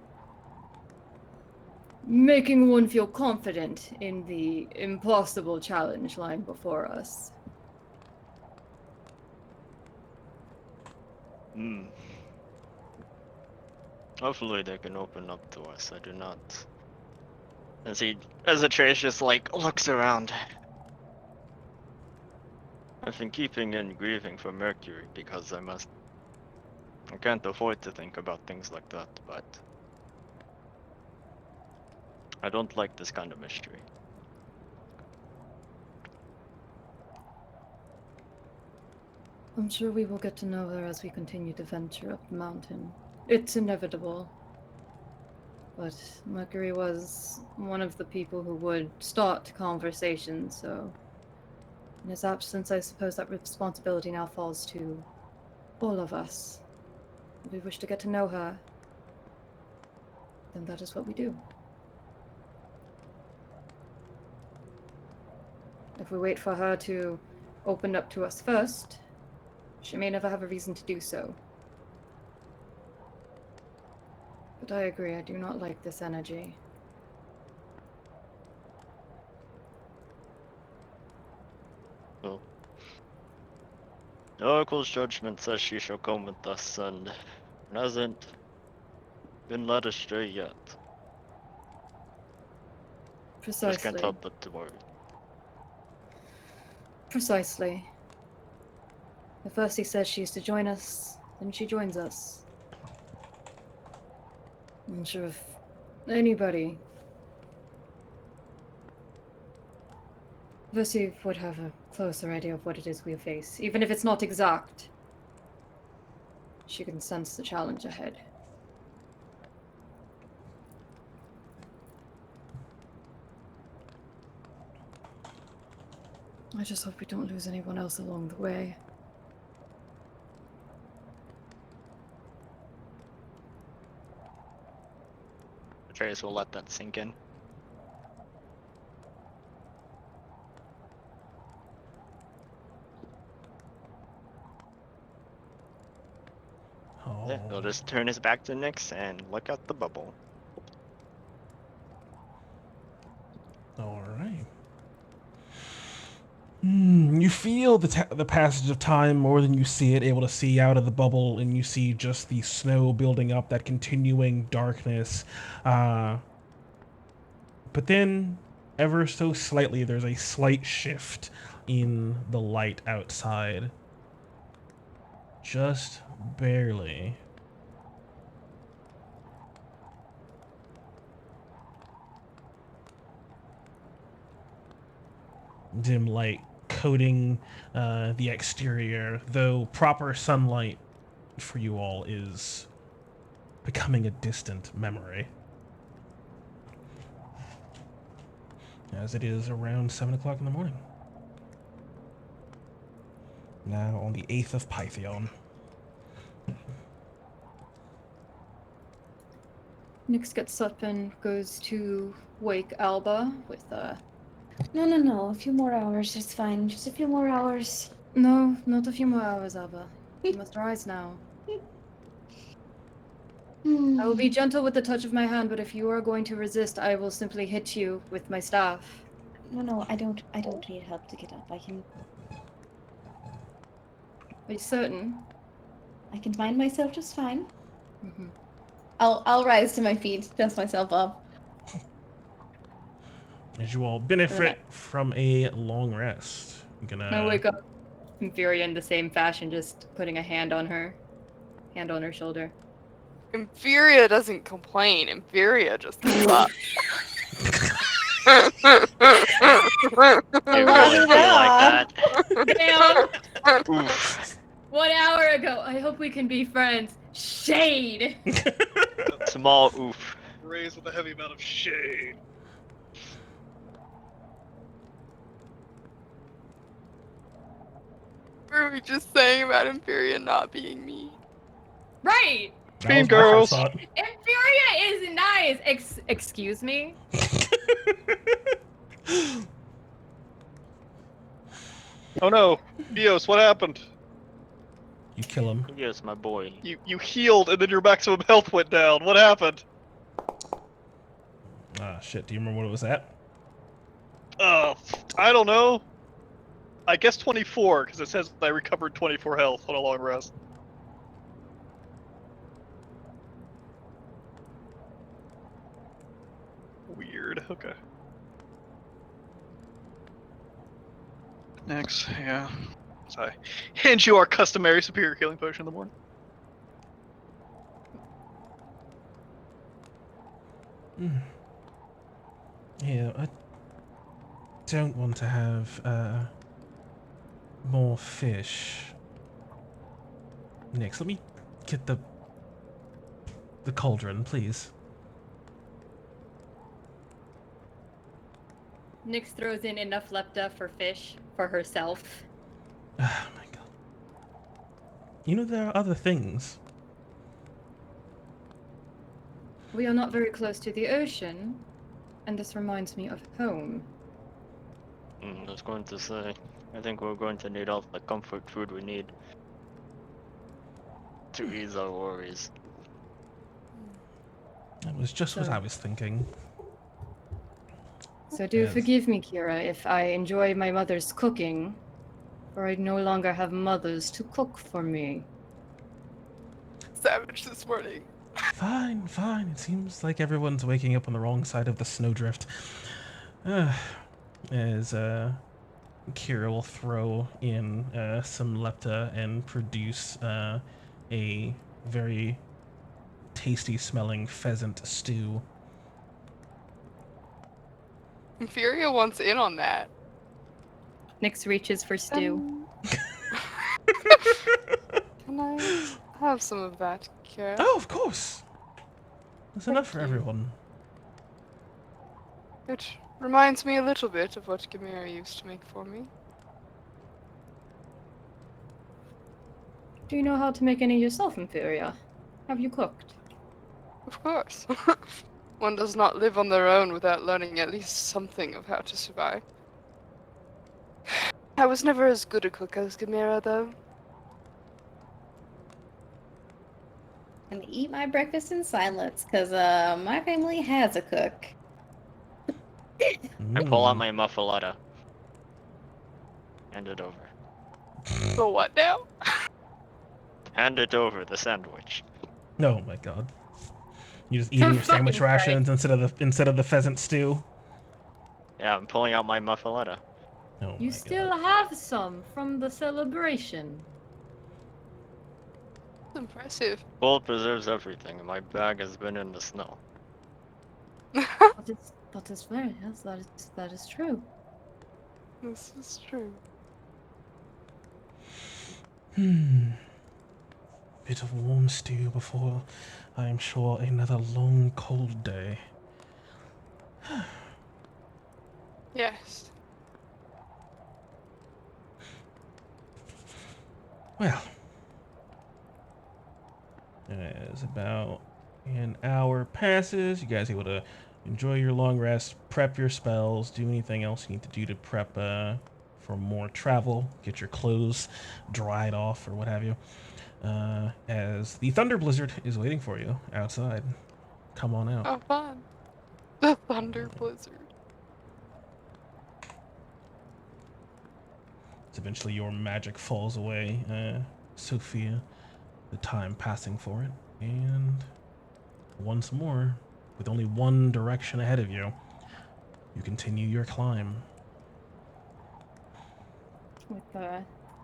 making one feel confident in the impossible challenge lying before us. Hmm. Hopefully they can open up to us. I do not. As Atreus just like looks around. I've been keeping in grieving for Mercury because I can't afford to think about things like that, but I don't like this kind of mystery. I'm sure we will get to know her as we continue to venture up the mountain. It's inevitable. But Mercury was one of the people who would start conversations, so in his absence, I suppose that responsibility now falls to all of us. If we wish to get to know her, then that is what we do. If we wait for her to open up to us first, she may never have a reason to do so. But I agree, I do not like this energy. So, the Oracle's judgment says she shall come with us, and hasn't been led astray yet. Just can't Precisely. help but to worry. Precisely. If first he says she's to join us, then she joins us. I'm sure if anybody Versi would have a closer idea of what it is we face, even if it's not exact. She can sense the challenge ahead. I just hope we don't lose anyone else along the way. Trace will let that sink in. Yeah, he'll Oh, just turn his back to Nyx and look at the bubble. all right. You feel the passage of time more than you see it, able to see out of the bubble, and you see just the snow building up, that continuing darkness. But then, ever so slightly, there's a slight shift in the light outside. Just barely. Dim light coating the exterior, though proper sunlight for you all is becoming a distant memory. As it is around 7 o'clock in the morning. Now on the 8th of Pythion. Nyx gets up and goes to wake Alba with No. A few more hours. It's fine. Just a few more hours. No, not a few more hours, Alba. You must rise now. I will be gentle with the touch of my hand, but if you are going to resist, I will simply hit you with my staff. No. I don't need help to get up. Are you certain? I can find myself just fine. Mm-hmm. I'll rise to my feet, dust myself up. As you all benefit from a long rest. I'm gonna I wake up Inferior in the same fashion, just putting a hand on her shoulder. Inferior doesn't complain. Inferior just sucks. It really feel like that. Damn! Oof. 1 hour ago. I hope we can be friends. Shade! Small oof. Raised with a heavy amount of shade. What were we just saying about Inferior not being mean? Right! That Mean was my first girls. thought. Inferior is nice! Excuse me? Oh no, Eos, what happened? You kill him. Yes, my boy. You healed and then your maximum health went down. What happened? Ah, shit. Do you remember what it was at? I don't know. I guess 24, because it says I recovered 24 health on a long rest. Weird. Okay. Next, yeah. So I hand you our customary superior healing potion in the morning. Yeah, I don't want to have more fish. Next, let me get the cauldron, please. Nyx throws in enough lepta for fish for herself. Oh my god. You know, there are other things. We are not very close to the ocean, and this reminds me of home. I was going to say, I think we're going to need all the comfort food we need to ease our worries. That was just what So- I was thinking. So do Yes. forgive me, Kira, if I enjoy my mother's cooking, for I no longer have mothers to cook for me. Savage this morning. Fine, fine. It seems like everyone's waking up on the wrong side of the snowdrift. As Kira will throw in some lepta and produce a very tasty smelling pheasant stew. Inferior wants in on that. Nyx reaches for stew. Can I have some of that, Kira? Oh, of course. There's enough for Thank you. everyone. It reminds me a little bit of what Gamera used to make for me. Do you know how to make any yourself, Inferior? Have you cooked? Of course. One does not live on their own without learning at least something of how to survive. I was never as good a cook as Gamera, though. And eat my breakfast in silence, because my family has a cook. I pull out Mm. my muffaletta. Hand it over. But what now? Hand it over, the sandwich. Oh my god. You just eating your sandwich Fucking Christ. rations instead of the pheasant stew? Yeah, I'm pulling out my muffaletta. Oh You my still god. have some from the celebration. Impressive. Gold preserves everything, and my bag has been in the snow. That is very, yes, that is true. This is true. Bit of warm stew before, I am sure, another long cold day. Yes. Well, as about an hour passes, you guys able to enjoy your long rest, prep your spells, do anything else you need to do to prep for more travel, get your clothes dried off or what have you. As the Thunder Blizzard is waiting for you outside. Come on out. Oh, fun. The Thunder Blizzard. As eventually your magic falls away, Sophia, the time passing for it, and once more, with only one direction ahead of you, you continue your climb. With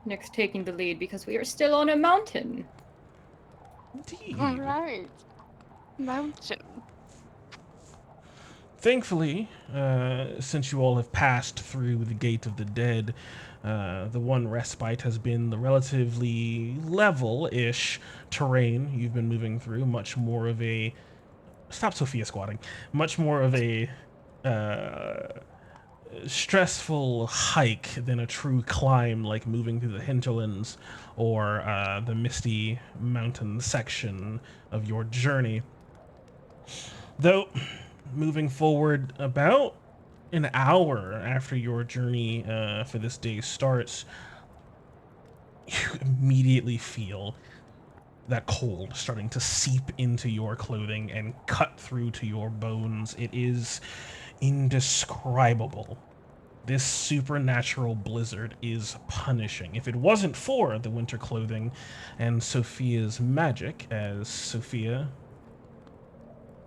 Nyx taking the lead because we are still on a mountain. Indeed. Alright. Mountain. Thankfully, since you all have passed through the Gate of the Dead, the one respite has been the relatively level-ish terrain you've been moving through, much more of a... Stop Sophia squatting. Much more of a stressful hike than a true climb like moving through the hinterlands or the misty mountain section of your journey. Though, moving forward about an hour after your journey for this day starts, you immediately feel that cold starting to seep into your clothing and cut through to your bones. It is indescribable. This supernatural blizzard is punishing. If it wasn't for the winter clothing and Sophia's magic, as Sophia,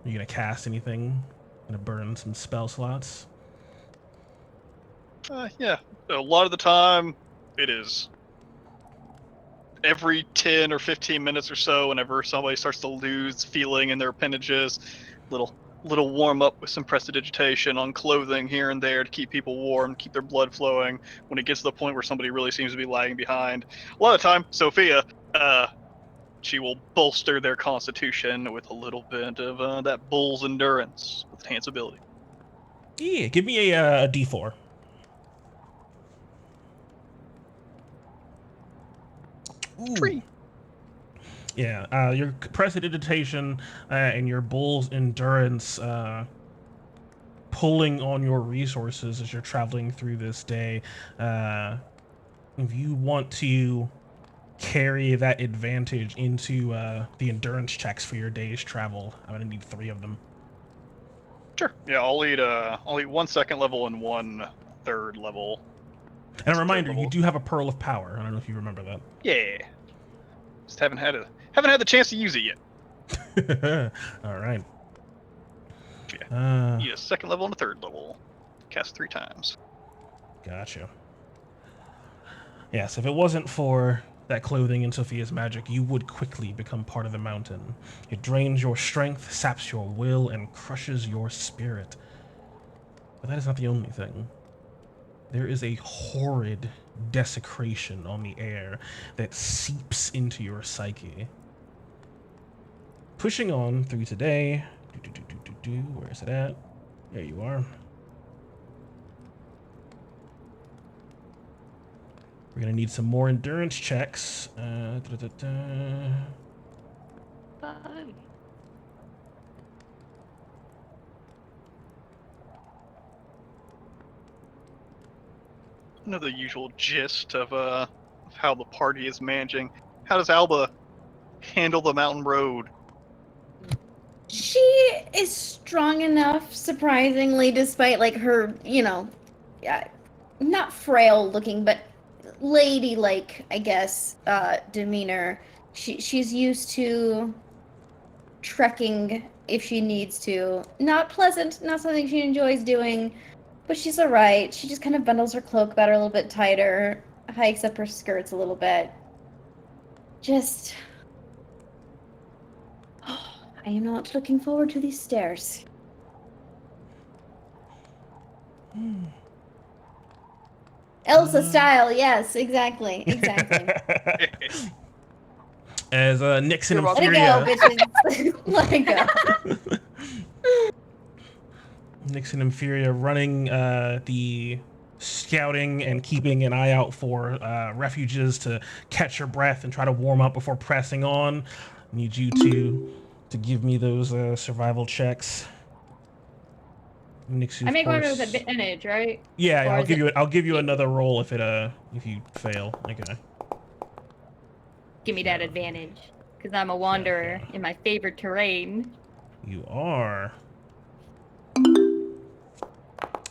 are you gonna cast anything? Gonna burn some spell slots? Yeah, a lot of the time it is every 10 or 15 minutes or so, whenever somebody starts to lose feeling in their appendages, little warm up with some prestidigitation on clothing here and there to keep people warm, keep their blood flowing. When it gets to the point where somebody really seems to be lagging behind, a lot of the time, Sophia, she will bolster their constitution with a little bit of that bull's endurance with enhanced ability. Yeah, give me a D4. Ooh. 3. Yeah, your prestidigitation and your bull's endurance pulling on your resources as you're traveling through this day. If you want to carry that advantage into the endurance checks for your day's travel, I'm gonna need 3 of them. Sure. Yeah, I'll eat 1 second level and 1 third level. And a reminder, Third you level. do have a Pearl of Power. I don't know if you remember Yeah. Just haven't had the chance to use it yet. that. All right. Eat a second level and a third level. Cast 3 times. Gotcha. Yes, if it wasn't for that clothing and Sophia's magic, you would quickly become part of the mountain. It drains your strength, saps your will, and crushes your spirit. But that is not the only thing. There is a horrid desecration on the air that seeps into your psyche. Pushing on through today. Where is it at? There you are. We're gonna need some more endurance checks. Fine. know the usual gist of how the party is managing. How does Alba handle the mountain road? She is strong enough, surprisingly, despite like her, yeah, not frail looking, but ladylike, I guess, demeanor. She's used to trekking if she needs to. Not pleasant, not something she enjoys doing, but she's alright. She just kind of bundles her cloak about her a little bit tighter, hikes up her skirts a little bit. Just. I am not looking forward to these stairs. Elsa style, yes, exactly. As Nixon You're and welcome. Let it go, Furia, bitches. Let it go. Nixon and Furia running the scouting and keeping an eye out for refuges to catch your breath and try to warm up before pressing on. Need you to give me those survival checks. Nixie, I of make one course. with advantage, right? Yeah, Or I'll is give it- you I'll give you another roll if you fail. Okay. Give me that So- advantage. Because I'm a wanderer Okay. in my favorite terrain. You are.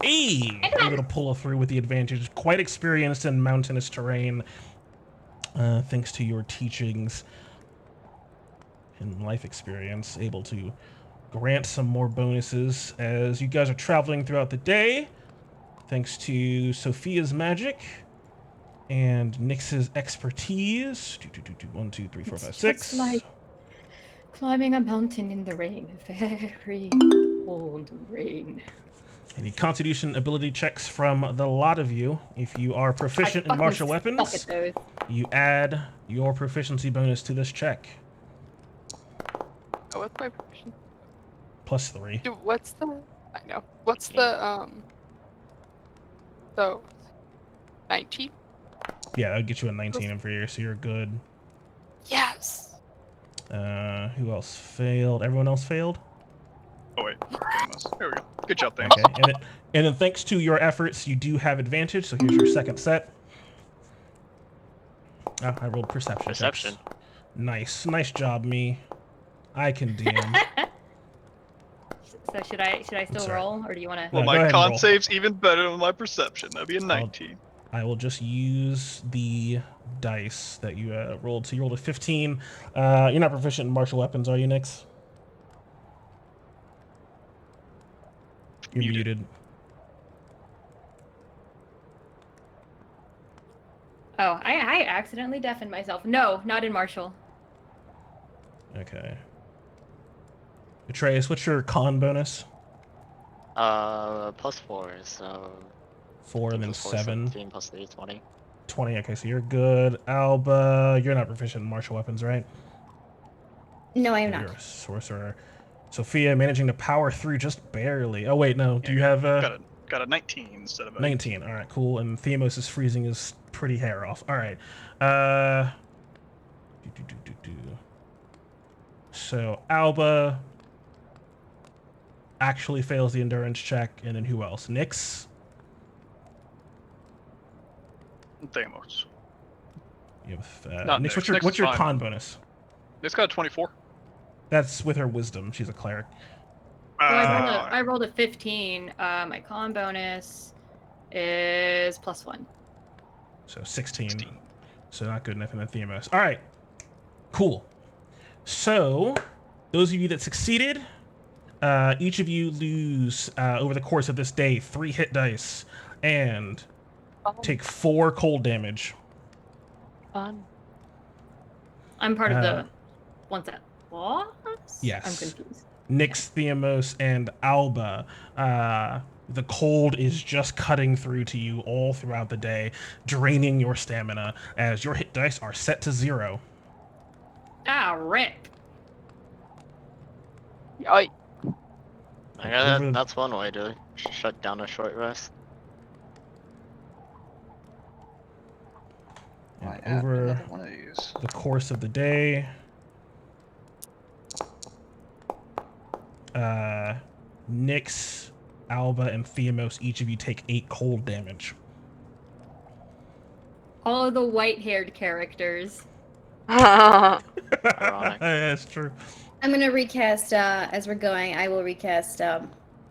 Hey! Able to pull through with the advantage. Quite experienced in mountainous terrain, thanks to your teachings and life experience. Able to grant some more bonuses as you guys are traveling throughout the day, thanks to Sophia's magic and Nyx's expertise. 1, 2, 3, 4, 5, It's 6. just like climbing a mountain in the rain. Very cold rain. Any constitution ability checks from the lot of you. If you are proficient in fucking martial suck weapons, at those. you add your proficiency bonus to this check. Oh, what's my proficiency? +3. What's the? I know. What's the So 19. Yeah, that'll get you a 19 inferior, so you're good. Yes. Who else failed? Everyone else failed? Oh wait, Thanos. There we go. Good job, Thanos. Okay, and then thanks to your efforts, you do have advantage. So here's your second set. Oh, I rolled perception. Perception. Checks. Nice job, me. I can DM. So should I still Sorry. roll, or do you want to? Well, No, go my ahead and con roll. save's even better than my perception. That'd be a 19. I will just use the dice that you rolled. So you rolled a 15. You're not proficient in martial weapons, are you, Nyx? You're muted. Oh, I accidentally deafened myself. No, not in martial. Okay. Atreus, what's your con bonus? +4, so 4 and then 4 is 7. 17 plus 3 is 20. 20. Okay, so you're good. Alba, you're not proficient in martial weapons, right? No, I am You're not. a sorcerer. Sophia managing to power through just barely. Oh wait, no. Do you have Got a 19 instead of a 19? All right, cool. And Theos is freezing his pretty hair off. All right. Uh. So Alba actually fails the endurance check, and then who else? Nyx. Thanos. You have, Not Nyx, Nyx. Nyx what's is your fine. con bonus? It's got a 24. That's with her wisdom. She's a cleric. So I rolled a 15. My con bonus is +1. So 16. So not good enough in the Theos. All right. Cool. So those of you that succeeded, each of you lose over the course of this day 3 hit dice and take 4 cold damage. Fun. I'm part of the ones that lost? Yes. I'm confused. Nyx, Theos, and Alba. The cold is just cutting through to you all throughout the day, draining your stamina as your hit dice are set to 0. Ah, rip. Yikes. I guess Over- that's one way to shut down a short rest. I And have over another one of these. the course of the day, Nyx, Alba, and Theos, each of you take 8 cold damage. All of the white-haired characters. Ironic. That's true. I'm gonna recast as we're going. I will recast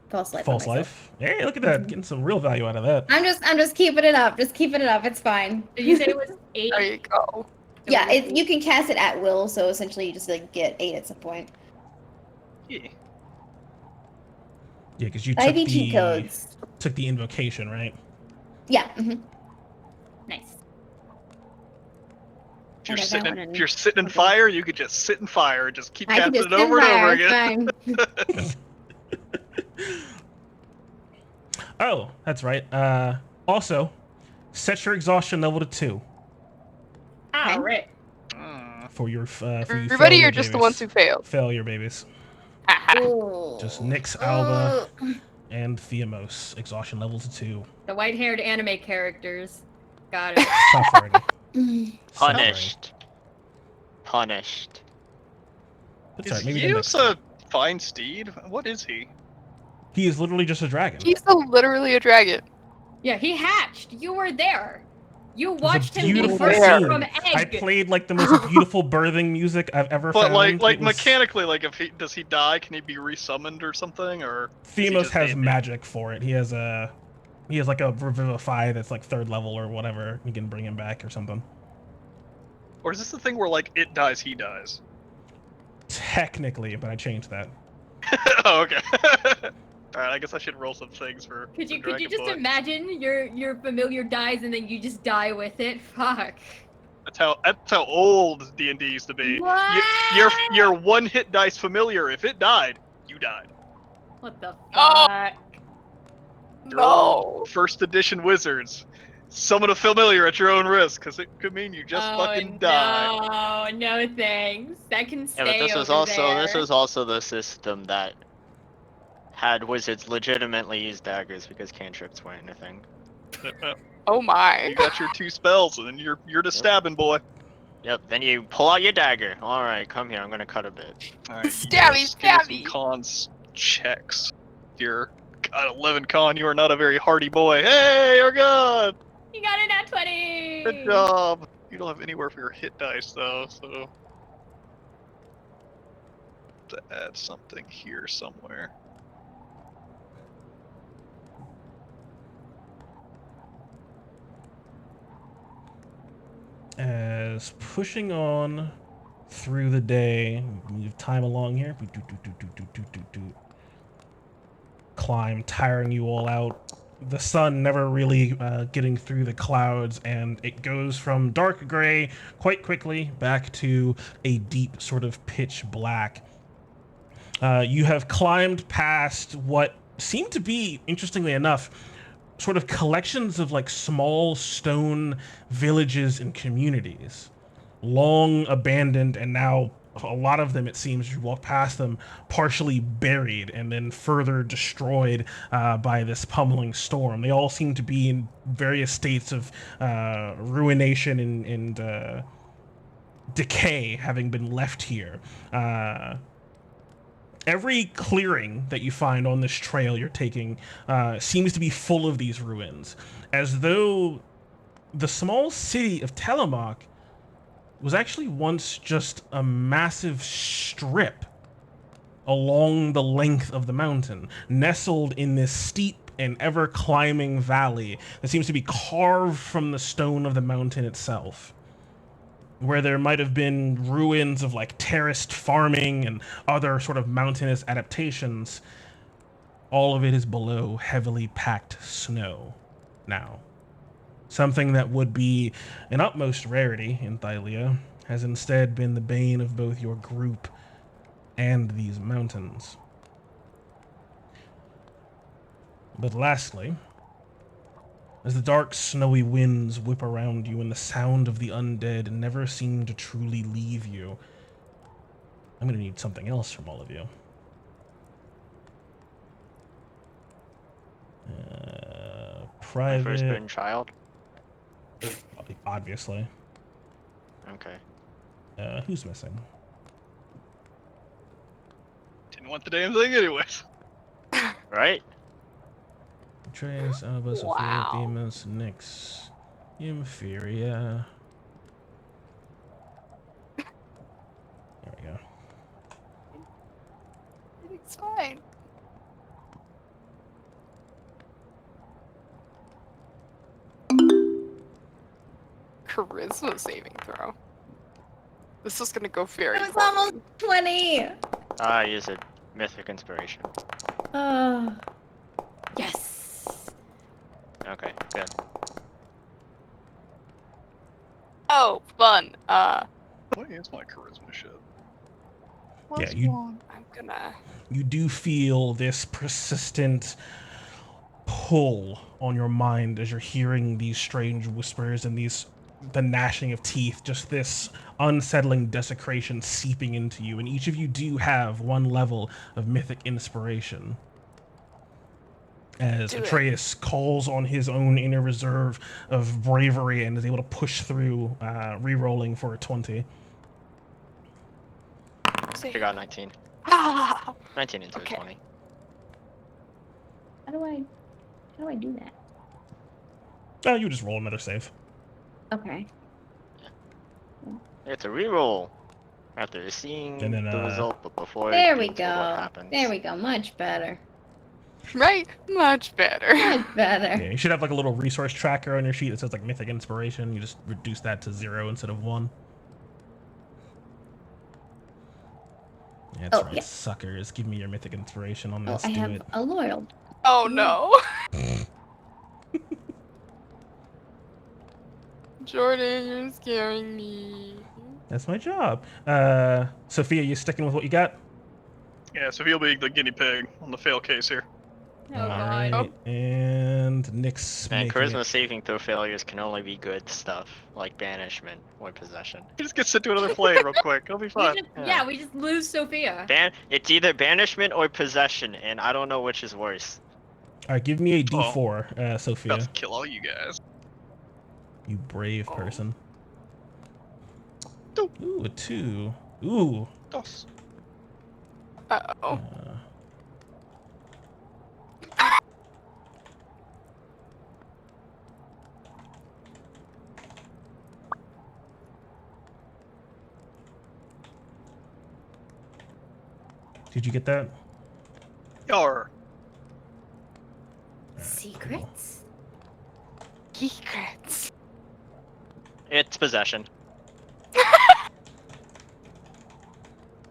False Life. on False myself. life. Hey, look at that. Getting some real value out of that. I'm just keeping it up. Just keeping it up. It's fine. Did you say it was 8? There you go. Yeah, you can cast it at will, so essentially you just like get 8 at some point. Yeah. Yeah, because you took IV cheat codes. the invocation, right? Yeah. Nice. If you're I got sitting that in, one if you're in- sitting in okay. fire, you could just sit in fire and just keep I can casting just it over and over it's again. fine. Oh, that's right. Also, set your exhaustion level to 2 All right. for your for you Everybody, failure or just the babies. ones who failed? Failure babies. Ooh. Just Nyx, Alba, Ooh. and Theamos. Exhaustion level to 2. The white-haired anime characters. Got it. Suffering. Suffering. Punished. That's Is right. Maybe the Hughes next a one. fine steed? What is he? He is literally just a dragon. He's literally a dragon. Yeah, he hatched. You were there. You It was a watched him be beautiful birthed scene. from I egg. played like the most beautiful birthing music I've ever But found. like It was- mechanically, like if does he die? Can he be resummoned or something? Or is he Theamos just has dead? magic for it. He has like a revivify that's like 3rd level or whatever. You can bring him back or something. Or is this the thing where like it dies, he dies? Technically, but I changed that. Oh, okay. All right, I guess I should roll some things for. Could you Dragon just Boy. imagine your familiar dies and then you just die with it? Fuck. That's how old D&D used to be. What? Your one hit dice familiar. If it died, you died. What the Oh. fuck? You're all No. first edition wizards. Summon a familiar at your own risk, because it could mean you just fucking die. No thanks. That can stay Yeah, but this was over also this there. was also the system that had wizards legitimately use daggers because cantrips weren't a thing. Oh my. You got your 2 spells, and then you're the stabbing boy. Yep. Then you pull out your dagger. All right, come here. I'm gonna cut a bit. All right, Stabby, give me some stabby. cons checks. You're got 11 con. You are not a very hardy boy. Hey, you're good. You got a nat 20. Good job. You don't have anywhere for your hit dice though, so to add something here somewhere. As pushing on through the day, move time along here. Climb, tiring you all out. The sun never really getting through the clouds, and it goes from dark gray quite quickly back to a deep sort of pitch black. You have climbed past what seem to be, interestingly enough, sort of collections of like small stone villages and communities, long abandoned, and now a lot of them, it seems, you walk past them, partially buried and then further destroyed by this pummeling storm. They all seem to be in various states of ruination and decay, having been left here. Every clearing that you find on this trail you're taking seems to be full of these ruins, as though the small city of Telemark was actually once just a massive strip along the length of the mountain, nestled in this steep and ever-climbing valley that seems to be carved from the stone of the mountain itself, where there might have been ruins of like terraced farming and other sort of mountainous adaptations. All of it is below heavily packed snow now. Something that would be an utmost rarity in Thylea has instead been the bane of both your group and these mountains. But lastly, as the dark, snowy winds whip around you and the sound of the undead never seem to truly leave you, I'm going to need something else from all of you. My Private... firstborn child. Obviously. Okay. Who's missing? Didn't want the damn thing anyways. Right. Atreus, Albus, Wow. Ophelia, Themis, Nyx. Inferior. There we go. Everything's fine. Charisma saving throw. This is gonna go very It was poorly. almost 20. Use a mythic inspiration. Oh. Yes. Okay, good. Oh, fun. What is my charisma shit? Yeah, Plus you- one. I'm gonna. You do feel this persistent pull on your mind as you're hearing these strange whispers and the gnashing of teeth, just this unsettling desecration seeping into you. And each of you do have one level of mythic inspiration. As Do it. Atreus calls on his own inner reserve of bravery and is able to push through, re-rolling for a 20. Say. She got 19. Ah! 19 into Okay. a 20. How do I do that? Oh, you just roll another save. Okay. It's a reroll. After seeing And then, the result, but before There we being told what go. happens. There we go. Much better. Right? Much better. Much better. Yeah, you should have like a little resource tracker on your sheet that says like mythic inspiration. You just reduce that to 0 instead of 1. That's Oh, right, yeah. suckers. Give me your mythic inspiration on Oh, this. I Do have it. a loyal. Oh no. Jordan, you're scaring me. That's my job. Sophia, you sticking with what you got? Yeah, so he'll be the guinea pig on the fail case here. Oh All god. right, and Nick's And making charisma it. saving throw failures can only be good stuff, like banishment or possession. He just gets sent to another plane real quick. It'll be fun. We just lose Sophia. It's either banishment or possession, and I don't know which is worse. All right, give me a Oh. D4, Sophia. About to kill all you guys. You brave Oh. person. Doop. Ooh, a 2. Ooh. Dos. Uh-oh. Did you get that? Yar. Secrets? Secrets. It's possession.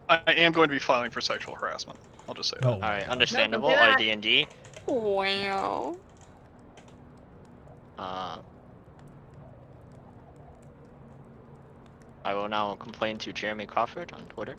I am going to be filing for sexual harassment. I'll just say that. Oh. Alright, understandable. do that. D&D. Wow. I will now complain to Jeremy Crawford on Twitter.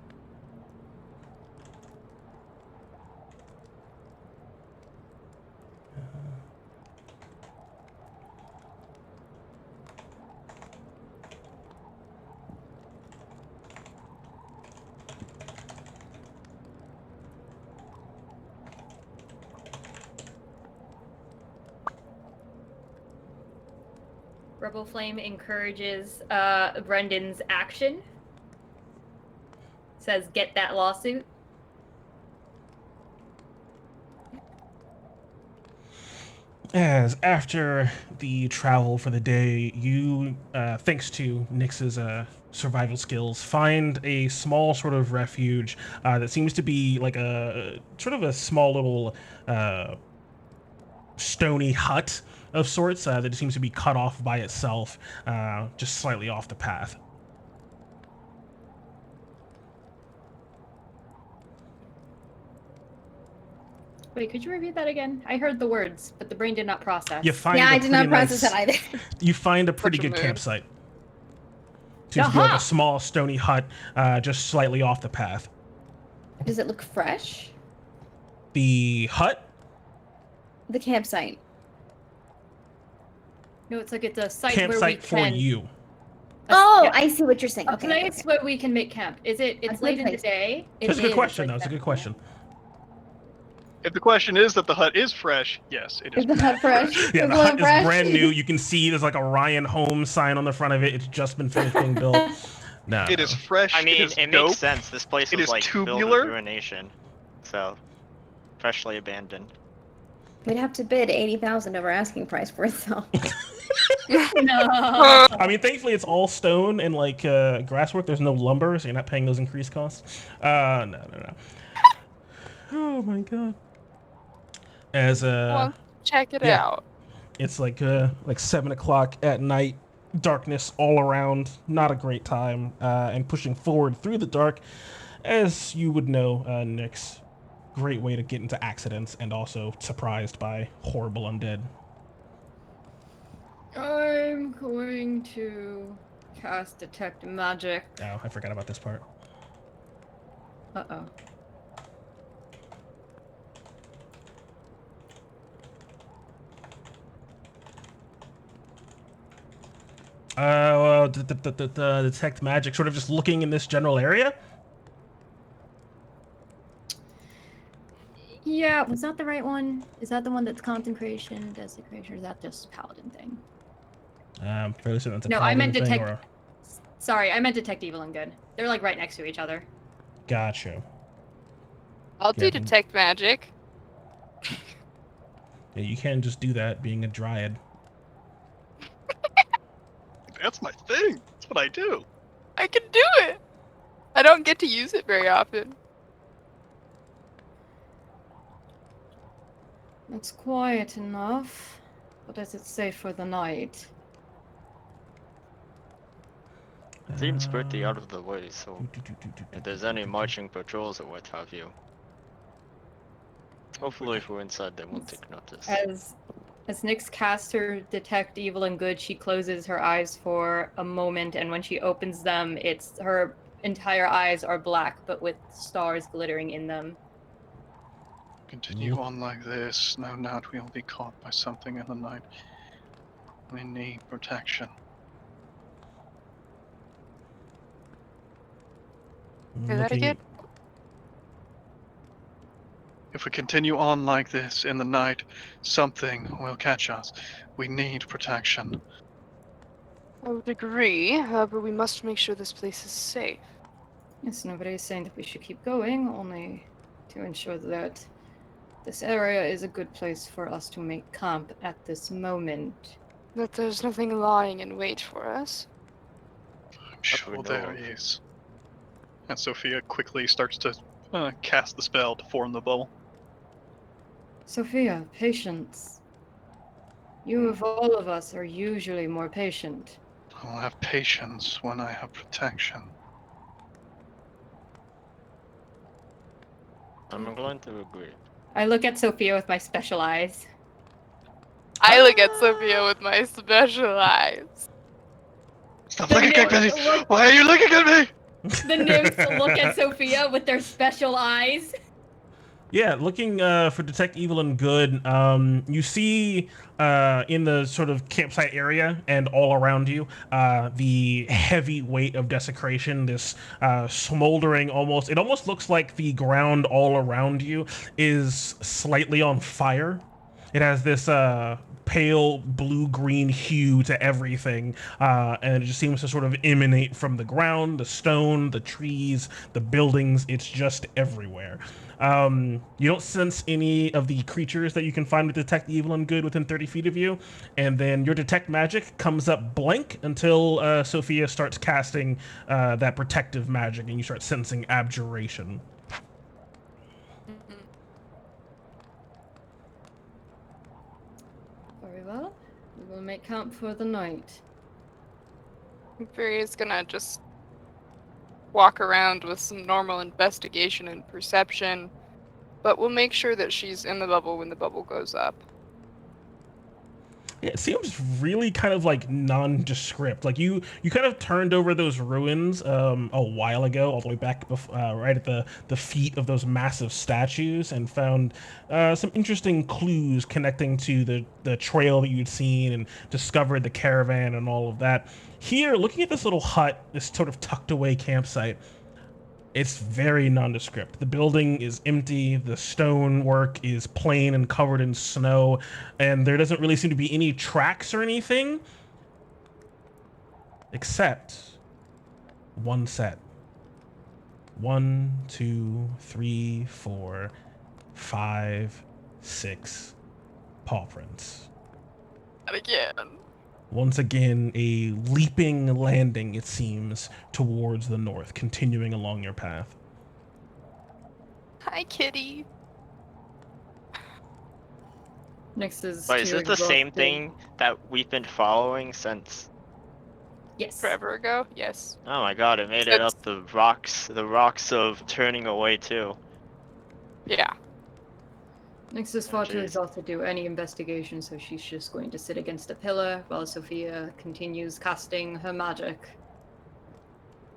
Rebel Flame encourages Brendan's action. Says, get that lawsuit. As after the travel for the day, you, thanks to Nyx's survival skills, find a small sort of refuge that seems to be like a sort of a small little stony hut of sorts that seems to be cut off by itself, just slightly off the path. Wait, could you repeat that again? I heard the words, but the brain did not process. You find Yeah, a I did not pretty process nice- it either. You find a pretty a good mood. campsite. Seems to be like Aha! a small stony hut, just slightly off the path. Does it look fresh? The hut? The campsite. No, it's like it's a site where we Campsite for can. you. Oh, yeah. I see what you're saying. A Okay. place where we can make camp. Is it? It's A good late in the place. day. That's a good is, question, like, though. It's a that- good question. If the question is that the hut is fresh, yes, it is. Is the hut fresh? Yeah, Is the the hut is fresh? brand new. You can see there's like a Ryan Holmes sign on the front of it. It's just been finished being built. No. It is fresh. I mean, it is it dope. makes sense. This place It was is like filled tubular. with ruination. So, freshly abandoned. We'd have to bid 80,000 over asking price for it, though. No. I mean, thankfully it's all stone and like grasswork. There's no lumber, so you're not paying those increased costs. No. Oh my god. As Well, check it yeah. out. It's like 7 o'clock at night, darkness all around. Not a great time. And pushing forward through the dark, as you would know, Nyx. Great way to get into accidents and also surprised by horrible undead. I'm going to cast Detect Magic. Oh, I forgot about this part. Uh-oh. Well, detect magic, sort of just looking in this general area. Yeah, was that the right one? Is that the one that's content creation, desecration, or is that just a paladin thing? Fairly certain that's a No, I paladin meant thing, detect. or Sorry, I meant detect evil and good. They're like right next to each other. gotcha. I'll do Yeah. detect magic. Yeah, you can't just do that being a dryad. That's my thing. That's what I do. I can do it. I don't get to use it very often. It's quiet enough, but is it safe for the night? Seems pretty out of the way, Uh, so if there's any marching patrols or what have you, hopefully if we're inside they won't take notice. As Nyx casts her detect evil and good, she closes her eyes for a moment, and when she opens them, it's her entire eyes are black, but with stars glittering in them. Continue on like this. No doubt we'll be caught by something in the night. We need protection. Say that again? If we continue on like this in the night, something will catch us. We need protection. I would agree. However, we must make sure this place is safe. Yes, nobody is saying that we should keep going, only to ensure that this area is a good place for us to make camp at this moment. That there's nothing lying in wait for us. I'm we sure know there of. is. And Sophia quickly starts to cast the spell to form the bubble. Sophia, patience. You of all of us are usually more patient. I'll have patience when I have protection. I'm going to agree. I look at Sophia with my special eyes. I look at Sophia with my special eyes. Stop The looking at me! nymphs Why are you looking at me? The nymphs look at Sophia with their special eyes. Yeah, looking for detect evil and good, you see in the sort of campsite area and all around you the heavy weight of desecration, this smoldering almost, it almost looks like the ground all around you is slightly on fire. It has this pale blue-green hue to everything, and it just seems to sort of emanate from the ground, the stone, the trees, the buildings. It's just everywhere. You don't sense any of the creatures that you can find with detect evil and good within 30 feet of you, and then your detect magic comes up blank until Sophia starts casting that protective magic, and you start sensing abjuration. Very well. We will make camp for the night. Furia's gonna just walk around with some normal investigation and perception, but we'll make sure that she's in the bubble when the bubble goes up. Yeah, it seems really kind of like nondescript. Like you kind of turned over those ruins a while ago, all the way back right at the feet of those massive statues, and found some interesting clues connecting to the trail that you'd seen, and discovered the caravan and all of that. Here, looking at this little hut, this sort of tucked away campsite, it's very nondescript. The building is empty, the stonework is plain and covered in snow, and there doesn't really seem to be any tracks or anything, except one set. 1, 2, 3, 4, 5, 6, paw prints. And again. Once again, a leaping landing, it seems, towards the north, continuing along your path. Hi, kitty. Next is But is too it the same exhausted. thing that we've been following since? Yes. Forever ago? Yes. Oh my god, it made it Since- up the rocks of turning away too. Yeah. Next is Oh, far too jeez. exhausted to do any investigation, so she's just going to sit against a pillar while Sophia continues casting her magic.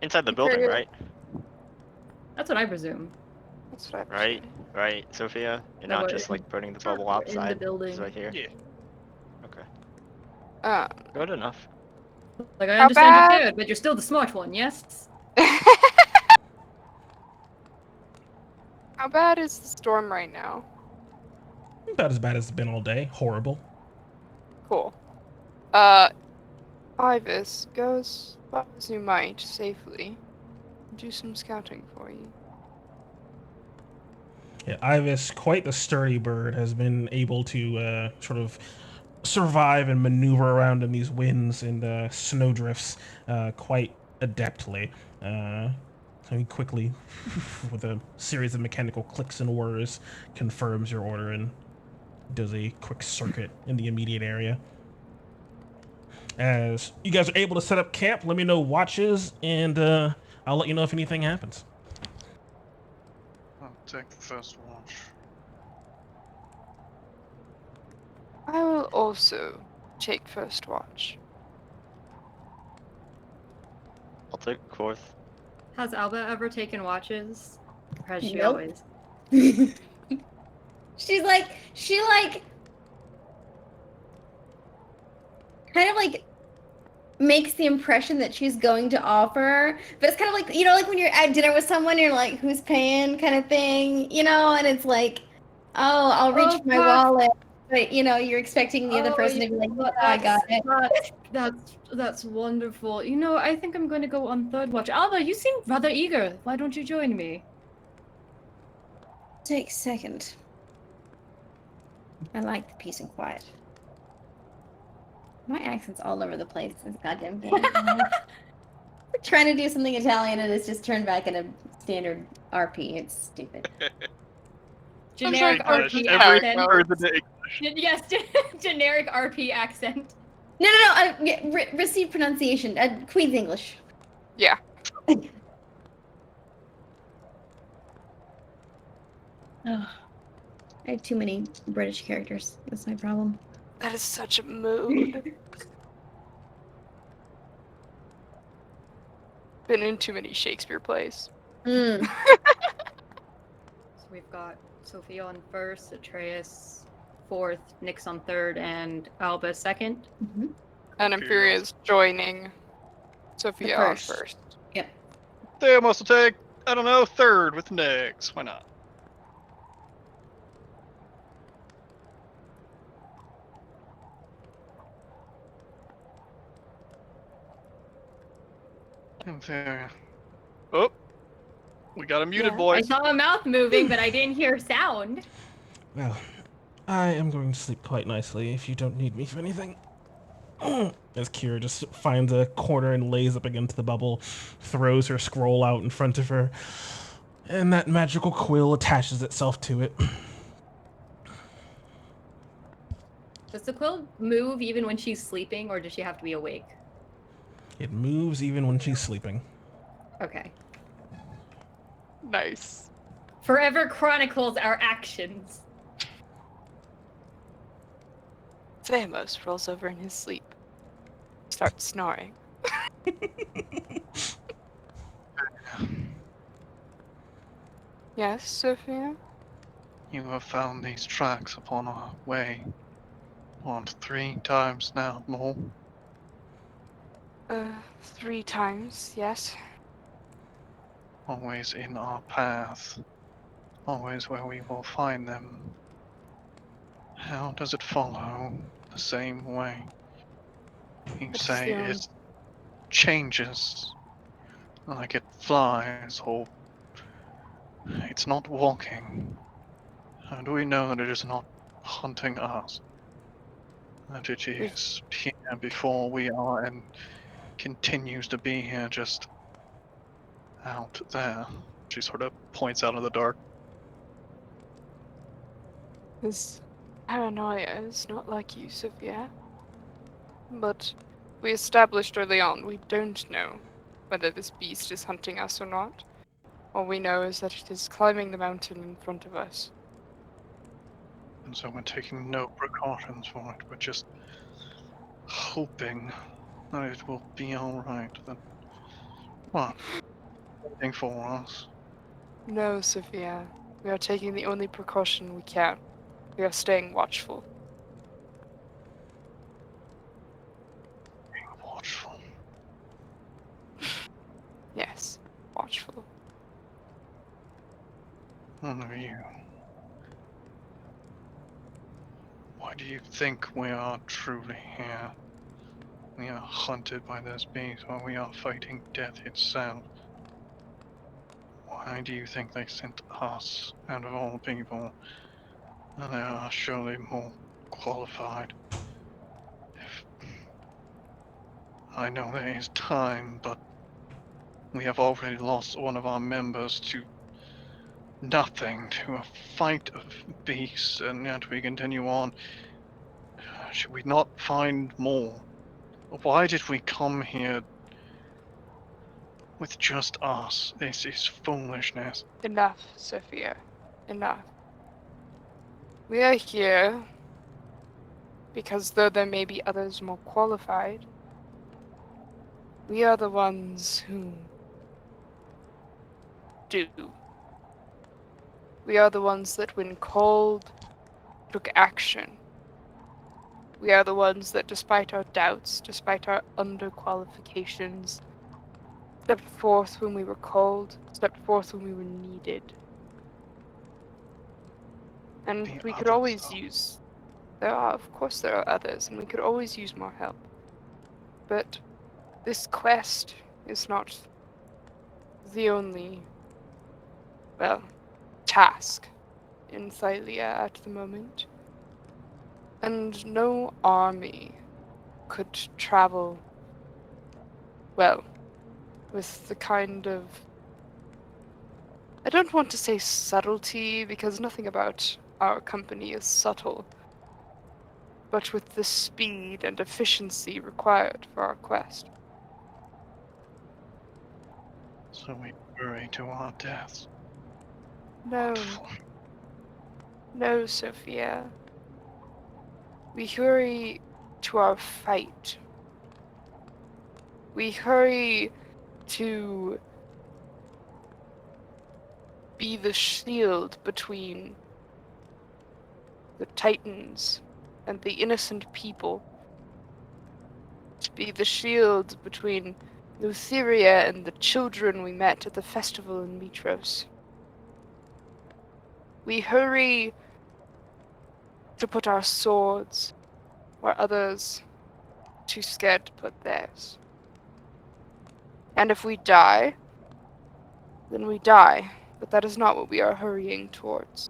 Inside the You building, figured- right? That's what I presume. That's what I Right? presume. Right, Sophia? You're No, not but just like putting the bubble in the outside. It's building. right here. Yeah. Okay. Um, Good enough. Like, I How understand you're bad? scared, but you're still the smart one, yes? How bad is the storm right now? About as bad as it's been all day. Horrible. Cool. Ivis, go as far as you might safely. Do some scouting for you. Yeah, Ivis, quite the sturdy bird, has been able to sort of survive and maneuver around in these winds and snowdrifts quite adeptly. So he quickly, with a series of mechanical clicks and whirs, confirms your order and does a quick circuit in the immediate area. As you guys are able to set up camp, let me know watches, and I'll let you know if anything happens. I'll take the first watch. I will also take first watch. I'll take fourth. Has Alba ever taken watches? Or has she Nope. always? she kind of like makes the impression that she's going to offer, but it's kind of like, you know, like when you're at dinner with someone, you're like, who's paying kind of thing, you know, and it's like, oh, I'll reach Oh, for my fuck. wallet, but you know, you're expecting the other person to be like, yeah, I got it. That's wonderful. You know, I think I'm going to go on third watch. Alba, you seem rather eager. Why don't you join me? Take second. I like the peace and quiet. My accent's all over the place this goddamn game. We're trying to do something Italian and it's just turned back into standard RP. It's stupid. Generic sorry, English. RP Every accent. word in the Yes, generic RP accent. No. Receive pronunciation. Queen's English. Yeah. Oh, I have too many British characters. That's my problem. That is such a mood. Been in too many Shakespeare plays. Mm. So we've got Sophia on first, Atreus fourth, Nyx on third, and Alba second. Mhm. And Imperia's joining Sophia on first. first. Yep. They must take, I don't know, third with Nyx. Why not? There. Oh, we got a muted Yeah, boy. I saw a mouth moving, but I didn't hear sound. Well, I am going to sleep quite nicely if you don't need me for anything. As Kira just finds a corner and lays up against the bubble, throws her scroll out in front of her, and that magical quill attaches itself to it. Does the quill move even when she's sleeping, or does she have to be awake? It moves even when she's sleeping. Okay. Nice. Forever chronicles our actions. Thamos rolls over in his sleep. Starts snoring. Yes, Sophia? You have found these tracks upon our way. What, 3 times now, more? 3 times, yes. Always in our path. Always where we will find them. How does it follow the same way? You It's say the it changes, like it flies, or it's not walking. How do we know that it is not hunting us? that it is here before we are and continues to be here just out there. She sort of points out in the dark. This paranoia is not like you, Sophia. But we established early on we don't know whether this beast is hunting us or not. All we know is that it is climbing the mountain in front of us. And so we're taking no precautions for it. We're just hoping that it will be alright. That, what? Waiting for us. No, Sophia. We are taking the only precaution we can. We are staying watchful. Watchful. Yes, watchful. None of you. Why do you think we are truly here? We are hunted by this beast while we are fighting death itself. Why do you think they sent us out of all people? And they are surely more qualified. If I know there is time, but we have already lost one of our members to nothing, to a fight of beasts, and yet we continue on. Should we not find more? Why did we come here with just us? This is foolishness. Enough, Sophia. Enough. We are here because though there may be others more qualified, we are the ones who do. We are the ones that, when called, took action. We are the ones that, despite our doubts, despite our underqualifications, stepped forth when we were called, stepped forth when we were needed. And The we could others always are- use. Of course, there are others, and we could always use more help. But this quest is not the only, well, task in Thylea at the moment. And no army could travel, well, with the kind of, I don't want to say subtlety, because nothing about our company is subtle, but with the speed and efficiency required for our quest. So we hurry to our deaths. No, Wonderful. no, Sophia. We hurry to our fight. We hurry to be the shield between the Titans and the innocent people. To be the shield between Thylea and the children we met at the festival in Mitros. We hurry to put our swords where others are too scared to put theirs. And if we die, then we die, but that is not what we are hurrying towards.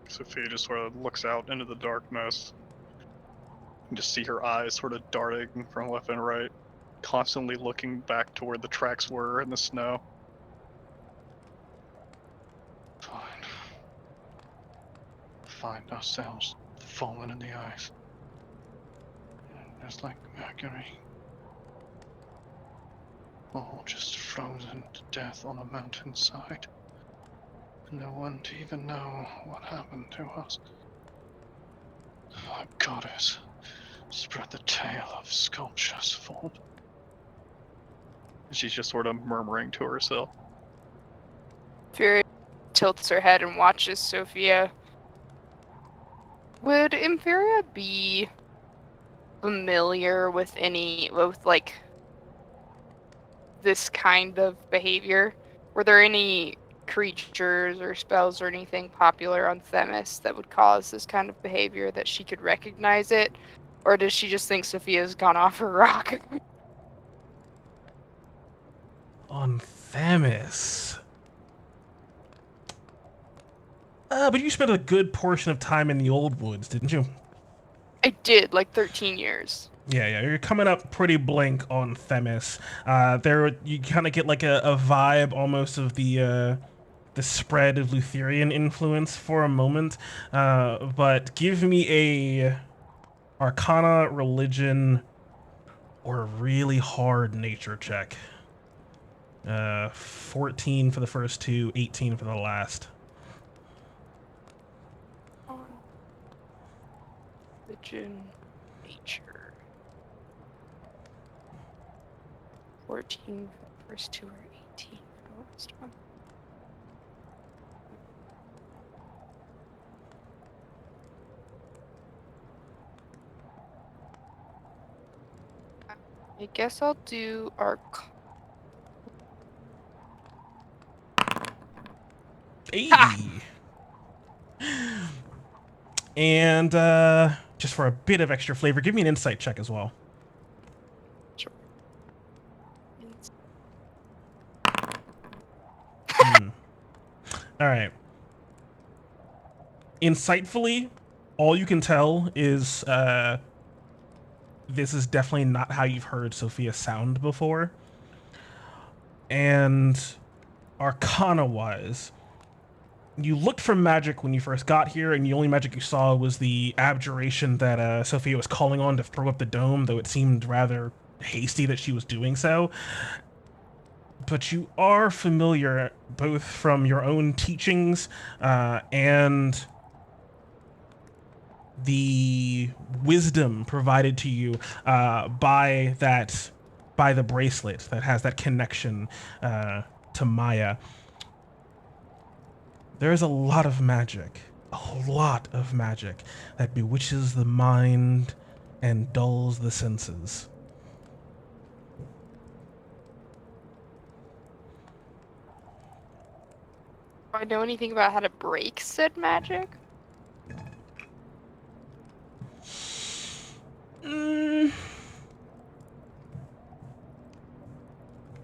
Sophia just sort of looks out into the darkness. You just see her eyes sort of darting from left and right, constantly looking back to where the tracks were in the snow. Fine. Find ourselves fallen in the ice. Just like Mercury. All just frozen to death on a mountainside. No one to even know what happened to us. Our goddess spread the tale of sculpture's fault. She's just sort of murmuring to herself. Fury tilts her head and watches Sophia. Would Inferior be familiar with like, this kind of behavior? Were there any creatures or spells or anything popular on Themis that would cause this kind of behavior that she could recognize it? Or does she just think Sophia's gone off her rock? On Themis. But you spent a good portion of time in the old woods, didn't you? I did, like 13 years. Yeah, you're coming up pretty blank on Themis. There, you kind of get like a vibe almost of the spread of Lutherian influence for a moment. But give me a Arcana, Religion, or a really hard Nature check. 14 for the first two, 18 for the last. Religion, nature. 14 for the first two, or 18 for the last one. I guess I'll do Hey. And just for a bit of extra flavor, give me an insight check as well. Sure. All right. Insightfully, all you can tell is this is definitely not how you've heard Sophia sound before. And Arcana-wise, you looked for magic when you first got here, and the only magic you saw was the abjuration that Sophia was calling on to throw up the dome, though it seemed rather hasty that she was doing so. But you are familiar, both from your own teachings and the wisdom provided to you by the bracelet that has that connection to Maya. There is a lot of magic that bewitches the mind and dulls the senses. Do I know anything about how to break said magic?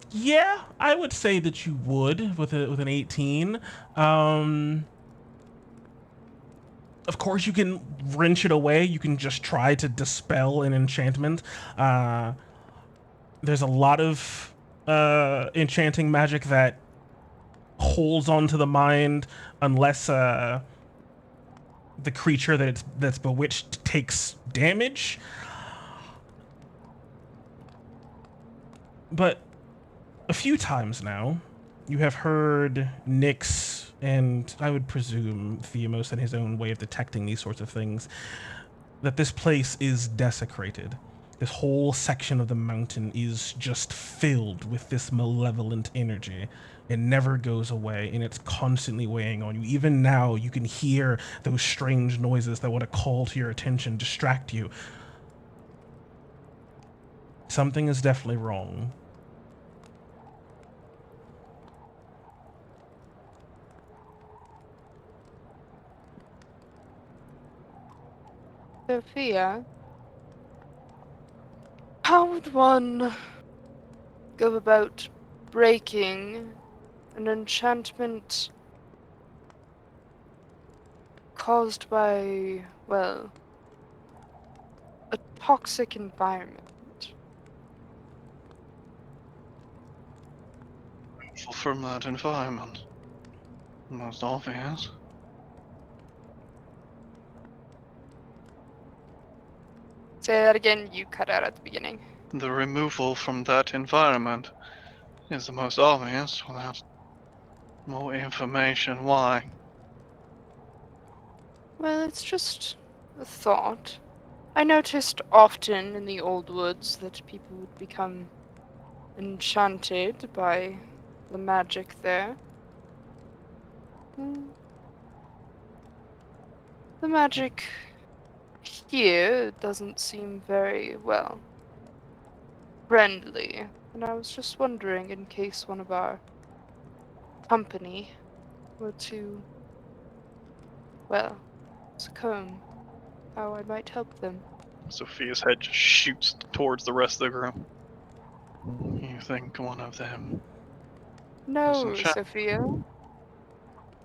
Yeah, I would say that you would with an 18. Of course, you can wrench it away. You can just try to dispel an enchantment. There's a lot of enchanting magic that holds onto the mind unless the creature that's bewitched takes damage. But a few times now, you have heard Nyx, and I would presume Theamos in his own way of detecting these sorts of things, that this place is desecrated. This whole section of the mountain is just filled with this malevolent energy. It never goes away, and it's constantly weighing on you. Even now, you can hear those strange noises that want to call to your attention, distract you. Something is definitely wrong. Sophia, how would one go about breaking an enchantment caused by, well, a toxic environment? From that environment. Most obvious. Say that again, you cut out at the beginning. The removal from that environment is the most obvious without more information. Why? Well, it's just a thought. I noticed often in the old woods that people would become enchanted by the magic there. The magic here doesn't seem very, well, friendly, and I was just wondering, in case one of our company were to, well, succumb, how I might help them. Sophia's head just shoots towards the rest of the group. You think one of them? No, enchant- Sophia.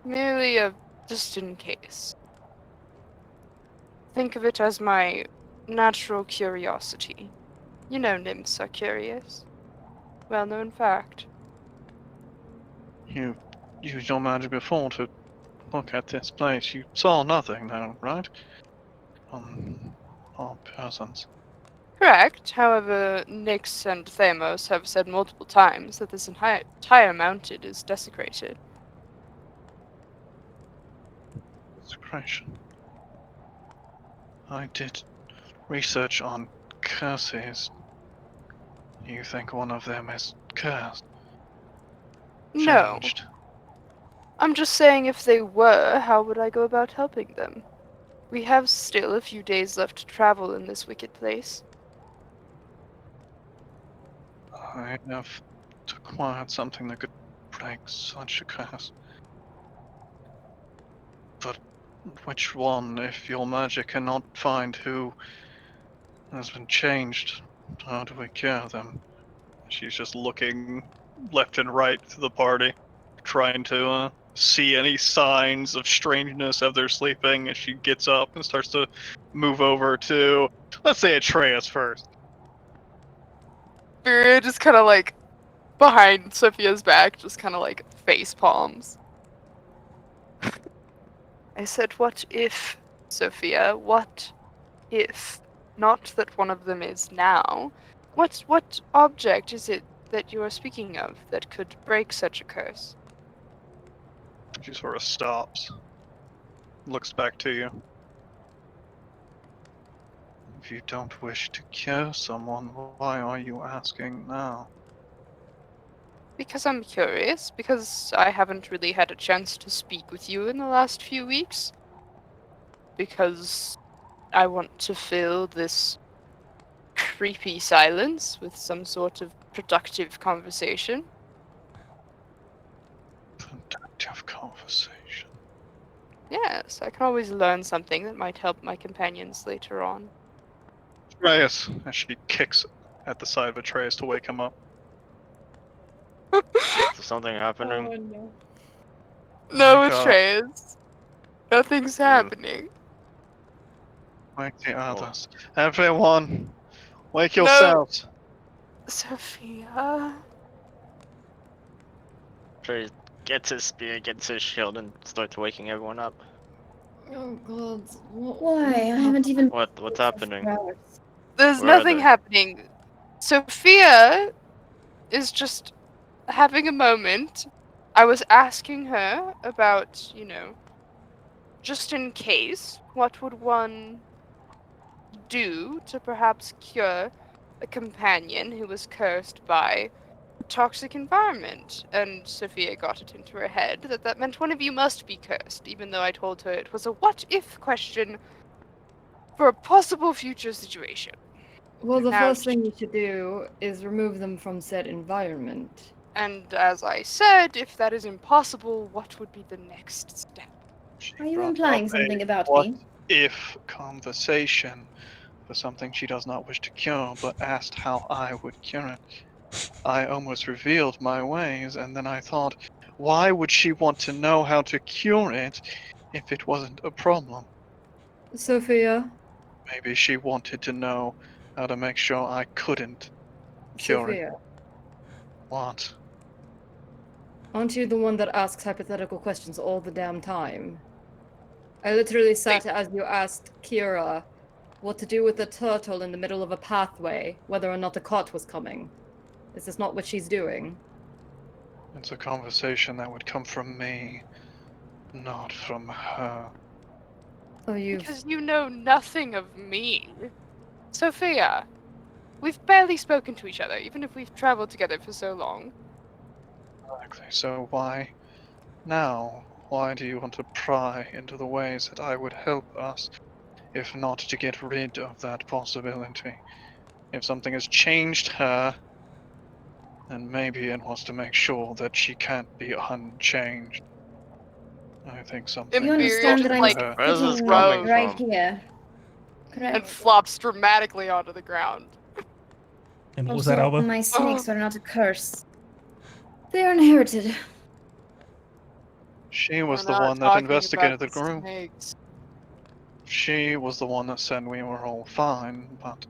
Merely a just in case. Think of it as my natural curiosity. You know nymphs are curious. Well-known fact. You used your magic before to look at this place. You saw nothing, though, right? All persons. Correct. However, Nyx and Thamos have said multiple times that this entire mountain is desecrated. Desecration. I did research on curses. You think one of them is cursed? No. Changed? I'm just saying if they were, how would I go about helping them? We have still a few days left to travel in this wicked place. I have acquired something that could break such a curse. But which one, if your magic cannot find who has been changed? How do we cure them? She's just looking left and right to the party, trying to see any signs of strangeness as they're sleeping. And she gets up and starts to move over to, let's say, Atreus first. Spiria just kind of like behind Sophia's back, just kind of like face palms. I said, what if, Sophia? What if? Not that one of them is now. What object is it that you are speaking of that could break such a curse? She sort of stops, looks back to you. If you don't wish to cure someone, why are you asking now? Because I'm curious, because I haven't really had a chance to speak with you in the last few weeks. Because I want to fill this creepy silence with some sort of productive conversation. Productive conversation. Yes, I can always learn something that might help my companions later on. Atreus, as she kicks at the side of Atreus to wake him up. Is something happening? Oh no. No, Wake up. Atreus. Nothing's happening. Wake the others. Everyone, wake No. yourselves. Sophia. Trey gets his spear, gets his shield, and starts waking everyone up. Oh god. Why? I haven't even. What's happening? There's Where are nothing they? happening. Sophia is just having a moment. I was asking her about, just in case, what would one do to perhaps cure a companion who was cursed by a toxic environment? And Sophia got it into her head that that meant one of you must be cursed, even though I told her it was a what-if question for a possible future situation. Well, the Now, first thing you should do is remove them from said environment. and as I said, if that is impossible, what would be the next step? She Are you brought implying up something a about what me? if conversation for something she does not wish to cure, but asked how I would cure it. I almost revealed my ways, and then I thought, why would she want to know how to cure it if it wasn't a problem? Sophia, Maybe she wanted to know how to make sure I couldn't cure it. Sophia, What? aren't you the one that asks hypothetical questions all the damn time? I literally sat as you asked Kira what to do with a turtle in the middle of a pathway, whether or not a cart was coming. Is this not what she's doing? It's a conversation that would come from me, not from her. Oh, Because you know nothing of me. Sophia, we've barely spoken to each other, even if we've traveled together for so long. Exactly. So why now? Why do you want to pry into the ways that I would help us, if not to get rid of that possibility? If something has changed her, then maybe it was to make sure that she can't be unchanged. I think something You has understand Imperial that gotten I'm like her. Where's this sitting coming right from? here. and Correct. flops dramatically onto the ground. And what was that, Also, Alba? my snakes are not a curse. They are inherited. She was We're the not one that talking investigated the about group. snakes. She was the one that said we were all fine, but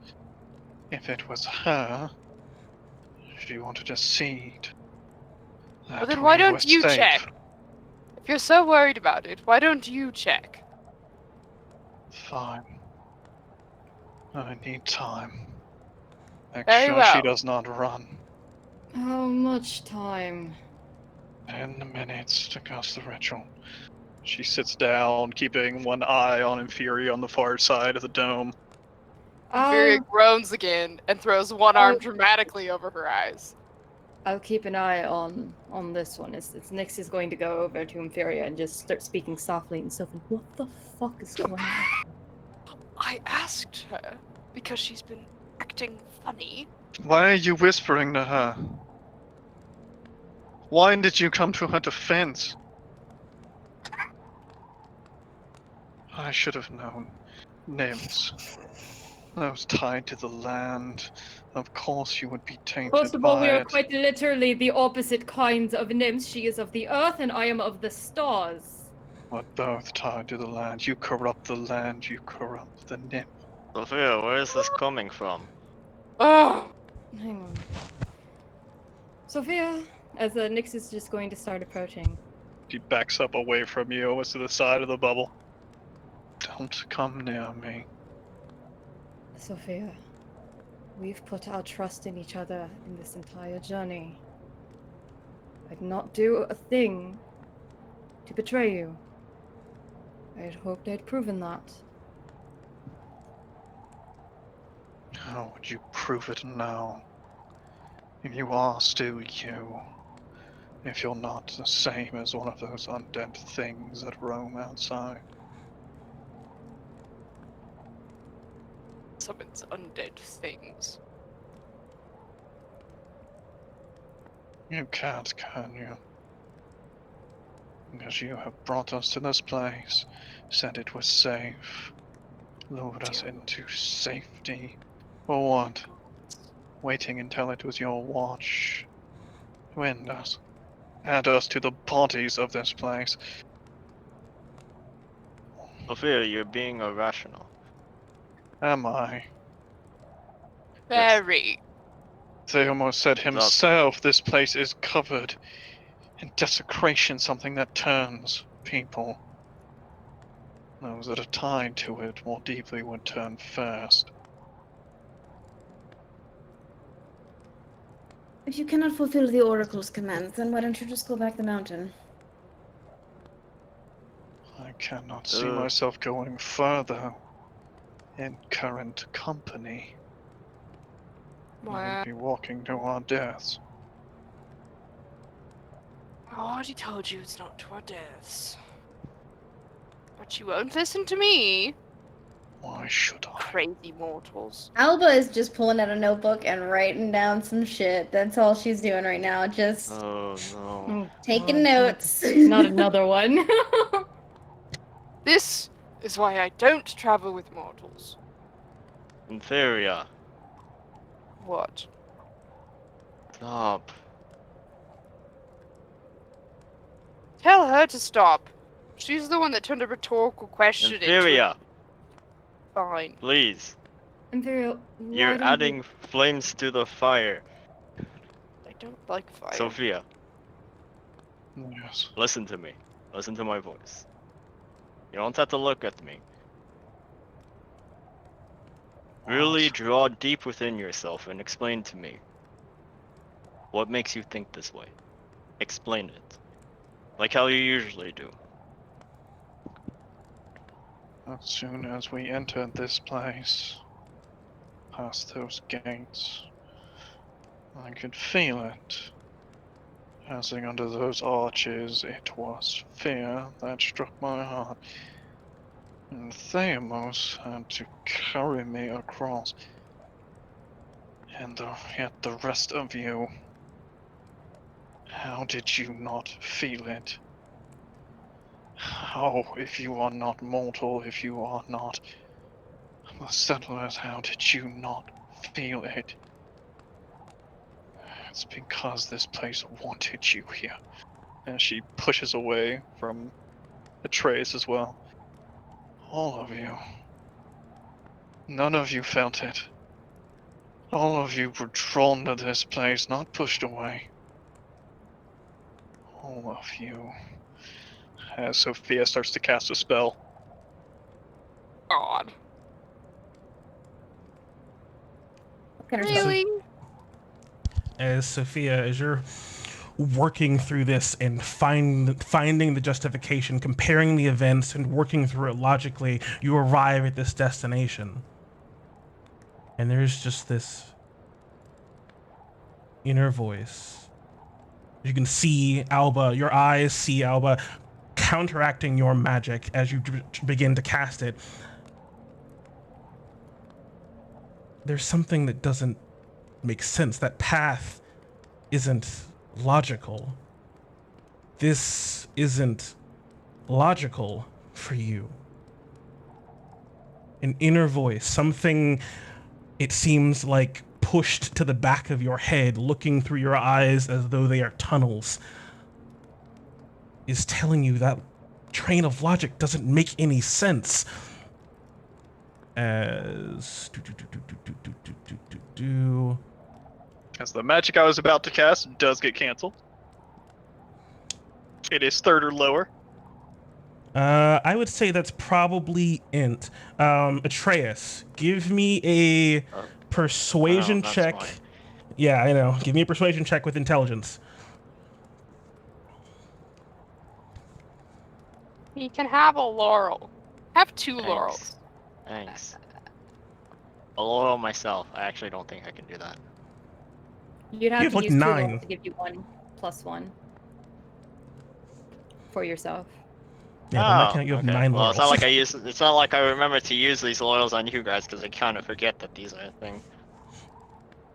if it was her, she wanted to seed Well, that then why we were don't you safe. check? If you're so worried about it, why don't you check? Fine. I need time. Make Very sure she well. does not run. How much time? 10 minutes to cast the ritual. She sits down, keeping one eye on Inferi on the far side of the dome. Inferior I'll, groans again and throws one arm dramatically over her eyes. I'll keep an eye on this one. It's Nyx is going to go over to Inferior and just start speaking softly and Sylvan. What the fuck is going on? I asked her because she's been acting funny. Why are you whispering to her? Why did you come to her defense? I should have known. Nymphs. Those tied to the land. Of course you would be tainted First of all, we by are it. quite literally the opposite kinds of nymphs. She is of the earth and I am of the stars. But both tied to the land. You corrupt the land, you corrupt the nymph. Sophia, where is this coming from? Oh, Hang on. Sophia, as Nyx is just going to start approaching. She backs up away from you, almost to the side of the bubble. Don't come near me. Sophia, we've put our trust in each other in this entire journey. I'd not do a thing to betray you. I had hoped I'd proven that. How would you prove it now? If you are still you. If you're not the same as one of those undead things that roam outside. summons undead things. You can't, can you? Because you have brought us to this place, said it was safe, lured us into safety. For what? Waiting until it was your watch to end us. Add us to the bodies of this place. Sophia, you're being irrational. Am I? Very. Theomos said Stop. himself this place is covered in desecration, something that turns people. Those that are tied to it more deeply would turn first. If you cannot fulfill the Oracle's commands, then why don't you just go back the mountain? I cannot see Ugh. myself going further in current company. We Well, would be walking to our deaths. I already told you it's not to our deaths. But you won't listen to me, Why should I? crazy mortals. Alba is just pulling out a notebook and writing down some shit. That's all she's doing right now. Just Oh no. Oh, taking God, notes. Not another one. This is why I don't travel with mortals. Inferior, What? stop. Tell her to stop. She's the one that turned a rhetorical question into Inferior, fine. please. Imperial, why You're don't adding flames to the fire. I don't like fire. Sophia, Yes. listen to me. Listen to my voice. You don't have to look at me. Really What? draw deep within yourself and explain to me. What makes you think this way? Explain it. Like how you usually do. As soon as we entered this place, past those gates, I could feel it. Passing under those arches, it was fear that struck my heart. And Theamos had to carry me across. And yet the rest of you, how did you not feel it? How, if you are not mortal, if you are not the settlers, how did you not feel it? It's because this place wanted you here. as she pushes away from Atreus as well. All of you. None of you felt it. All of you were drawn to this place, not pushed away. All of you. As Sophia starts to cast a spell. God. What kind of So- Really? As Sophia, as you're working through this and finding the justification, comparing the events and working through it logically, you arrive at this destination. And there's just this inner voice. You can see Alba, your eyes see Alba counteracting your magic as you begin to cast it. There's something that doesn't make sense. That path isn't logical. This isn't logical for you. An inner voice, something it seems like pushed to the back of your head, looking through your eyes as though they are tunnels, is telling you that train of logic doesn't make any sense. As As the magic I was about to cast does get canceled. It is third or lower. I would say that's probably int. Atreus, give me a persuasion that's check. fine. Yeah, I know. Give me a persuasion check with intelligence. He can have a laurel. Have two Thanks. laurels. Thanks. I'll oil myself. I actually don't think I can do that. You'd have have, to like, use 2 9. rolls to give you 1+1 for yourself. Yeah, on my count, you have 9 Well, laurels. it's not like I use. It's not like I remember to use these laurels on you guys because I kind of forget that these are a thing.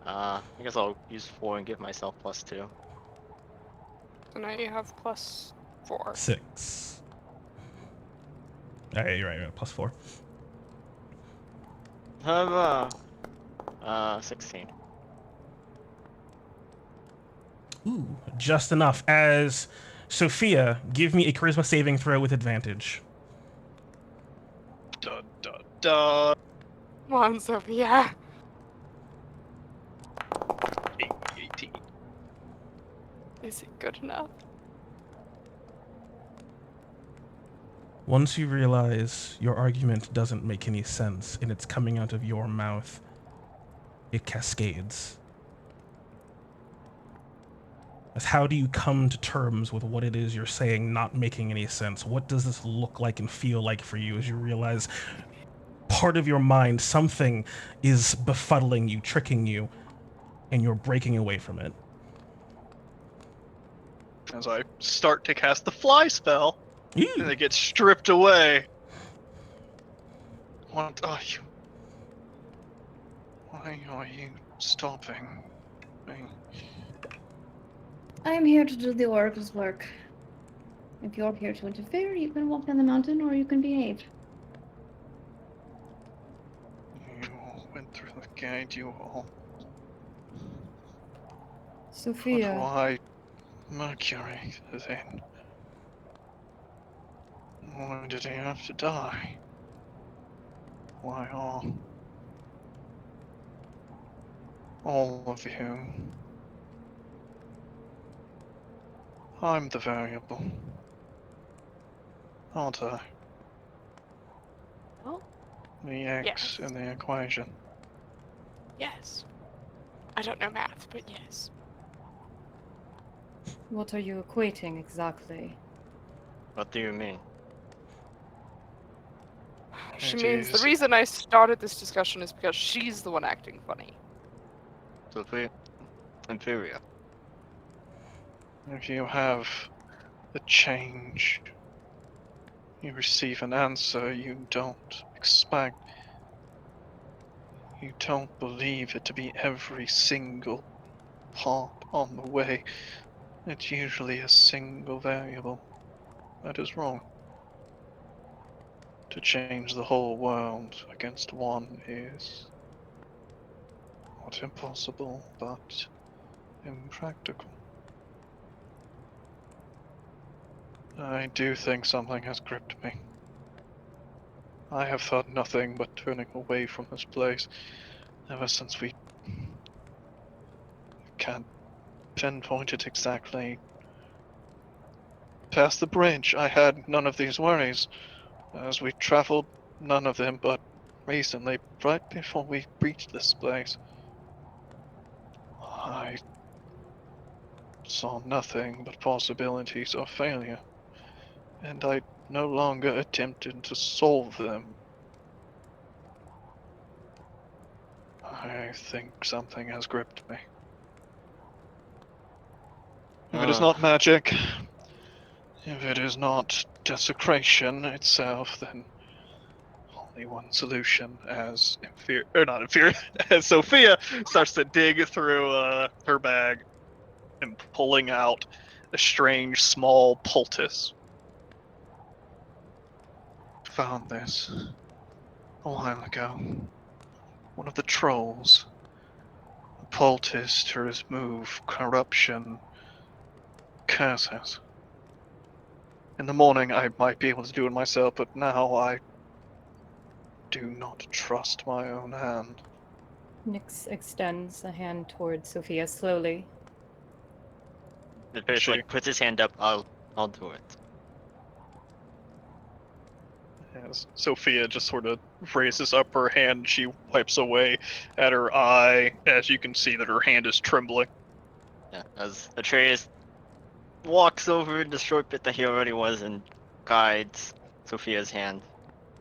I guess I'll use 4 and give myself +2. So now you have +4. 6. You're right, +4. Have 16. Ooh, just enough. As Sophia, give me a charisma saving throw with advantage. Duh, duh, duh. Come on, Sophia. 18. Is it good enough? Once you realize your argument doesn't make any sense and it's coming out of your mouth, it cascades. As how do you come to terms with what it is you're saying not making any sense? What does this look like and feel like for you as you realize part of your mind, something is befuddling you, tricking you, and you're breaking away from it? As I start to cast the fly spell, Ew. and they get stripped away. What are you? Why are you stopping me? I'm here to do the oracle's work. If you're here to interfere, you can walk down the mountain or you can behave. You all went through the gate, you all. But Sophia, why Mercury then? Why did he have to die? Why all of you? I'm the variable. Aren't I? Well, The X yes. in the equation. Yes. I don't know math, but yes. what are you equating exactly? What do you mean? She It means the is- reason I started this discussion is because she's the one acting funny. Sophia? Inferior. If you have a change, you receive an answer you don't expect. You don't believe it to be every single part on the way. It's usually a single variable. That is wrong. To change the whole world against one is not impossible, but impractical. I do think something has gripped me. I have thought nothing but turning away from this place ever since we can't pinpoint it exactly. Past the bridge, I had none of these worries. As we traveled, none of them, but recently, right before we reached this place, I saw nothing but possibilities of failure, and I no longer attempted to solve them. I think something has gripped me. If it is not magic, if it is not desecration itself, then only one solution. As not inferior, as Sophia starts to dig through her bag and pulling out a strange small poultice. Found this a while ago. One of the trolls. A poultice to remove corruption, curses. In the morning, I might be able to do it myself, but now I do not trust my own hand. Nyx extends a hand towards Sophia slowly. The Atreus She- like puts his hand up. I'll do it. As Sophia just sort of raises up her hand, she wipes away at her eye, as you can see that her hand is trembling. Yeah, as Atreus walks over the short bit that he already was and guides Sophia's hand,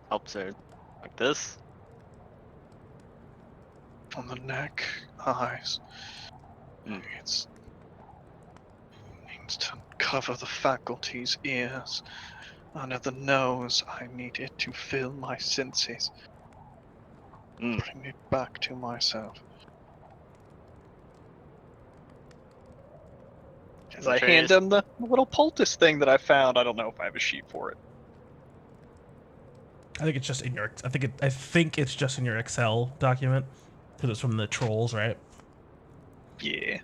helps her like this. On the neck, eyes. Mm. It needs to cover the faculties, ears. Under the nose, I need it to fill my senses. Mm. Bring me back to myself. As I hand him the little poultice thing that I found. I don't know if I have a sheet for it. I think it's just in your. I think it's just in your Excel document because it's from the trolls, right? Yeah.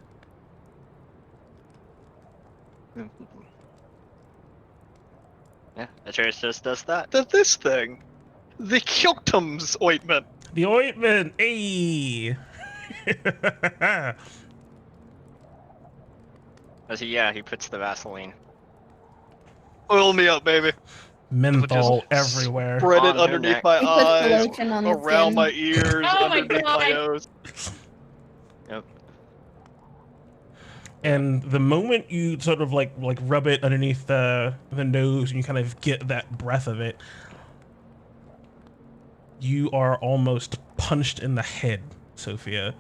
Yeah, Atreus just does that. This thing. The Kyoktum's ointment. The ointment, hey. As he puts the Vaseline Oil me up, baby. Menthol Just everywhere. spread it on her underneath neck. my He puts the eyes, lotion on the around skin. my ears, Oh my underneath my God. nose. Yep. And the moment you sort of like rub it underneath the nose and you kind of get that breath of it, you are almost punched in the head, Sophia.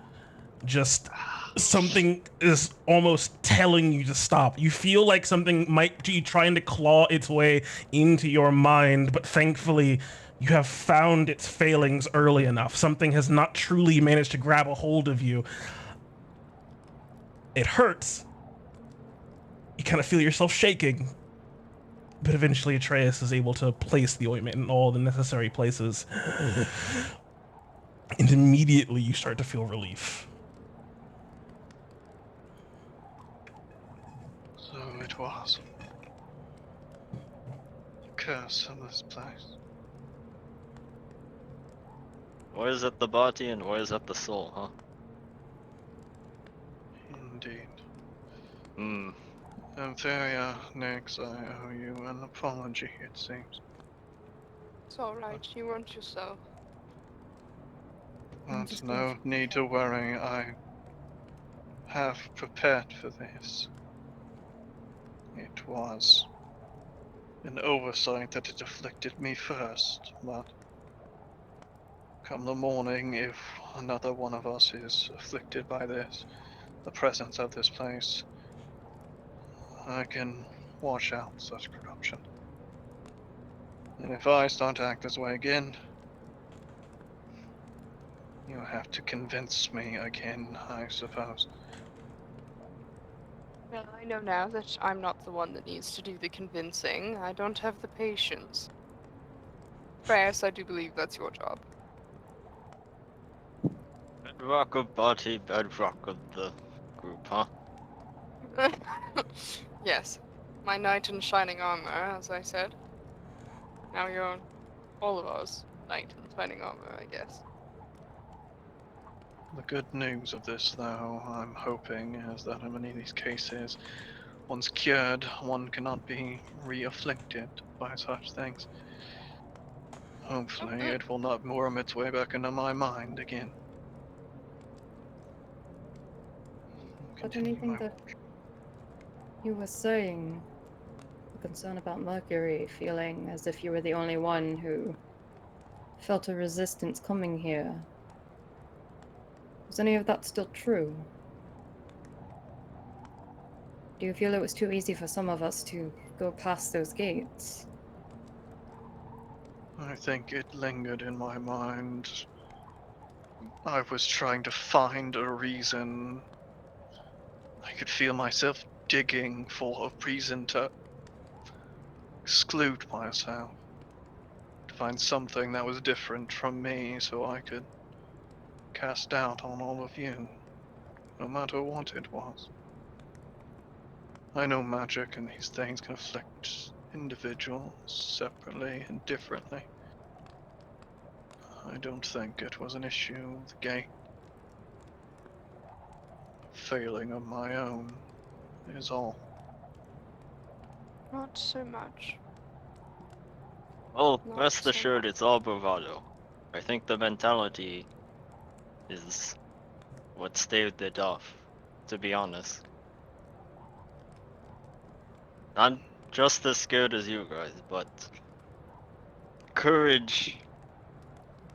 Just something is almost telling you to stop. You feel like something might be trying to claw its way into your mind, but thankfully you have found its failings early enough. Something has not truly managed to grab a hold of you. It hurts. You kind of feel yourself shaking. But eventually Atreus is able to place the ointment in all the necessary places. And immediately you start to feel relief. So it was. Curse of this place. Or is it the body and or is it the soul, huh? Indeed. Hmm. Thylea, Nyx, I owe you an apology, it seems. It's alright, you weren't yourself. I'm But just no glad need to worry, I have prepared for this. It was an oversight that it afflicted me first, but come the morning, if another one of us is afflicted by this, the presence of this place, I can wash out such corruption. And if I start to act this way again, you'll have to convince me again, I suppose. Well, I know now that I'm not the one that needs to do the convincing. I don't have the patience. Prayers, I do believe that's your job. Bedrock of body, bedrock of the group, huh? Yes. my knight in shining armor, as I said. Now you're all of ours knight in shining armor, I guess. The good news of this, though, I'm hoping, is that in many of these cases, once cured, one cannot be re-afflicted by such things. Hopefully, it will not worm its way back into my mind again. But Continue anything my that you were saying, the concern about Mercury, feeling as if you were the only one who felt a resistance coming here. Was any of that still true? Do you feel it was too easy for some of us to go past those gates? I think it lingered in my mind. I was trying to find a reason. I could feel myself digging for a reason to exclude myself, to find something that was different from me so I could cast doubt on all of you, no matter what it was. I know magic and these things can afflict individuals separately and differently. I don't think it was an issue with the gate. Failing of my own is all. Not so much. Well, Not rest so assured, much. it's all bravado. I think the mentality is what staved it off, to be honest. I'm just as scared as you guys, but courage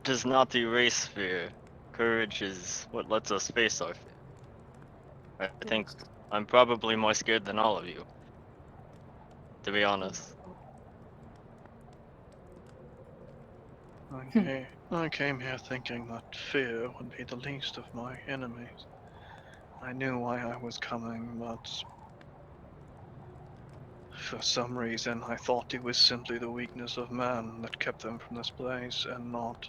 does not erase fear. Courage is what lets us face our fear. I think Yes. I'm probably more scared than all of you, to be honest. I came here thinking that fear would be the least of my enemies. I knew why I was coming, but for some reason I thought it was simply the weakness of man that kept them from this place and not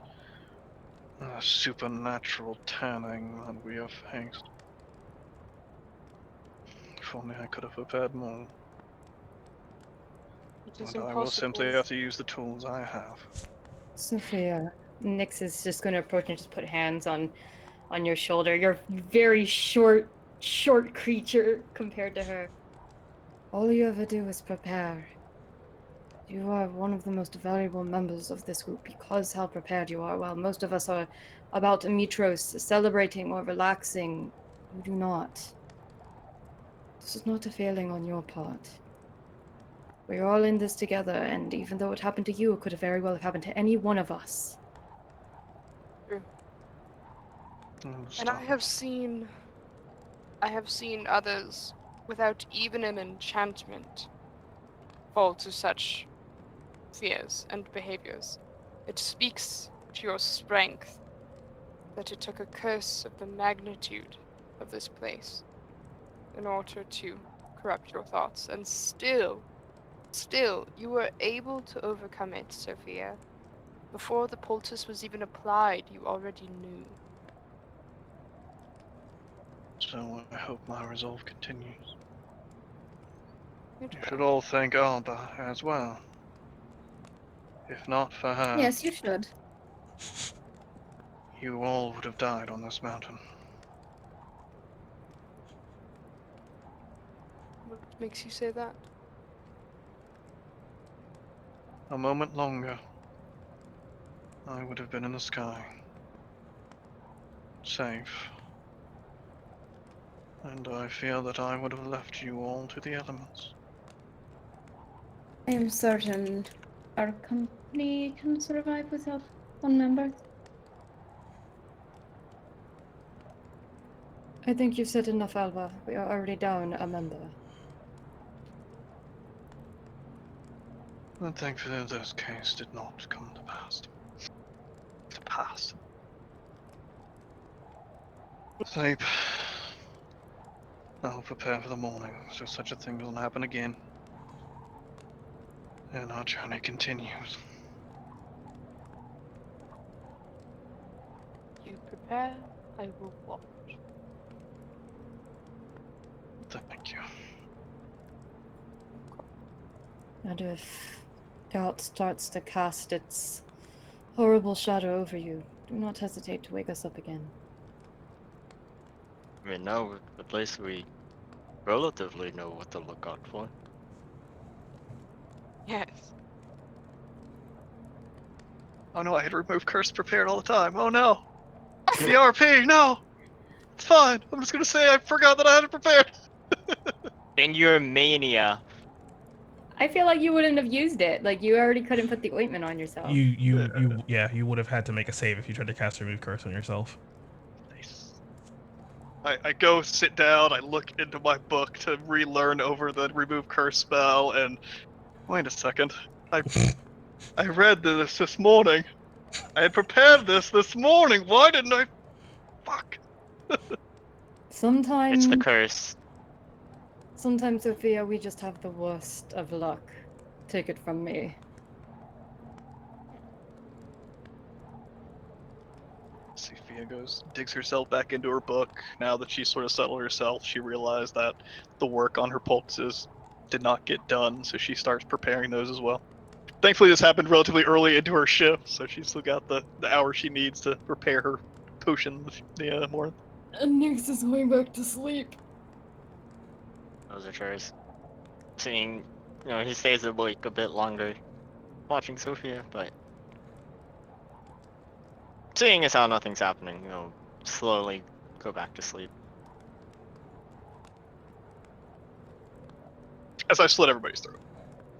a supernatural tanning that we have faced. If only I could have prepared more. It is But I will simply impossible. have to use the tools I have. Sophia, Nyx is just going to approach and just put hands on your shoulder. You're a very short creature compared to her. All you ever do is prepare. You are one of the most valuable members of this group because how prepared you are. While most of us are about Mitros, celebrating or relaxing, you do not. This is not a failing on your part. We're all in this together, and even though it happened to you, it could have very well have happened to any one of us. True. And Stop. I have seen others without even an enchantment fall to such fears and behaviors. It speaks to your strength that it took a curse of the magnitude of this place in order to corrupt your thoughts, and still, you were able to overcome it, Sophia. Before the poultice was even applied, you already knew. So I hope my resolve continues. It You should will. all thank Alba as well. If not for her, Yes, you should. you all would have died on this mountain. What makes you say that? A moment longer, I would have been in the sky. Safe. And I fear that I would have left you all to the elements. I am certain our company can survive without one member. I think you've said enough, Alba. We are already down a member. And thankfully this case did not come to pass. Sleep. I'll prepare for the morning, so such a thing doesn't happen again. And our journey continues. You prepare, I will watch. Thank you. Of course. And if doubt starts to cast its horrible shadow over you, do not hesitate to wake us up again. I mean, now at least we relatively know what to look out for. Yes. Oh no, I had remove curse prepared all the time. Oh no. The RP, no. It's fine. I'm just gonna say I forgot that I had it prepared. In your mania, I feel like you wouldn't have used it. Like, you already couldn't put the ointment on yourself. You would have had to make a save if you tried to cast remove curse on yourself. Nice. I go sit down, I look into my book to relearn over the remove curse spell, and wait a second. I read this morning. I had prepared this morning. Why didn't I? Fuck. Sometimes, it's the curse. sometimes, Sophia, we just have the worst of luck. Take it from me. Sophia digs herself back into her book. Now that she's sort of settled herself, she realized that the work on her poultices did not get done, so she starts preparing those as well. Thankfully, this happened relatively early into her shift, so she's still got the hour she needs to prepare her potion the morning. And Nix is going back to sleep. Those are chairs. Seeing, he stays awake a bit longer, watching Sophia, but seeing as how nothing's happening, slowly go back to sleep. As I slit everybody's throat.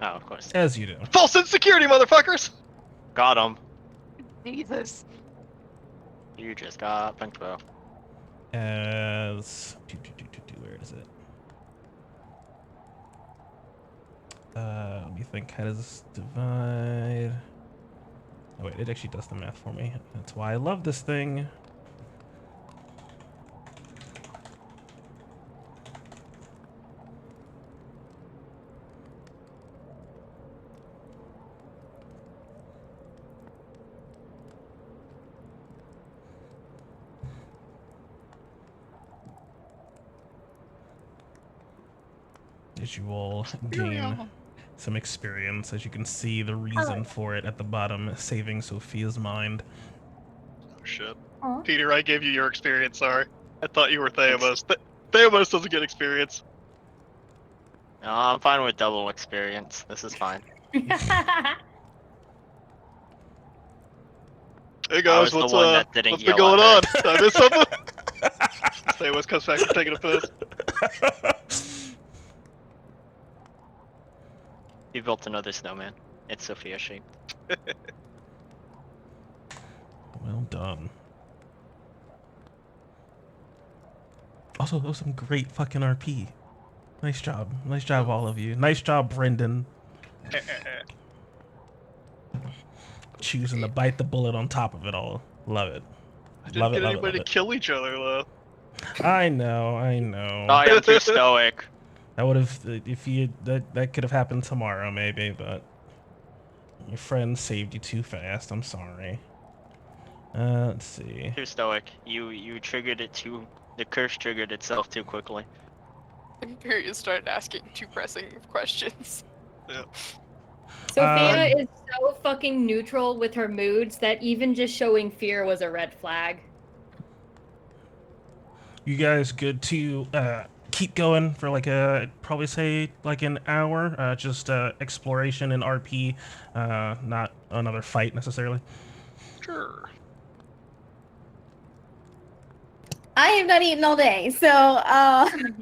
Oh, of course. As you do. False insecurity, motherfuckers! Got him. Jesus. You just got Pinkbo. As where is it? Let me think. How does this divide? Oh wait, it actually does the math for me. That's why I love this thing. As you will gain some experience, as you can see the reason for it at the bottom, saving Sophia's mind. Oh shit. Aw. Peter, I gave you your experience, sorry. I thought you were Theomos. Theomos doesn't get experience. No, I'm fine with double experience. This is fine. Hey I guys, was the what's one that didn't what's been yell going at on? Did I miss something? Theomos comes back from taking a piss. You built another snowman. It's Sophia shaped. Well done. Also, that was some great fucking RP. Nice job. Nice job, all of you. Nice job, Brendan. Choosing to bite the bullet on top of it all. Love it. I didn't Love it, get love it, anybody love to it. kill each other, though. I know. I am too stoic. That would have, if you, that could have happened tomorrow, maybe, but your friend saved you too fast. I'm sorry. Let's see. Too stoic. You triggered it too. The curse triggered itself too quickly. Imperius started asking too pressing of questions. Sophia is so fucking neutral with her moods that even just showing fear was a red flag. You guys good to keep going for like probably say like an hour, just exploration and RP, not another fight necessarily. Sure. I have not eaten all day, so I'm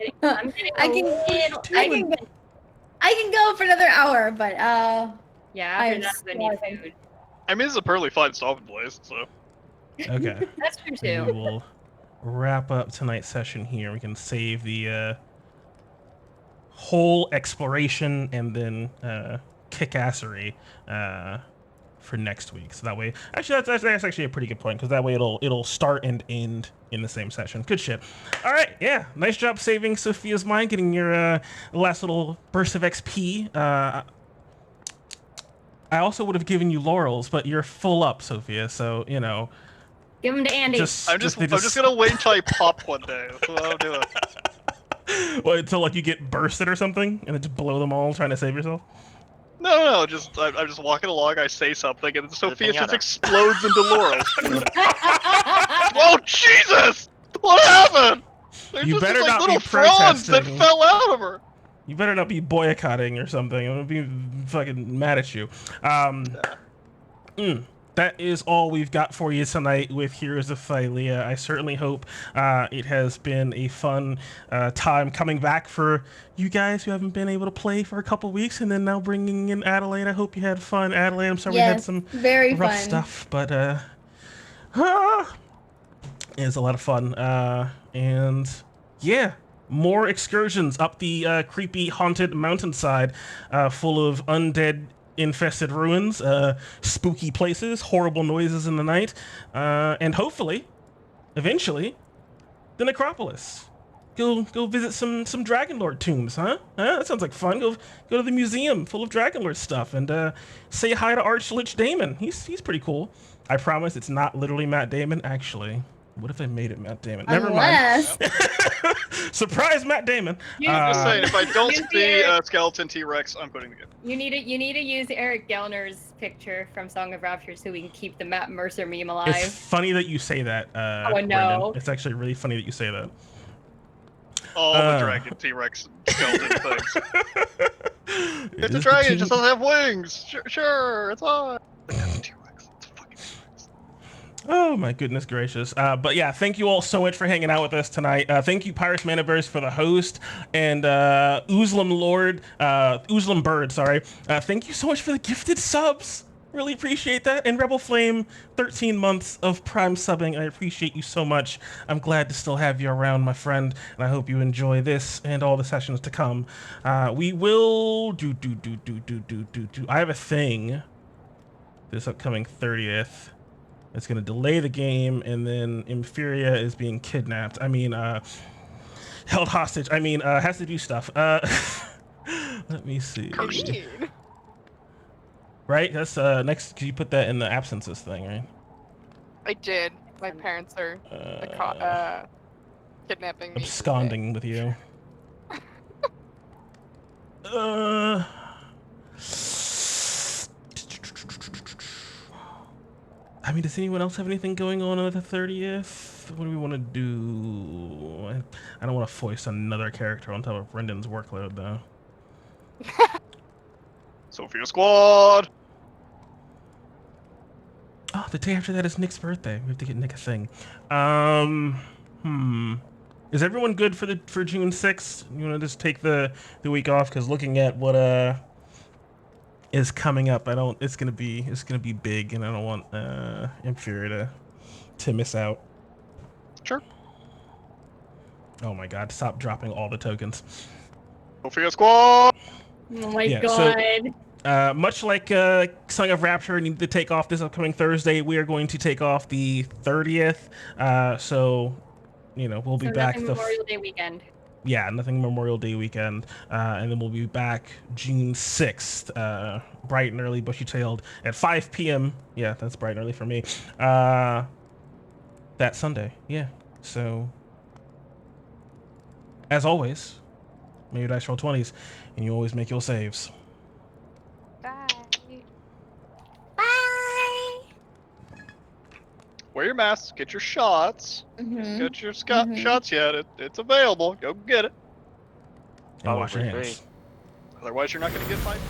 I getting can go for another hour, but yeah, I'm after that, I need starving. food. I mean, this is a perfectly fine stopping place, so. Okay. That's true So we too. will wrap up tonight's session here. We can save the whole exploration and then kickassery for next week. So that way, actually, that's actually a pretty good point, because that way it'll start and end in the same session. Good shit. All right, yeah, nice job saving Sophia's mind, getting your last little burst of XP. I also would have given you laurels, but you're full up, Sophia. So you know. Give them to Andy. I'm just gonna wait until I pop one day. That's what I'm doing. Well, until like you get bursted or something, and then just blow them all trying to save yourself. No. Just I'm just walking along. I say something, and then Sophia just pinata. explodes into laurels. Oh Jesus! What happened? They're You just better these, like not little be frogs that protesting. fell out of her. You better not be boycotting or something. I'm gonna be fucking mad at you. That is all we've got for you tonight with Heroes of Thylea. I certainly hope it has been a fun time coming back for you guys who haven't been able to play for a couple weeks, and then now bringing in Adelaide. I hope you had fun, Adelaide. I'm sorry we had Yes, some very rough fun. stuff, but it's a lot of fun. And yeah, more excursions up the creepy haunted mountainside, full of undead infested ruins, spooky places, horrible noises in the night, and hopefully, eventually, the necropolis. Go visit some Dragon Lord tombs, huh? That sounds like fun. Go to the museum full of Dragon Lord stuff and say hi to Archlich Damon. He's pretty cool. I promise it's not literally Matt Damon. Actually, what if I made it Matt Damon? Never mind. Unless Surprise, Matt Damon. I'm just saying, if I don't Use see the- skeleton T-Rex, I'm quitting the game. You need to use Eric Gellner's picture from Song of Rapture so we can keep the Matt Mercer meme It's alive. funny that you say that. Oh, Brendan. no. It's actually really funny that you say that. All the dragon T-Rex skeleton things. It It's a is dragon, the it just doesn't have wings. Sure, it's on. That's a T-Rex. It's a fucking T-Rex. Oh my goodness gracious. But yeah, thank you all so much for hanging out with us tonight. Thank you, Pirates Manaverse, for the host, and Uzlam Bird, sorry. Thank you so much for the gifted subs. Really appreciate that. And Rebel Flame, 13 months of Prime subbing. I appreciate you so much. I'm glad to still have you around, my friend, and I hope you enjoy this and all the sessions to come. We will I have a thing this upcoming 30th. It's going to delay the game, and then Inferior is being kidnapped. Held hostage. Has to do stuff. Let me see. Mean. Right? That's next, because you put that in the absences thing, right? I did. My parents are kidnapping me. Absconding with you. uh... Does anyone else have anything going on the 30th? What do we want to do? I don't want to foist another character on top of Brendan's workload, though. Sophia Squad! Oh, the day after that is Nick's birthday. We have to get Nick a thing. Is everyone good for June 6th? You want to just take the week off? Because looking at what is coming up, it's gonna be big, and I don't want Inferior to miss out. Sure. Oh my god, stop dropping all the tokens. Sophia Squad! Oh my Yeah, so- god. Much like Song of Rapture need to take off this upcoming Thursday, we are going to take off the 30th. So, we'll be So back nothing Memorial Day weekend. Yeah, nothing Memorial Day weekend. And then we'll be back June 6th, bright and early, bushy-tailed, at 5 p.m. Yeah, that's bright and early for me. That Sunday, yeah. So, as always, may your dice roll 20s, and you always make your saves. Bye. bye. Wear your mask, get your shots. Mhm. Get your Mhm. shots yet. It's available. Go get it. And wash your Probably hands. free. Otherwise, you're not going to get fired.